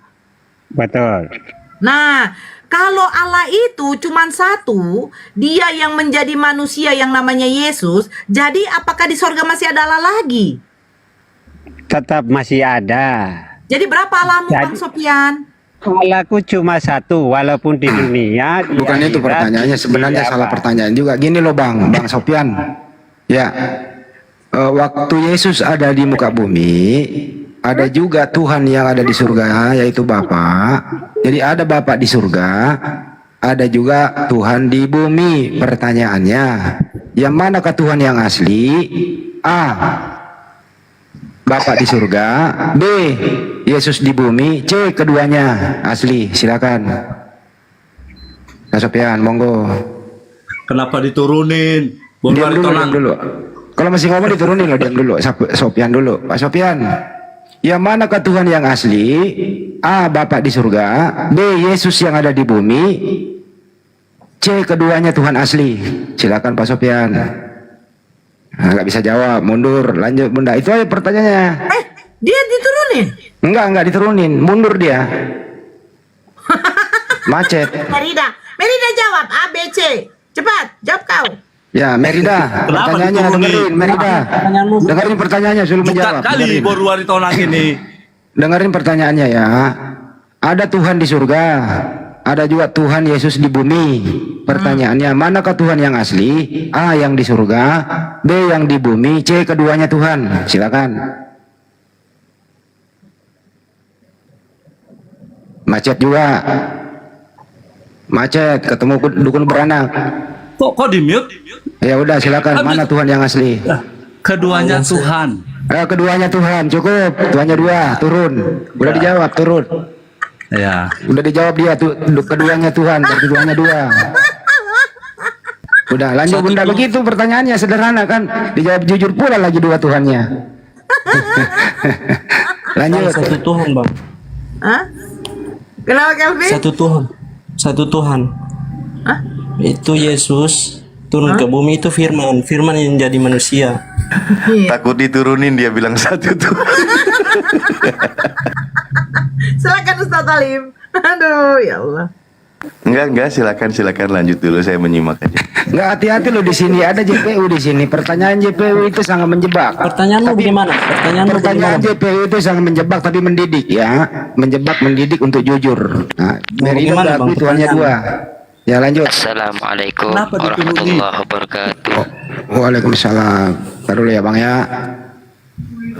Betul. Nah, kalau Allah itu cuma satu, dia yang menjadi manusia yang namanya Yesus, jadi apakah di sorga masih ada Allah lagi? Tetap masih ada. Jadi berapa Allahmu Bang Sopian? Allahku cuma satu, walaupun di dunia. Bukan itu pertanyaannya, sebenarnya salah pertanyaan juga. Gini loh Bang Sopian. Ya, waktu Yesus ada di muka bumi, ada juga Tuhan yang ada di surga, yaitu Bapa. Jadi ada Bapa di surga, ada juga Tuhan di bumi. Pertanyaannya, yang manakah Tuhan yang asli? A, Bapa di surga. B, Yesus di bumi. C, keduanya asli. Silakan Pak Sopian, monggo. Kenapa diturunin? Diam dulu. Kalau masih ngomong diturunin loh, diam dulu. Sopian dulu. Pak Sopian, yang manakah Tuhan yang asli? A, Bapa di surga. B, Yesus yang ada di bumi. C, keduanya Tuhan asli. Silakan Pak Sopian. Nggak bisa jawab, mundur. Lanjut Bunda, itu aja pertanyaannya. Dia diturunin? Enggak diturunin, mundur dia. Macet. Merida jawab A, B, C. Cepat, jawab kau. Ya, Merida, Kenapa pertanyaannya diturunin? dengerin, Merida. Dengerin pertanyaannya sebelum menjawab. Kali Dengerin. baru hari tahun ini. Dengerin pertanyaannya ya. Ada Tuhan di surga, ada juga Tuhan Yesus di bumi. Pertanyaannya, manakah Tuhan yang asli? A, yang di surga. B, yang di bumi. C, keduanya Tuhan. Silakan. Macet juga. Macet, ketemu dukun beranak. Kok di mute? Ya udah silakan. Mana Tuhan yang asli? Keduanya Tuhan. Keduanya Tuhan, cukup. Tuhannya dua, turun. Udah dijawab, turun. Ya. Udah dijawab dia tuh, keduanya Tuhan, dan keduanya dua. Udah lanjut bunda, begitu pertanyaannya sederhana kan? Dijawab jujur pula lagi dua Tuhannya. Lanjut. Satu Tuhan, Bang. Hah? Kenapa Kelvin? Satu Tuhan. Hah? Itu Yesus turun ke bumi, itu firman yang jadi manusia. Takut diturunin dia bilang satu tuh. Silakan Ustaz Alim. Aduh, ya Allah. Enggak, silakan lanjut dulu, saya menyimak aja. Enggak, hati-hati lo, di sini ada JPU di sini. Pertanyaan JPU itu sangat menjebak. Pertanyaanmu bagaimana? Pertanyaan JPU itu sangat menjebak tapi mendidik ya. Mendidik untuk jujur. Nah, Merida bagaimana, akui Bang, Tuhannya dua. Ya lanjut. Assalamualaikum warahmatullahi wabarakatuh. Waalaikumsalam. Taruh dulu ya Bang ya.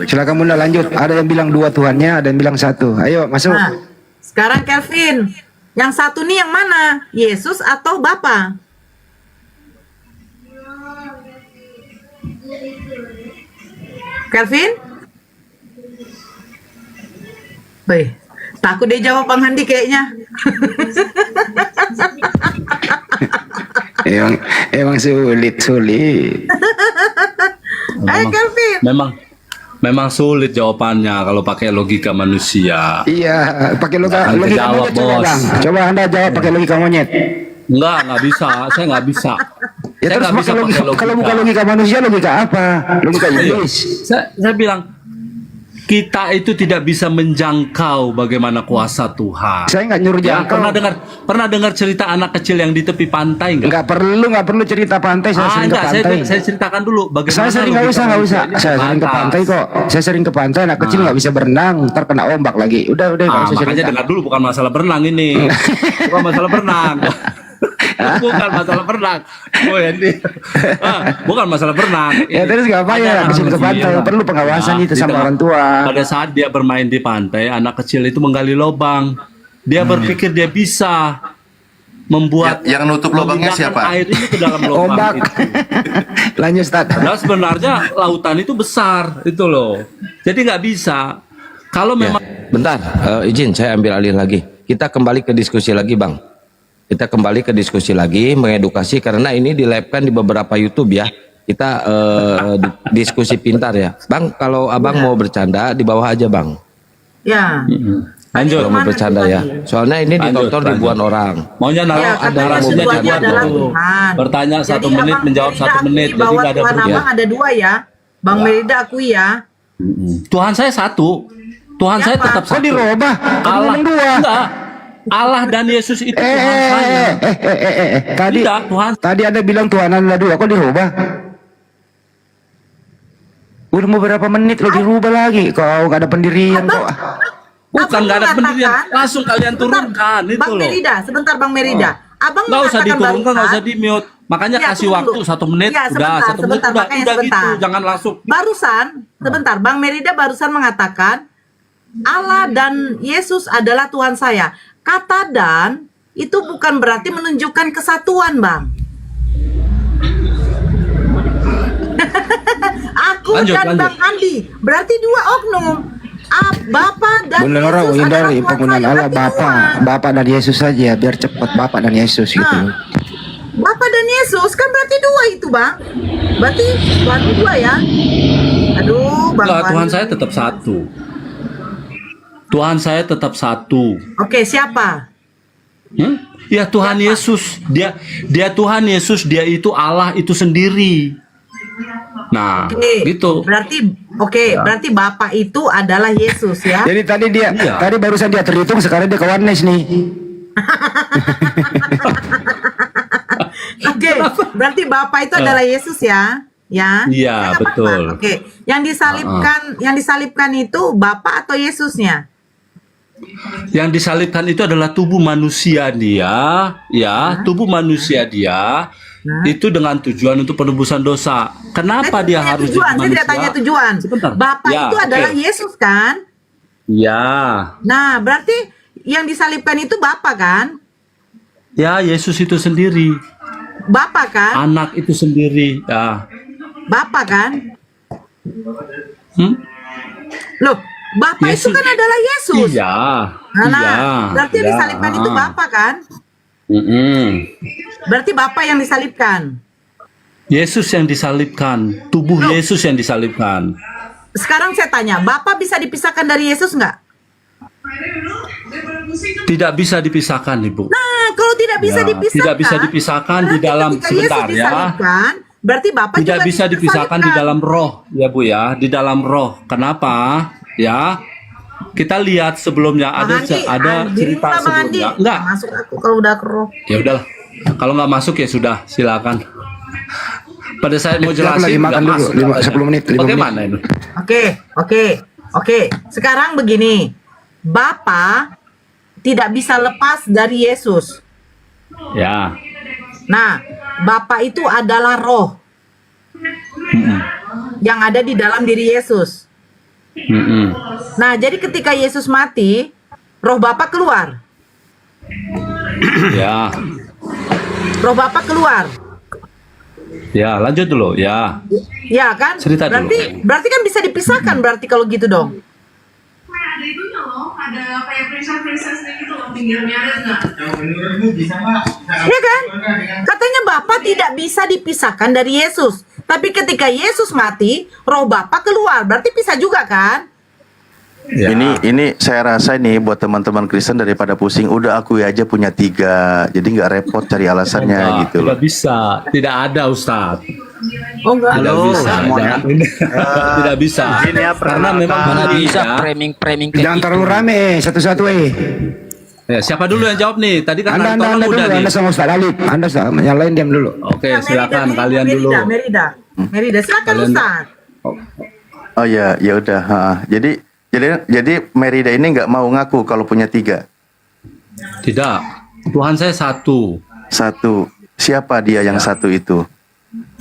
Silakan bunda lanjut. Ada yang bilang dua Tuhannya, ada yang bilang satu. Ayo masuk. Nah, sekarang Kelvin, yang satu nih yang mana? Yesus atau Bapa? Kelvin? Wih, takut dia jawab Bang Handi kayaknya. Emang sulit. Ayo Kelvin. Memang sulit jawabannya kalau pakai logika manusia. Iya, pakai logika jawab, monyet coba, Bos. Bang. Coba Anda jawab pakai logika monyet. Nggak bisa. Saya nggak bisa. Ya Saya terus nggak bisa pakai logika. kalau bukan logika manusia, logika apa? Logika iblis. Saya bilang kita itu tidak bisa menjangkau bagaimana kuasa Tuhan. Saya nggak nyuruh Ya, jangkau. pernah dengar cerita anak kecil yang di tepi pantai nggak? Nggak perlu cerita pantai. Saya sering ke pantai. Saya ceritakan dulu bagaimana. Saya sering nggak usah. Saya sering ke pantai kok. Saya sering ke pantai. Anak kecil nggak bisa berenang, ntar kena ombak lagi. Udah nggak usah Makanya cerita. dengar dulu, bukan masalah berenang ini. Bukan masalah berenang. Bukan masalah berenang. Bukan masalah berenang. Ya terus nggak apa ya, Ada ke anak pantai. kecil. Perlu pengawasan Ya, itu di sama tengah- orang tua. Pada saat dia bermain di pantai, anak kecil itu menggali lubang. Dia berpikir dia bisa membuat Yang nutup lubangnya memindahkan siapa? air ini ke dalam lubang Ombak. itu. Lanjut Ustaz. Nah sebenarnya lautan itu besar itu loh. Jadi nggak bisa. Kalau memang Bentar, izin saya ambil alih lagi. Kita kembali ke diskusi lagi, Bang. Kita kembali ke diskusi lagi, mengedukasi karena ini di-live-kan di beberapa YouTube ya. Kita diskusi pintar ya. Bang, kalau Abang mau bercanda di bawah aja, Bang. Ya. lanjut. Kalau mau bercanda ya. Soalnya ini ditonton ribuan orang. Maunya naruh Ya, ada katanya narasinya tujuannya dibuat adalah dulu. Tuhan. Bertanya Jadi 1 menit, Abang menjawab Merida 1 menit. akui Jadi bahwa nggak ada Tuhan berubah. Abang ada dua ya. Bang Merida akui ya. Tuhan saya satu. Tuhan saya tetap Kok satu. dirubah? Allah Kan dua. Enggak. Allah dan Yesus itu Tuhan saya. Tadi Tidak, Tuhan. tadi Anda bilang Tuhan Anda dua, kok dirubah? Udah mau berapa menit lo dirubah lagi? Kau nggak ada pendirian kok. Bukan nggak ada mengatakan- pendirian. Langsung kalian turunkan itu Bang loh. Merida, sebentar Bang Merida. Abang Nggak usah mengatakan diturunkan, nggak usah barusan- di mute. Makanya Ya, kasih tunggu waktu dulu. 1 menit. Ya, Udah sebentar, 1 menit sebentar, udah makanya gitu. sebentar. Jangan langsung. Barusan, sebentar, Bang Merida barusan mengatakan Allah dan Yesus adalah Tuhan saya. Kata dan itu bukan berarti menunjukkan kesatuan, Bang. Aku Lanjut, dan lanjut. Bang Andi berarti dua oknum. Bapa dan Bener orang Yesus adalah hindari Tuhan penggunaan saya. Allah Berarti Bapa, dua. Bapa dan Yesus saja biar cepat Bapa dan Yesus gitu. Bapa dan Yesus kan berarti dua itu, Bang. Berarti Tuhan dua ya. Aduh, Bang. Enggak, Tuhan Wandi. saya tetap satu. Tuhan saya tetap satu. Oke, siapa? Ya Tuhan Yesus, dia Tuhan Yesus, dia itu Allah itu sendiri. Nah, Oke, gitu. Berarti berarti Bapak itu adalah Yesus ya. Jadi tadi barusan dia terhitung, sekarang dia ke warnes nih. Oke, berarti Bapak itu adalah Yesus ya. Ya. Iya, Nggak apa-apa. betul. Oke, yang disalibkan itu Bapak atau Yesusnya? Yang disalibkan itu adalah tubuh manusia dia, ya, tubuh manusia dia. Itu dengan tujuan untuk penebusan dosa. Kenapa dia harus jadi Tujuan, saya manusia? tidak tanya tujuan. Bapak Ya, itu oke. adalah Yesus kan? Ya. Nah, berarti yang disalibkan itu Bapa kan? Ya, Yesus itu sendiri. Bapa kan? Anak itu sendiri. Ya. Bapa kan? Hmm? Loh, Bapa itu kan adalah Yesus. Iya. Nah, berarti yang disalibkan itu Bapa kan? Berarti Bapa yang disalibkan. Yesus yang disalibkan, tubuh Yesus yang disalibkan. Sekarang saya tanya, Bapa bisa dipisahkan dari Yesus nggak? Tidak bisa dipisahkan, Ibu. Nah, kalau tidak bisa dipisahkan, tidak bisa dipisahkan di dalam ketika sebentar Yesus ya. disalibkan, berarti Bapa Tidak juga bisa dipisahkan di disalibkan. dalam roh, ya Bu ya, di dalam roh. Kenapa? Ya. Kita lihat sebelumnya ada cerita sebelumnya. Enggak. Masuk aku kalau udah ke roh. Ya udahlah. Kalau nggak masuk ya sudah, silakan. Pada saya mau Aku jelasin lagi makan nggak dulu, masuk. 10 menit. Bagaimana ini? Oke. Sekarang begini, Bapa tidak bisa lepas dari Yesus. Ya. Nah, Bapa itu adalah roh yang ada di dalam diri Yesus. Nah, jadi ketika Yesus mati, roh Bapa keluar. Ya. Roh Bapa keluar. Ya, lanjut dulu. Ya. Ya kan? Cerita dulu. Berarti kan bisa dipisahkan berarti kalau gitu dong. Ada itunya loh, ada kayak princess-princessnya gitu loh, pinggirnya ada nggak? Ya kan? Katanya Bapa tidak bisa dipisahkan dari Yesus. Tapi ketika Yesus mati, roh Bapa keluar. Berarti bisa juga kan? Ya. Ini saya rasa nih buat teman-teman Kristen daripada pusing, udah akui aja punya 3, jadi nggak repot cari alasannya gitu loh. Tidak bisa, tidak ada Ustadz. Oh enggak. Tidak bisa, tidak bisa. Karena memang Mana bisa ya. framing Jangan terlalu rame, satu-satu Ya, siapa dulu yang jawab nih? Tadi kan Anda tolong dulu, udah nih. Anda sama Ustaz Alif. Anda sama, yang lain diam dulu. Oke, silakan kalian dulu. Merida, silakan Ustaz. Oh ya, ya udah. Jadi Merida ini nggak mau ngaku kalau punya 3. Tidak. Tuhan saya satu. Siapa dia yang satu itu?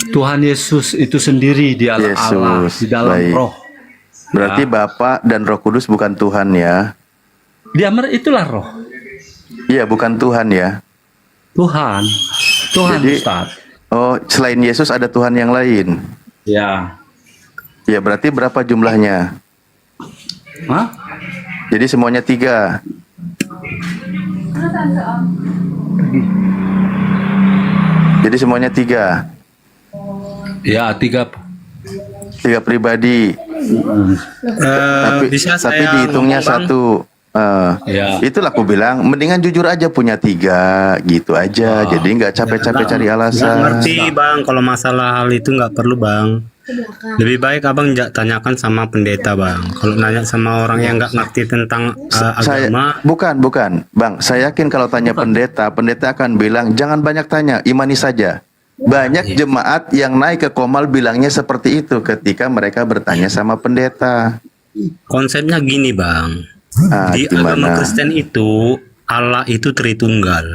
Tuhan Yesus itu sendiri, dia Allah di dalam baik. roh. Berarti Bapa dan Roh Kudus bukan Tuhan ya? Itulah roh. Iya, bukan Tuhan ya? Tuhan Jadi, Ustaz. Oh, selain Yesus ada Tuhan yang lain? Ya. Ya, berarti berapa jumlahnya? Hah? Jadi semuanya 3. Jadi semuanya 3. Ya, 3 pribadi. Tapi dihitungnya satu. Itulah aku bilang, mendingan jujur aja punya 3 gitu aja. Jadi nggak capek-capek cari alasan. Nggak ngerti Bang, kalau masalah hal itu nggak perlu Bang. Lebih baik abang tanyakan sama pendeta Bang. Kalau nanya sama orang yang nggak ngerti tentang agama. Bukan Bang, saya yakin kalau tanya pendeta akan bilang jangan banyak tanya, imani saja. Banyak jemaat yang naik ke Komal bilangnya seperti itu ketika mereka bertanya sama pendeta. Konsepnya gini Bang, di gimana? agama Kristen itu Allah itu Tritunggal.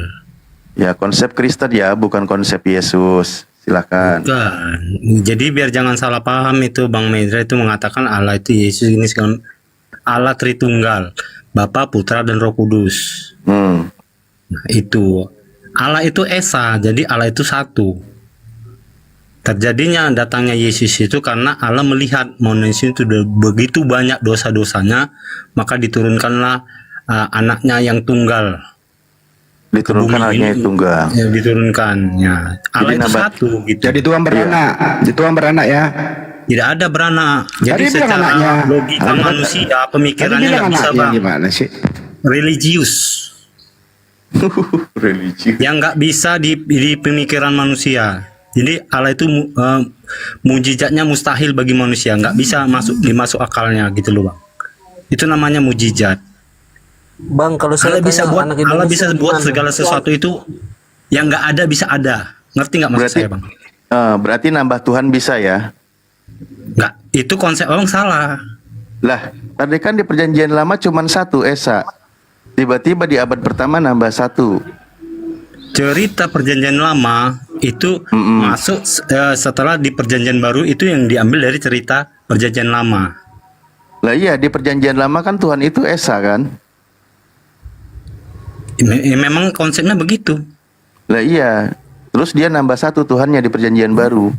Ya, konsep Kristen ya, bukan konsep Yesus. Silakan. Bukan. Jadi biar jangan salah paham itu Bang Medra itu mengatakan Allah itu Yesus ini segala, Allah Tritunggal, Bapa, Putra dan Roh Kudus. Nah, itu Allah itu Esa, jadi Allah itu satu. Terjadinya datangnya Yesus itu karena Allah melihat manusia itu begitu banyak dosa-dosanya, maka diturunkanlah anaknya yang tunggal. Diturunkan anaknya yang tunggal. Ya, diturunkan. Ya. Allah itu satu gitu. Jadi Tuhan beranak ya. Tidak ada beranak. Jadi Tadi bilang secara anaknya. logika manusia pemikirannya nggak bisa Bang. Gimana sih? Religius. Religius. Yang nggak bisa di pemikiran manusia. Jadi Allah itu mujizatnya mustahil bagi manusia, nggak bisa dimasuk akalnya gitu loh Bang. Itu namanya mujizat. Bang, kalau saya Allah bisa buat anak Allah Indonesia bisa buat gimana? segala sesuatu itu yang nggak ada bisa ada. Ngerti nggak maksud saya Bang? Berarti nambah Tuhan bisa ya? Nggak, itu konsep orang salah. Lah, tadi kan di perjanjian lama cuma 1 Esa. Tiba-tiba di abad pertama nambah 1. Cerita perjanjian lama itu masuk setelah di perjanjian baru, itu yang diambil dari cerita perjanjian lama. Lah iya, di perjanjian lama kan Tuhan itu Esa kan? Memang konsepnya begitu. Lah iya. Terus dia nambah satu Tuhannya di perjanjian baru.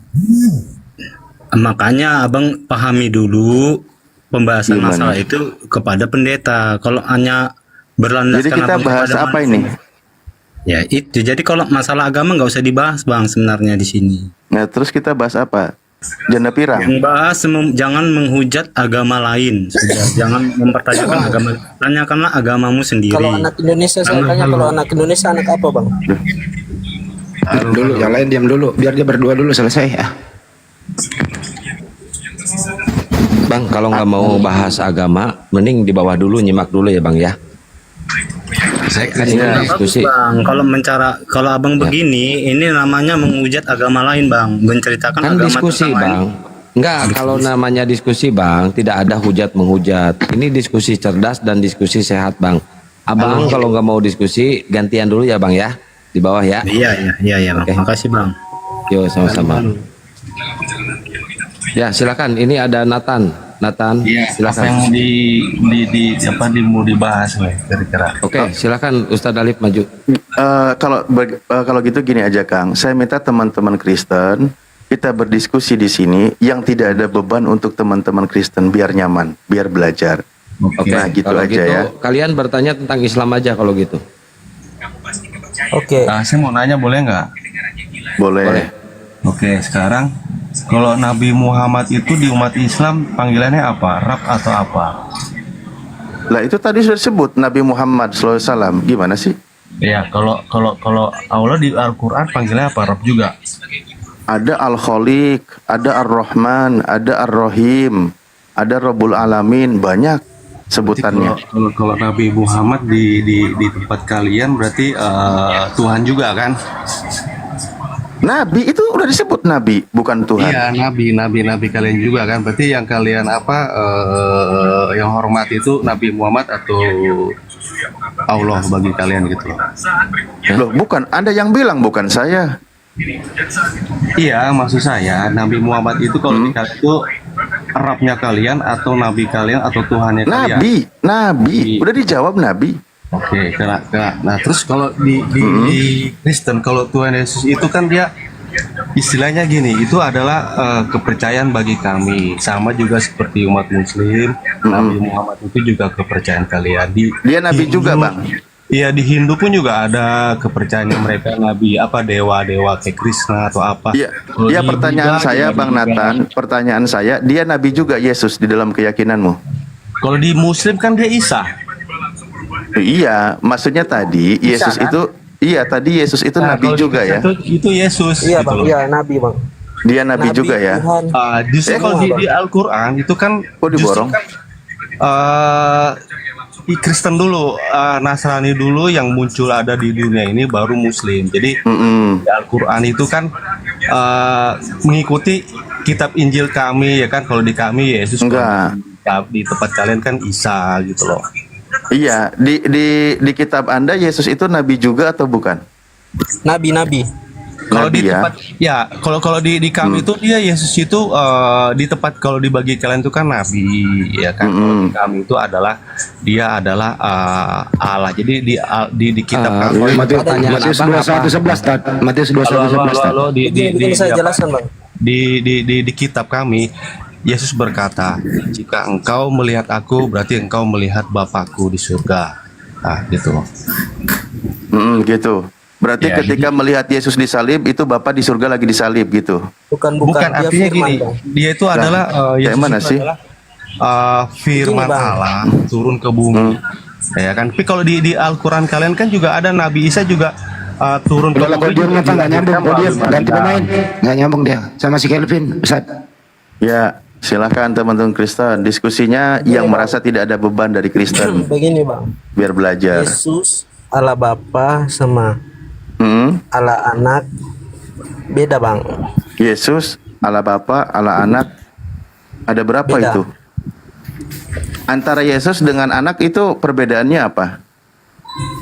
Makanya abang pahami dulu pembahasan Gimana? masalah itu kepada pendeta. Kalau hanya berlandaskan Jadi kita abang bahas kepada apa manusia, ini? ya itu. Jadi kalau masalah agama nggak usah dibahas bang sebenarnya di sini. Nah, terus kita bahas apa? Janda pirang. Yang bahas jangan menghujat agama lain. Sudah, jangan mempertanyakan agama. Tanyakanlah agamamu sendiri. Kalau anak Indonesia saya tanya, kalau anak Indonesia anak apa bang? Diam dulu, yang lain diam dulu, biar dia berdua dulu selesai ya. Bang, kalau nggak mau bahas agama, mending di bawah dulu, nyimak dulu ya bang ya. Kan ini diskusi. Bang, kalau abang begini, ini namanya menghujat agama lain bang, menceritakan Kan agama diskusi orang lain. bang. Enggak, kalau namanya diskusi bang, tidak ada hujat menghujat. Ini diskusi cerdas dan diskusi sehat bang. Abang kalau nggak mau diskusi, gantian dulu ya bang ya, di bawah ya. Iya bang. Makasih bang. Yo sama-sama. Ya silakan. Ini ada Nathan. Iya, apa Silakan. yang mau dibahas nih kira-kira. Oke, silakan Ustadz Alif maju. Kalau gitu gini aja Kang, saya minta teman-teman Kristen kita berdiskusi di sini yang tidak ada beban untuk teman-teman Kristen, biar nyaman, biar belajar. Oke, Nah gitu kalau aja gitu, ya. kalian bertanya tentang Islam aja kalau gitu. Oke. Nah, saya mau nanya boleh nggak? Boleh. Oke, sekarang kalau Nabi Muhammad itu di umat Islam panggilannya apa? Rab atau apa? Lah itu tadi sudah disebut Nabi Muhammad SAW. Gimana sih? Ya, kalau Allah di Al-Qur'an panggilannya apa? Rab juga. Ada Al-Khaliq, ada Ar-Rahman, ada Ar-Rahim, ada Rabbul Alamin, banyak sebutannya. Kalau Nabi Muhammad di tempat kalian berarti Tuhan juga kan? Nabi itu udah disebut Nabi, bukan Tuhan. Iya, nabi kalian juga kan. Berarti yang kalian yang hormat itu Nabi Muhammad atau Allah bagi kalian gitu loh. Loh, bukan. Ada yang bilang bukan saya. Iya, maksud saya Nabi Muhammad itu kalau di kalian itu Rabnya kalian atau Nabi kalian atau Tuhannya kalian? Nabi. Udah dijawab Nabi. Oke, kena. Nah, terus kalau di Kristen, kalau Tuhan Yesus itu kan dia istilahnya gini, itu adalah kepercayaan bagi kami, sama juga seperti umat Muslim. Nabi Muhammad itu juga kepercayaan kalian. Dia Nabi juga, Bang. Iya, di Hindu pun juga ada kepercayaan mereka Nabi apa dewa-dewa kayak Krishna atau apa. Iya, Kalau ya di pertanyaan Buddha saya juga Bang Nathan, pertanyaan saya, dia Nabi juga Yesus di dalam keyakinanmu? Kalau di Muslim kan dia Isa. Iya, maksudnya tadi Yesus kan? itu, iya tadi Yesus itu Nah, Nabi kalau di juga ya? Kristen itu Yesus. Iya gitu bang, loh. iya Nabi bang. Dia Nabi juga ya? Tuhan. Justru kalau di Al-Quran itu kan diborong? Di Kristen dulu, Nasrani dulu yang muncul ada di dunia ini baru Muslim. Jadi di Al-Quran itu kan mengikuti kitab Injil kami ya kan. Kalau di kami Yesus, enggak. Di tempat kalian kan Isa gitu loh. Iya, di kitab Anda Yesus itu Nabi juga atau bukan? Nabi. Kalau di Nabi ya? tempat ya, kalau di kami itu dia Yesus itu di tempat, kalau dibagi kalian itu kan Nabi ya kan. Kalau di kami itu dia adalah Allah. Jadi di kitab kami Matius 21:11 Matius 21:11 Mungkin saya jelaskan bang. di kitab kami Yesus berkata, jika engkau melihat aku berarti engkau melihat Bapakku di surga. Nah gitu. Gitu. Berarti Ya, ketika melihat Yesus disalib itu Bapa di surga lagi disalib gitu. Bukan Bukan, dia artinya firman, gini, bang. dia itu Nah, adalah kayak Yesus mana itu sih? adalah firman Begini, Bang. Allah turun ke bumi. Ya kan? Tapi kalau di Al-Qur'an kalian kan juga ada Nabi Isa juga turun ke Udah lah, bumi. kau diam apa nggak nyambung, kau diam, Juga ganti pemain, nggak nyambung dia sama si Kelvin, Ustaz. Ya, silakan teman-teman Kristen, diskusinya yang merasa tidak ada beban dari Kristen, Begini bang. biar belajar. Yesus Allah Bapa sama Allah Anak beda bang. Yesus, Allah Bapa, Allah Anak, ada berapa Beda. itu? Antara Yesus dengan anak itu perbedaannya apa?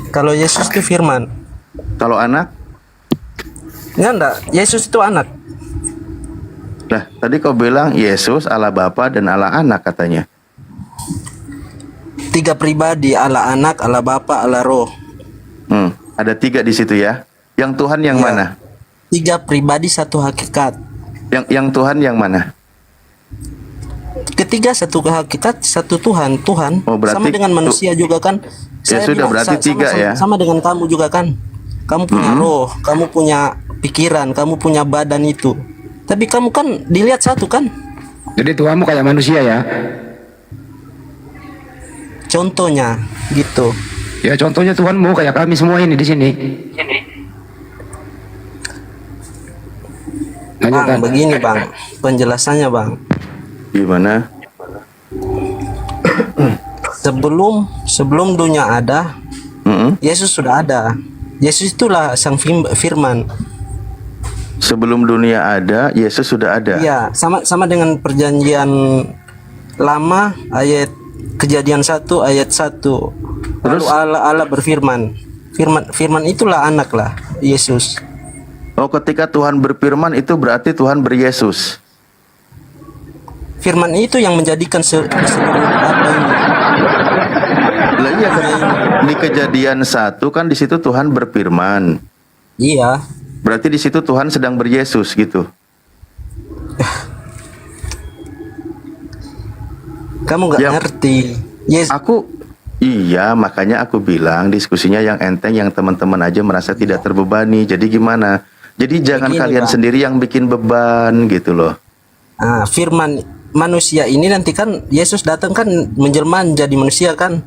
Kalau Yesus itu firman. Kalau anak? Enggak, Yesus itu anak. Lah, tadi kau bilang Yesus, Allah Bapa dan Allah Anak katanya. 3 pribadi, Allah Anak, Allah Bapa, Allah Roh. Ada 3 di situ ya. Yang Tuhan yang mana? 3 pribadi, 1 hakikat. Yang Tuhan yang mana? Ketiga 1 hakikat, 1 Tuhan. Tuhan berarti sama dengan manusia juga kan. Ya sudah, berarti 3 ya. Sama dengan kamu juga kan. Kamu punya roh, kamu punya pikiran, kamu punya badan itu. Tapi kamu kan dilihat satu kan. Jadi Tuhanmu kayak manusia ya? Contohnya gitu. Ya contohnya Tuhanmu kayak kami semua ini di sini. Bang, begini bang, penjelasannya bang. Gimana? Sebelum dunia ada, Yesus sudah ada. Yesus itulah sang firman. Sebelum dunia ada, Yesus sudah ada. Iya, sama dengan perjanjian lama ayat Kejadian 1 ayat 1. Lalu Allah berfirman. Firman itulah anak lah, Yesus. Oh, ketika Tuhan berfirman itu berarti Tuhan beryesus. Firman itu yang menjadikan seluruh apa ini. Lah iya kan di Kejadian 1 kan di situ Tuhan berfirman. Iya. Berarti di situ Tuhan sedang beryesus gitu. Kamu nggak ngerti. Yes. Iya, makanya aku bilang diskusinya yang enteng, yang teman-teman aja merasa tidak terbebani. Jadi gimana? Jadi jangan Begini, kalian Bang. sendiri yang bikin beban gitu loh. Firman manusia ini nanti kan Yesus datang kan menjelma jadi manusia kan.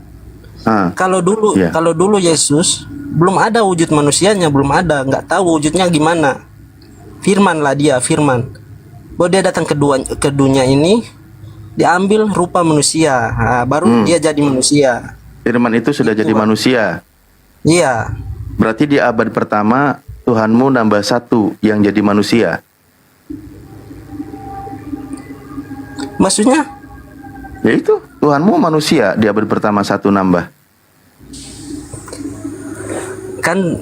Kalau dulu Yesus belum ada wujud manusianya, belum ada, nggak tahu wujudnya gimana. Firman lah dia, firman. Bahwa dia datang ke dunia ini, diambil rupa manusia, baru dia jadi manusia. Firman itu sudah jadi manusia. Iya. Berarti di abad pertama Tuhanmu nambah 1 yang jadi manusia. Maksudnya? Ya itu, Tuhanmu manusia di abad pertama 1 nambah.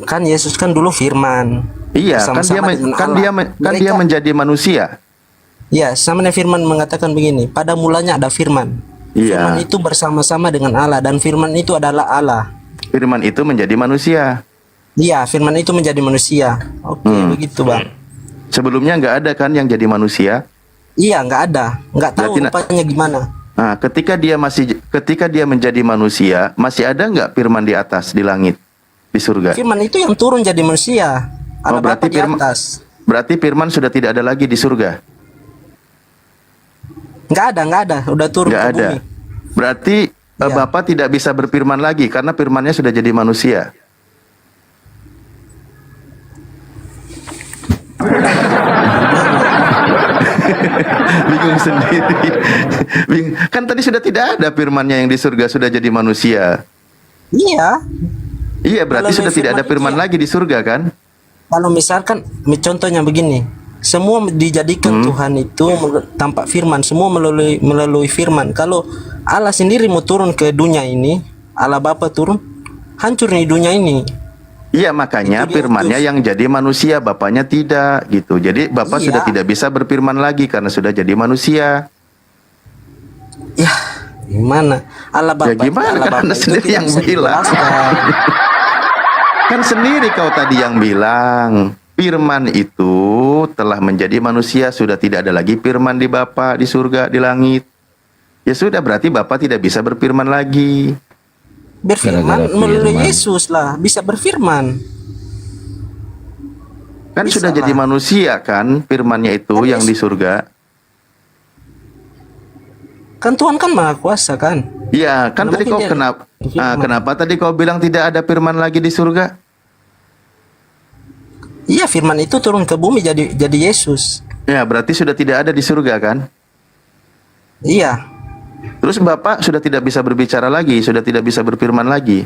Kan Yesus kan dulu firman. Iya, kan dia menjadi manusia. Ya, sama dengan firman mengatakan begini, pada mulanya ada firman. Iya. Firman itu bersama-sama dengan Allah dan firman itu adalah Allah. Firman itu menjadi manusia. Iya, firman itu menjadi manusia. Oke, begitu bang. Sebelumnya nggak ada kan yang jadi manusia? Iya, nggak ada. Nggak tahu rupanya gimana. Nah, ketika dia menjadi manusia, masih ada nggak firman di atas di langit, di surga? Firman itu yang turun jadi manusia. Ada Bapa di atas. Berarti firman sudah tidak ada lagi di surga. Nggak ada. Udah turun nggak ke ada. bumi. Berarti Bapa tidak bisa berfirman lagi karena firmannya sudah jadi manusia. Bingung sendiri. Kan tadi sudah tidak ada firmannya yang di surga, sudah jadi manusia. Iya. Iya, berarti sudah tidak ada firman lagi di surga kan? Kalau misalkan contohnya begini, semua dijadikan Tuhan itu tanpa firman, semua melalui firman. Kalau Allah sendiri mau turun ke dunia ini, Allah Bapa turun, hancur nih dunia ini. Iya, makanya firmannya yang jadi manusia, Bapaknya tidak gitu. Jadi Bapak sudah tidak bisa berfirman lagi karena sudah jadi manusia. Ya, gimana? Allah Bapa. Ya gimana, kan Anda sendiri yang bilang. Kan sendiri kau tadi yang bilang, firman itu telah menjadi manusia, sudah tidak ada lagi firman di Bapa, di surga, di langit. Ya sudah, berarti Bapa tidak bisa berfirman lagi. Berfirman melalui Yesus lah, bisa berfirman. Kan bisa sudah lah. Jadi manusia kan, firmannya itu kan yang di surga. Kan Tuhan kan Maha Kuasa kan? Iya, kan tadi kau kenapa tadi kau bilang tidak ada firman lagi di surga? Iya, firman itu turun ke bumi jadi Yesus. Ya, berarti sudah tidak ada di surga kan? Iya. Terus Bapak sudah tidak bisa berbicara lagi, sudah tidak bisa berfirman lagi.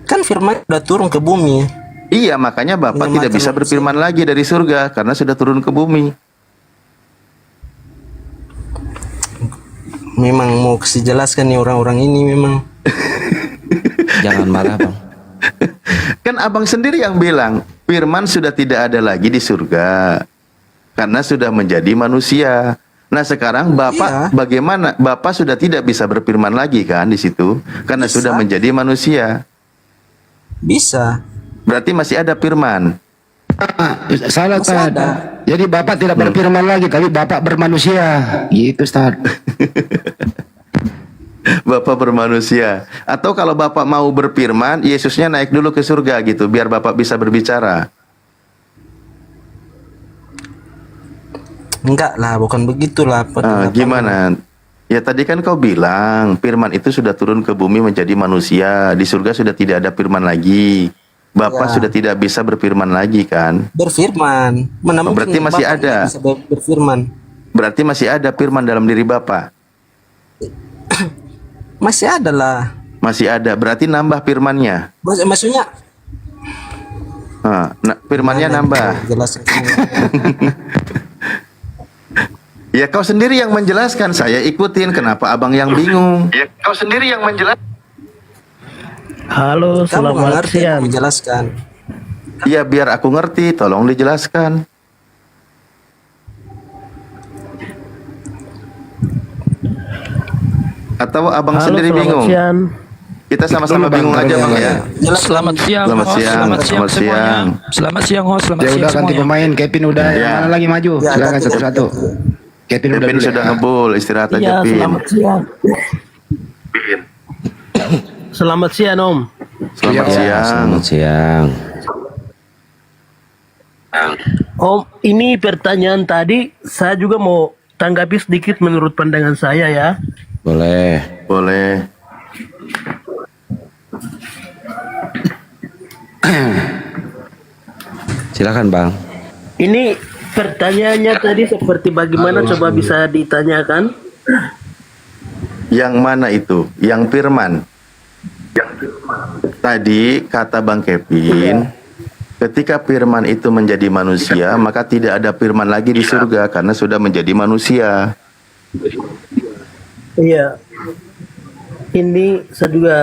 Kan firman sudah turun ke bumi. Iya, makanya Bapak tidak bisa berfirman lagi dari surga karena sudah turun ke bumi. Memang mau kasih jelaskan nih orang-orang ini memang. Jangan marah bang. Kan abang sendiri yang bilang firman sudah tidak ada lagi di surga karena sudah menjadi manusia. Nah sekarang Bapak bagaimana? Bapak sudah tidak bisa berfirman lagi kan di situ karena sudah menjadi manusia. Bisa. Berarti masih ada firman. Salah Masih Ustaz. ada. Jadi Bapak tidak berfirman lagi, tapi Bapak bermanusia. Gitu Ustaz. Bapak bermanusia. Atau kalau Bapak mau berfirman, Yesusnya naik dulu ke surga gitu, biar Bapak bisa berbicara. Enggak lah, bukan begitulah. Gimana? Ya tadi kan kau bilang firman itu sudah turun ke bumi menjadi manusia. Di surga sudah tidak ada firman lagi. Bapak sudah tidak bisa berfirman lagi kan? Berfirman. Mana mungkin Berarti masih Bapak ada. bisa berfirman. Berarti masih ada firman dalam diri Bapak. Masih ada lah. Masih ada. Berarti nambah firmannya. Maksudnya Firmannya nambah. jelas. Ya kau sendiri yang menjelaskan, saya ikutin. Kenapa abang yang bingung? Ya kau sendiri yang menjelaskan. Halo, selamat siang. Menjelaskan. Iya, biar aku ngerti, tolong dijelaskan. Atau abang sendiri bingung? Siang. Kita sama-sama bingung aja bang ya. Selamat siang. Selamat siang. Selamat siang. Selamat siang, host. Selamat Ya siang udah ganti semuanya. pemain, Kevin udah mana lagi maju. Silakan satu-satu. Kevin udah dulu sudah ya. ngebul, istirahat aja Iya, Pin. selamat siang. Selamat siang, Om. Selamat siang. Selamat siang. Om, ini pertanyaan tadi saya juga mau tanggapi sedikit menurut pandangan saya ya. Boleh. Boleh. Silakan Bang. Ini pertanyaannya tadi seperti bagaimana coba bisa ditanyakan? Yang mana itu? Yang firman. Tadi kata Bang Kevin, ketika firman itu menjadi manusia, maka tidak ada firman lagi di surga karena sudah menjadi manusia. Iya. Ini saya juga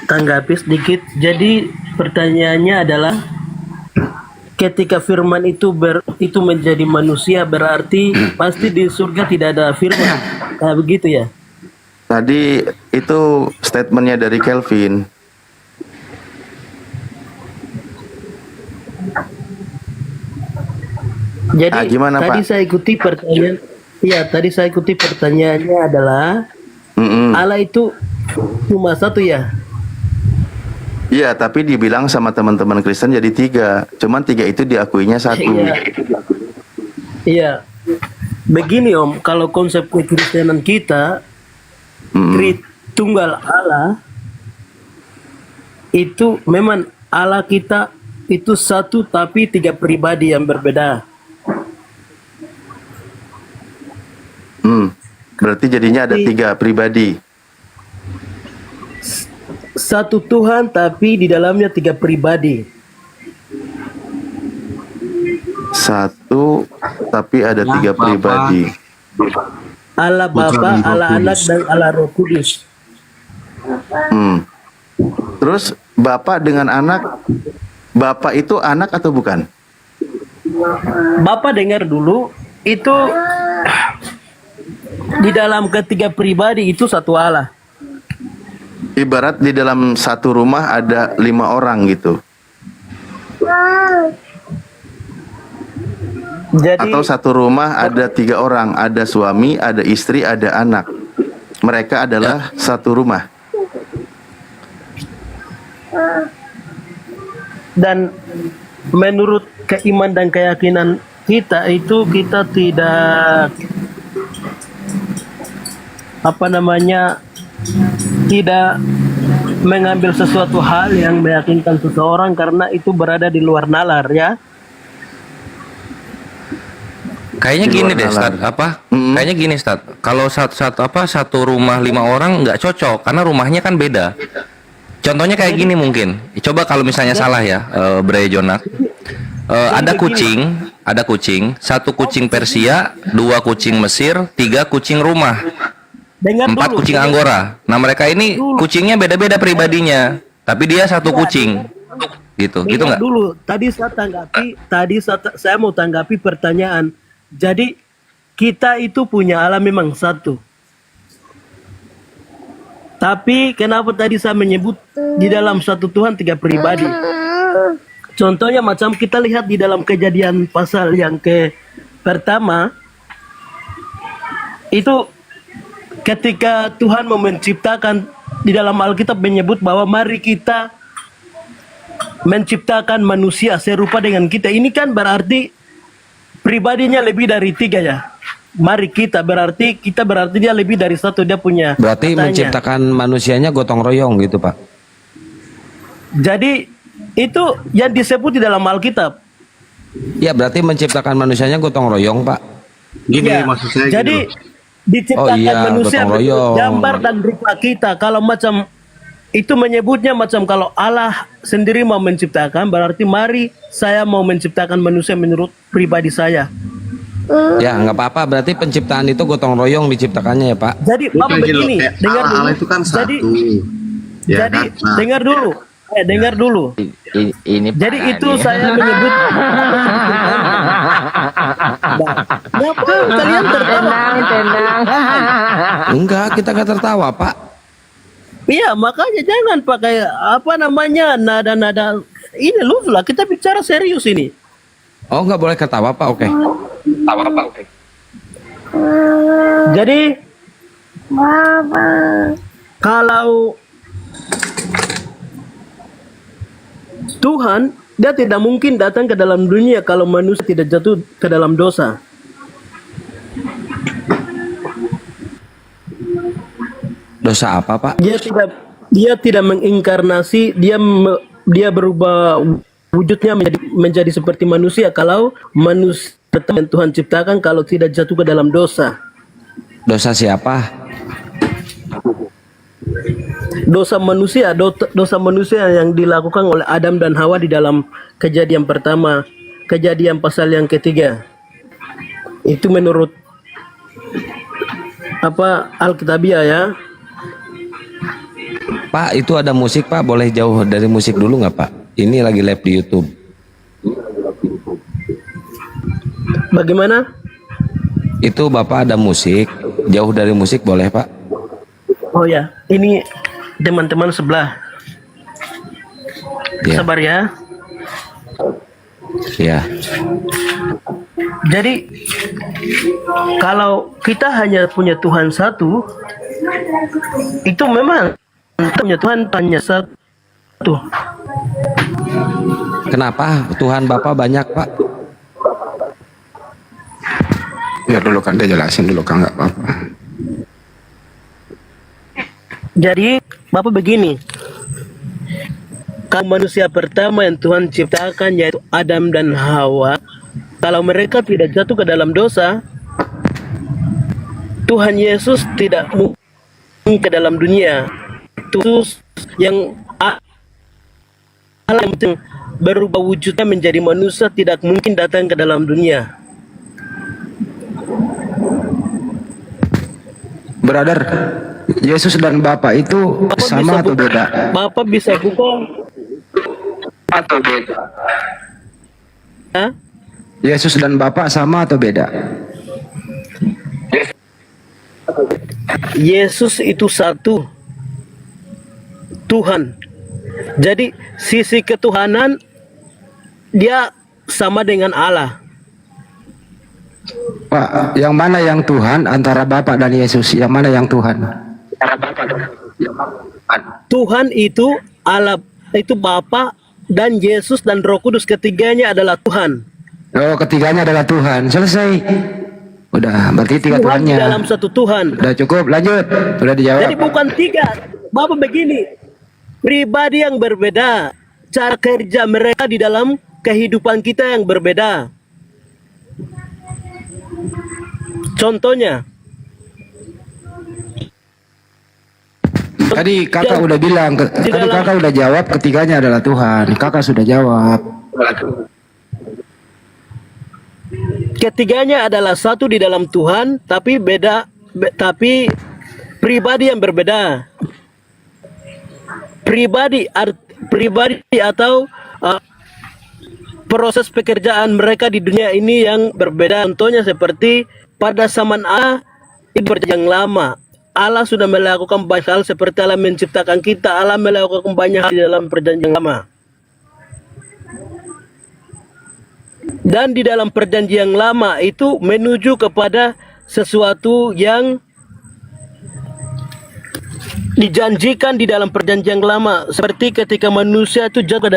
tanggapi sedikit. Jadi pertanyaannya adalah ketika firman itu menjadi manusia berarti pasti di surga tidak ada firman. Nah, begitu ya. Tadi itu statementnya dari Kelvin. Jadi gimana, tadi Pak? saya ikuti pertanyaan. Iya, tadi saya ikuti pertanyaannya adalah Allah itu cuma satu ya. Iya, tapi dibilang sama teman-teman Kristen jadi 3. Cuman 3 itu diakuinya 1. Iya. Begini Om, kalau konsep kekristenan kita Tritunggal Allah itu memang Allah kita itu satu tapi 3 pribadi yang berbeda. Berarti jadinya ada 3 pribadi. Satu Tuhan tapi di dalamnya 3 pribadi. Satu tapi ada 3 pribadi. Allah Bapa, Allah Anak dan Allah Roh Kudus. Terus Bapak dengan anak, Bapak itu anak atau bukan? Bapak dengar dulu, itu di dalam ketiga pribadi itu satu Allah. Ibarat di dalam satu rumah ada 5 orang gitu. Jadi, atau satu rumah ada 3 orang, ada suami, ada istri, ada anak. Mereka adalah satu rumah. Dan menurut keiman dan keyakinan kita itu kita tidak tidak mengambil sesuatu hal yang meyakinkan seseorang karena itu berada di luar nalar ya. Kayaknya gini deh, Stad, Kayaknya gini, Stad. Kalau satu rumah 5 orang nggak cocok karena rumahnya kan beda. Contohnya kayak gini mungkin. Coba kalau misalnya salah ya, Bre Jonak. Ada kucing, 1 kucing Persia, 2 kucing Mesir, 3 kucing rumah. 4 kucing Anggora. Nah, mereka ini kucingnya beda-beda pribadinya, tapi dia satu kucing. Gitu nggak? Dulu, tadi saya mau tanggapi pertanyaan. Jadi kita itu punya Allah memang satu. Tapi kenapa tadi saya menyebut di dalam satu Tuhan tiga pribadi? Contohnya macam kita lihat di dalam Kejadian pasal yang pertama, itu ketika Tuhan mau menciptakan, di dalam Alkitab menyebut bahwa mari kita menciptakan manusia serupa dengan kita. Ini kan berarti pribadinya lebih dari tiga ya. Mari kita berarti dia lebih dari satu, dia punya. Berarti katanya. menciptakan manusianya gotong royong gitu Pak. Jadi itu yang disebut di dalam Alkitab. Ya berarti menciptakan manusianya gotong royong Pak. Gini Ya, maksud saya jadi gini loh. diciptakan Oh iya, manusia gotong royong. gambar dan rupa kita. Kalau macam itu menyebutnya macam kalau Allah sendiri mau menciptakan, berarti mari saya mau menciptakan manusia menurut pribadi saya. Ya nggak apa-apa, berarti penciptaan itu gotong royong diciptakannya ya Pak. Jadi Bapak Bukan gini loh, begini, kayak dengar dulu. Allah itu kan Jadi, satu. Ya jadi kan? Nah, dengar dulu. Dengar dulu. Ini Jadi itu saya menyebut. Kenapa kalian tertawa? Enggak, kita nggak tertawa Pak. Iya, makanya jangan pakai apa namanya nada-nada ini lu lah, kita bicara serius ini. Oh nggak boleh ketawa Pak, oke. Tawa Pak. Oke. Jadi kalau Tuhan, dia tidak mungkin datang ke dalam dunia kalau manusia tidak jatuh ke dalam dosa. Dosa apa Pak? Dia tidak menginkarnasi, dia berubah wujudnya menjadi seperti manusia kalau manusia tetap yang Tuhan ciptakan kalau tidak jatuh ke dalam dosa. Dosa siapa? Dosa manusia yang dilakukan oleh Adam dan Hawa di dalam Kejadian pertama, Kejadian pasal yang ketiga. Itu menurut Alkitabiah ya. Pak, itu ada musik Pak, boleh jauh dari musik dulu nggak Pak? Ini lagi live di YouTube. Bagaimana? Itu Bapak ada musik, jauh dari musik boleh Pak? Oh ya, ini teman-teman sebelah. Ya. Sabar ya. Ya. Jadi kalau kita hanya punya Tuhan satu, itu memang punya Tuhan hanya satu. Kenapa Tuhan Bapak banyak Pak? Ya dulu kan dia jelasin dulu kan, nggak apa-apa. Jadi Bapak begini, kalau manusia pertama yang Tuhan ciptakan yaitu Adam dan Hawa, kalau mereka tidak jatuh ke dalam dosa, Tuhan Yesus tidak mungkin ke dalam dunia. Yesus yang Allah yang berubah wujudnya menjadi manusia tidak mungkin datang ke dalam dunia. Brother, Yesus dan Bapa itu sama atau beda? Bapak bisa buka Atau beda? Hah? Yesus dan Bapa sama atau beda? Yesus itu satu Tuhan. Jadi sisi ketuhanan dia sama dengan Allah. Pak, yang mana yang Tuhan antara Bapa dan Yesus? Yang mana yang Tuhan? Tuhan itu Allah, itu Bapa dan Yesus dan Roh Kudus, ketiganya adalah Tuhan. Oh, ketiganya adalah Tuhan. Selesai. Udah, berarti tiga Tuhan di Tuhannya. dalam satu Tuhan. Udah cukup, lanjut. Udah dijawab. Jadi bukan tiga. Bapak begini, pribadi yang berbeda, cara kerja mereka di dalam kehidupan kita yang berbeda. Contohnya, tadi kakak udah bilang, tadi kakak udah jawab ketiganya adalah Tuhan. Kakak sudah jawab. ketiganya adalah satu di dalam Tuhan, tapi tapi pribadi yang berbeda. Pribadi atau proses pekerjaan mereka di dunia ini yang berbeda. Contohnya seperti pada zaman Allah itu perjanjian lama. Allah sudah melakukan banyak hal seperti Allah menciptakan kita. Allah melakukan banyak hal di dalam perjanjian lama. Dan di dalam perjanjian lama itu menuju kepada sesuatu yang dijanjikan di dalam perjanjian lama, seperti ketika manusia itu jatuh ke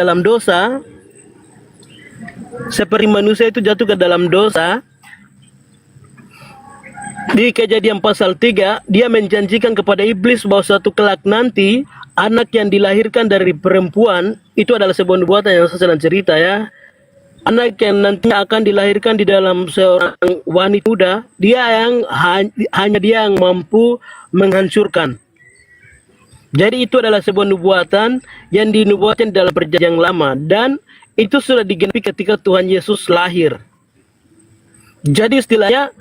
dalam dosa, di Kejadian pasal 3 dia menjanjikan kepada iblis bahwa suatu kelak nanti anak yang dilahirkan dari perempuan itu adalah sebuah nubuatan yang saya sedang cerita ya. Anak yang nantinya akan dilahirkan di dalam seorang wanita muda, hanya dia yang mampu menghancurkan. Jadi itu adalah sebuah nubuatan yang dinubuatkan dalam perjanjian lama, dan itu sudah digenapi ketika Tuhan Yesus lahir. Jadi istilahnya,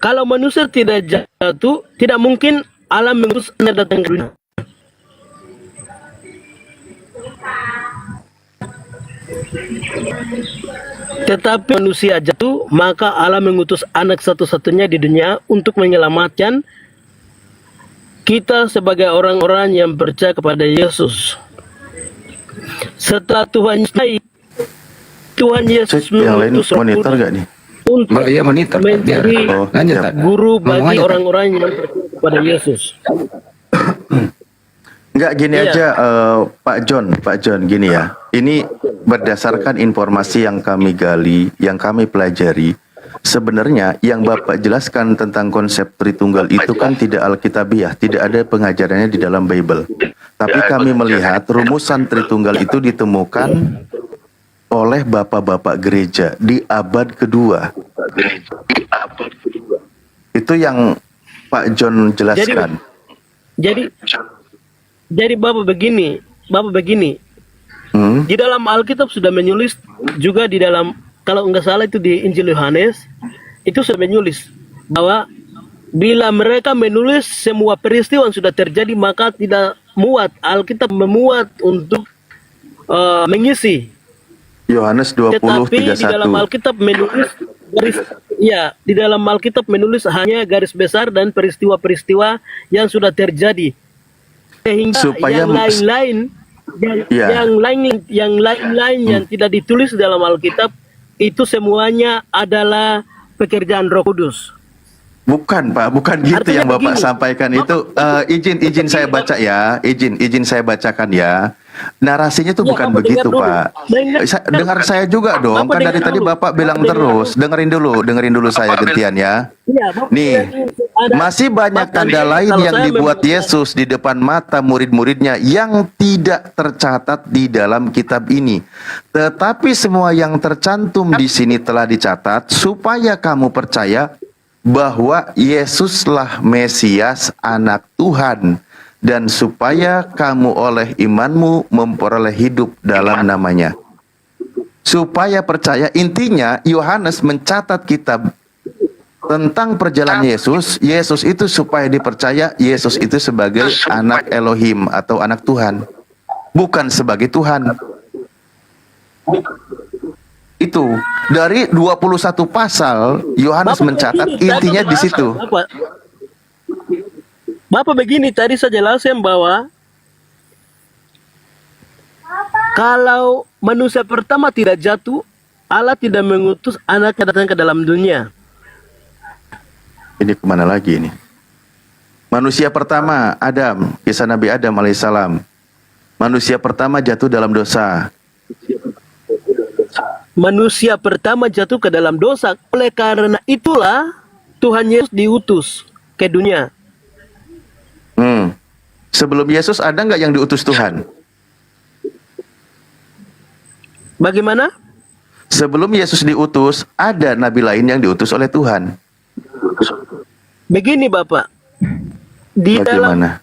kalau manusia tidak jatuh, tidak mungkin Allah mengutus anak datang ke dunia. Tetapi manusia jatuh, maka Allah mengutus anak satu-satunya di dunia untuk menyelamatkan kita sebagai orang-orang yang percaya kepada Yesus. Setelah Tuhan Yesus mengutus monitor gak nih? untuk monitor menjadi guru bagi orang-orang yang percaya kepada Yesus. Enggak, gini aja Pak John gini ya. Ini berdasarkan informasi yang kami gali, yang kami pelajari. Sebenarnya yang Bapak jelaskan tentang konsep Tritunggal itu kan tidak alkitabiah, tidak ada pengajarannya di dalam Bible. Tapi kami melihat rumusan Tritunggal itu ditemukan oleh bapak-bapak gereja di abad kedua. Itu yang Pak John jelaskan. Jadi Bapak begini. Di dalam Alkitab sudah menulis juga di dalam, kalau nggak salah itu di Injil Yohanes, itu sudah menulis bahwa bila mereka menulis semua peristiwa yang sudah terjadi, maka tidak muat, Alkitab memuat untuk mengisi. Yohanes 20:31. Tetapi di dalam Alkitab menulis di dalam Alkitab menulis hanya garis besar dan peristiwa-peristiwa yang sudah terjadi. Sehingga Supaya yang lain yang tidak ditulis dalam Alkitab itu semuanya adalah pekerjaan Roh Kudus. Bukan Pak, bukan gitu. Artinya yang Bapak sampaikan itu. Izin saya baca ya, izin saya bacakan ya. Narasinya tuh bukan begitu Pak. Dengar saya juga dong. Kan dari tadi Bapak bilang terus. Dengerin dulu saya gantian ya. Nih, masih banyak tanda lain yang dibuat Yesus di depan mata murid-muridnya yang tidak tercatat di dalam kitab ini. Tetapi semua yang tercantum di sini telah dicatat supaya kamu percaya bahwa Yesuslah Mesias, Anak Tuhan, dan supaya kamu oleh imanmu memperoleh hidup dalam namanya. Supaya percaya, intinya Yohanes mencatat kitab tentang perjalanan Yesus. Yesus itu supaya dipercaya, Yesus itu sebagai anak Elohim atau anak Tuhan, bukan sebagai Tuhan. Itu dari 21 pasal Yohanes mencatat intinya di situ. Bapak begini, tadi saya jelaskan bahwa kalau manusia pertama tidak jatuh, Allah tidak mengutus anaknya datang ke dalam dunia. Ini kemana lagi ini? Manusia pertama, Adam, kisah Nabi Adam alaihissalam. Manusia pertama jatuh dalam dosa. Manusia pertama jatuh ke dalam dosa. Oleh karena itulah Tuhan Yesus diutus ke dunia. Sebelum Yesus ada nggak yang diutus Tuhan? Bagaimana? Sebelum Yesus diutus, ada nabi lain yang diutus oleh Tuhan. Begini Bapak, di dalam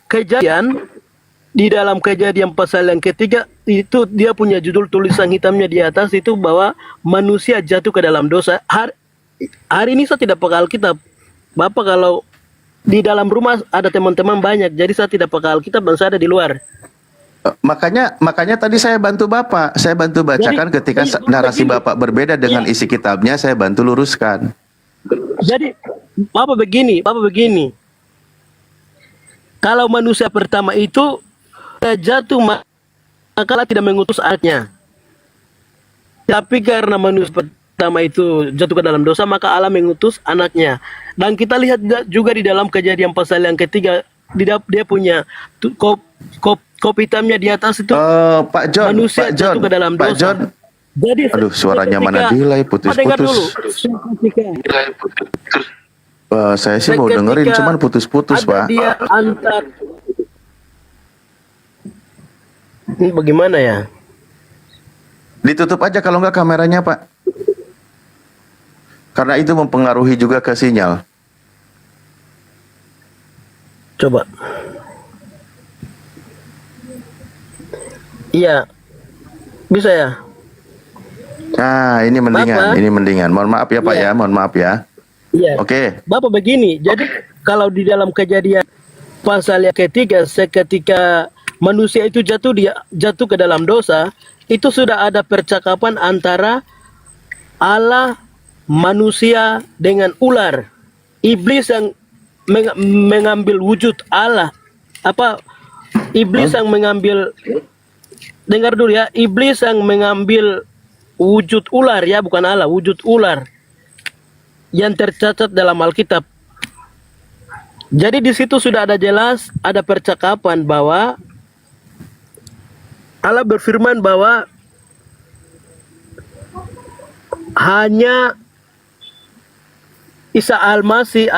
kejadian pasal yang ketiga itu dia punya judul tulisan hitamnya di atas itu bahwa manusia jatuh ke dalam dosa. Hari ini saya tidak pakai Alkitab. Bapak kalau di dalam rumah ada teman-teman banyak, jadi saya tidak pakai Alkitab dan saya ada di luar. Makanya tadi saya bantu Bapak, saya bantu bacakan ketika narasi Bapak berbeda dengan isi kitabnya, saya bantu luruskan. Jadi Bapak begini. Kalau manusia pertama itu jatuh, maka Allah tidak mengutus anaknya. Tapi karena manusia pertama itu jatuh ke dalam dosa, maka Allah mengutus anaknya. Dan kita lihat juga di dalam Kejadian pasal yang ketiga, dia punya kop hitamnya di atas itu. Pak John, manusia jatuh ke dalam dosa. Pak John. Jadi aduh, suaranya mana delay, putus-putus. Saya sih mau dengerin, cuman putus-putus, Pak. Dia antar. Ini bagaimana ya? Ditutup aja kalau nggak kameranya, Pak. Karena itu mempengaruhi juga ke sinyal. Coba. Iya. Bisa ya? Nah, ini mendingan, ini mendingan. Mohon maaf ya, Pak ya, mohon maaf ya. Iya. Oke. Bapak begini, jadi kalau di dalam Kejadian pasal yang ketiga, seketika manusia itu jatuh ke dalam dosa, itu sudah ada percakapan antara Allah, manusia dengan ular. Iblis yang mengambil wujud Allah. Iblis yang mengambil, dengar dulu ya, iblis yang mengambil wujud ular ya, bukan Allah, wujud ular yang tercatat dalam Alkitab. Jadi di situ sudah ada jelas, ada percakapan bahwa Allah berfirman bahwa hanya Isa Al-Masih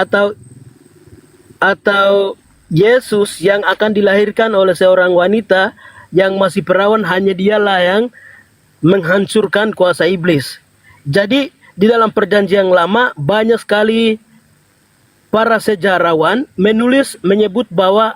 atau Yesus yang akan dilahirkan oleh seorang wanita yang masih perawan, hanya dialah yang menghancurkan kuasa iblis. Jadi di dalam Perjanjian Lama banyak sekali para sejarawan menyebut bahwa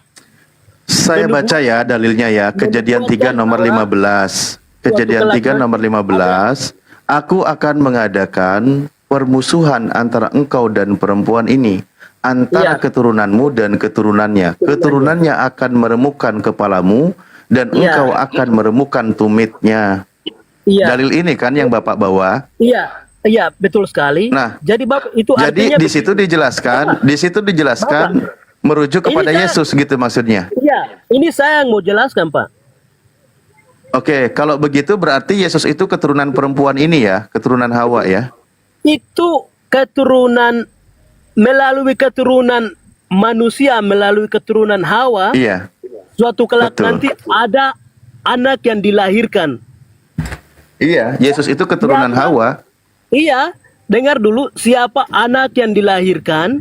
saya baca ya dalilnya ya, Kejadian 3 nomor 15. Kejadian 3 nomor 15. Aku akan mengadakan permusuhan antara engkau dan perempuan ini, antara keturunanmu dan keturunannya. Keturunannya akan meremukkan kepalamu dan engkau akan meremukkan tumitnya. Dalil ini kan yang Bapak bawa? Iya, betul sekali. Nah, jadi Bapak itu jadi di situ dijelaskan, merujuk kepada Yesus gitu maksudnya. Iya, ini saya yang mau jelaskan, Pak. Oke, kalau begitu berarti Yesus itu keturunan perempuan ini ya, keturunan Hawa ya? Itu keturunan, melalui keturunan manusia, melalui keturunan Hawa. Iya. Suatu kelak nanti ada anak yang dilahirkan. Iya, Yesus itu keturunan Hawa. Iya, dengar dulu, siapa anak yang dilahirkan?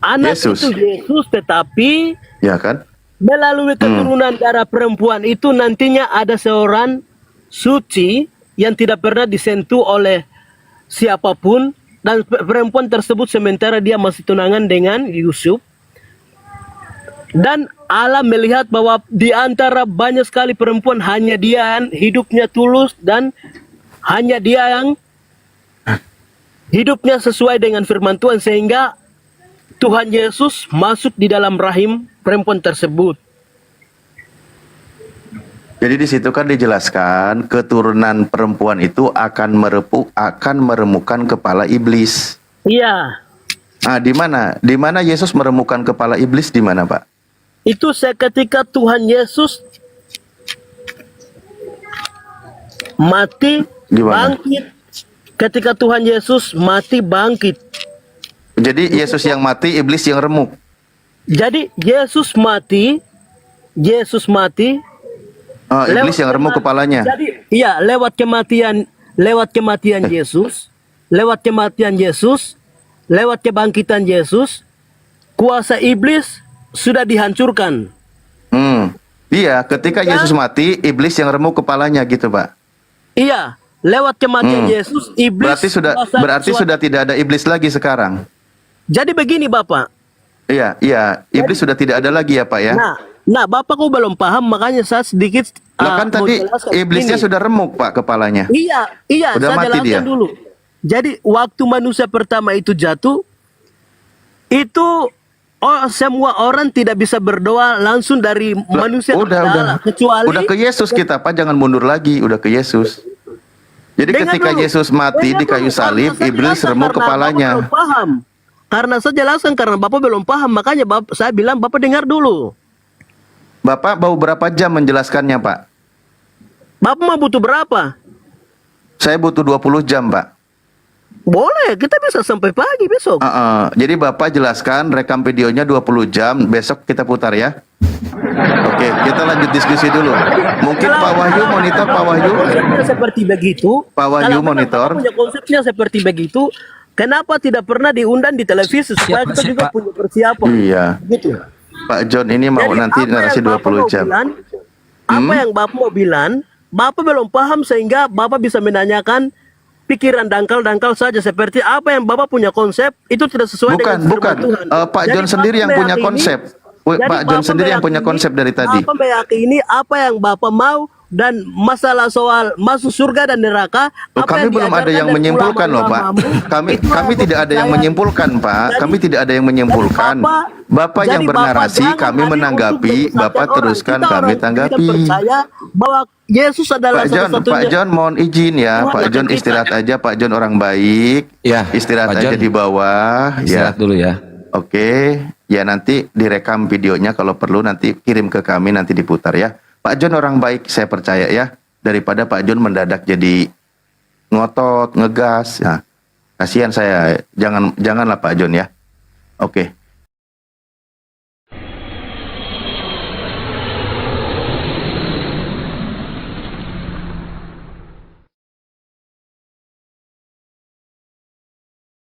Anak Yesus. itu Yesus, tetapi ya kan? Melalui keturunan darah perempuan itu nantinya ada seorang suci yang tidak pernah disentuh oleh siapapun, dan perempuan tersebut sementara dia masih tunangan dengan Yusuf. Dan Allah melihat bahwa di antara banyak sekali perempuan, hanya dia yang hidupnya tulus dan hanya dia yang hidupnya sesuai dengan firman Tuhan, sehingga Tuhan Yesus masuk di dalam rahim perempuan tersebut. Jadi di situ kan dijelaskan keturunan perempuan itu akan meremukkan kepala iblis. Iya. Nah, di mana? Di mana Yesus meremukkan kepala iblis, di mana, Pak? Itu seketika Tuhan Yesus mati, bangkit. Ketika Tuhan Yesus mati, bangkit. Jadi Yesus yang mati, iblis yang remuk. Jadi Yesus mati, iblis yang remuk kepalanya. Jadi iya, lewat kematian Yesus, lewat kebangkitan Yesus, kuasa iblis sudah dihancurkan. Iya, ketika Yesus mati, iblis yang remuk kepalanya gitu, Pak. Iya, lewat kematian Yesus, iblis berarti sudah tidak ada iblis lagi sekarang. Jadi begini, Bapak. Iya, iblis sudah tidak ada lagi ya, Pak ya. Nah, Bapak kok belum paham, makanya saya sedikit kan tadi iblisnya sudah remuk, Pak, kepalanya. Iya, sudah saya mati jelaskan dia. dulu. Jadi waktu manusia pertama itu jatuh, itu semua orang tidak bisa berdoa langsung dari manusia ke Allah, kecuali udah ke Yesus kita, Pak, jangan mundur lagi, udah ke Yesus. Jadi ketika Yesus mati di kayu salib, iblis remuk kepalanya. Karena saya jelaskan karena Bapak belum paham, makanya saya bilang Bapak dengar dulu. Bapak mau berapa jam menjelaskannya, Pak? Bapak mau butuh berapa? Saya butuh 20 jam, Pak. Boleh, kita bisa sampai pagi besok. Jadi Bapak jelaskan rekam videonya 20 jam, besok kita putar ya. Oke, kita lanjut diskusi dulu. Mungkin Pak Wahyu monitor, Pak Wahyu. Konsepnya seperti begitu. Pak Wahyu Kalau monitor. Bapak punya konsepnya seperti begitu, kenapa tidak pernah diundang di televisi supaya kita juga punya persiapan? Iya. Gitu. Pak John ini mau Jadi nanti apa narasi yang Bapak 20 mau jam. bilang, apa yang Bapak mau bilang, Bapak belum paham sehingga Bapak bisa menanyakan pikiran dangkal-dangkal saja seperti apa yang Bapak punya konsep itu tidak sesuai dengan firman Tuhan. Pak Jadi John sendiri yang Bapak punya meyakini- konsep. jadi Pak John Bapak sendiri yang punya meyakini- konsep dari tadi. Bapak meyakini apa yang Bapak mau dan masalah soal masuk surga dan neraka. apa Kami belum ada yang diajarkan dari menyimpulkan loh, Pak. ulama-ulamamu, itu Kami yang tidak ada yang percaya. menyimpulkan, Pak. Jadi- Kami tidak ada yang menyimpulkan. Bapak yang Jadi bernarasi, jangan kami hadir menanggapi, untuk menyesatkan Bapak orang. teruskan, Kita kami orang Kristen tanggapi. percaya bahwa Yesus adalah Pak John, satu-satunya. Pak John mohon izin ya, Tuhan Pak yang John kita- istirahat aja, Pak John orang baik. Ya, istirahat Pak aja John. di bawah. Istirahat dulu ya. Oke, ya nanti direkam videonya kalau perlu nanti kirim ke kami nanti diputar ya. Pak John orang baik, saya percaya ya. Daripada Pak John mendadak jadi ngotot, ngegas. Ya. Kasihan saya, janganlah Pak John ya. Oke.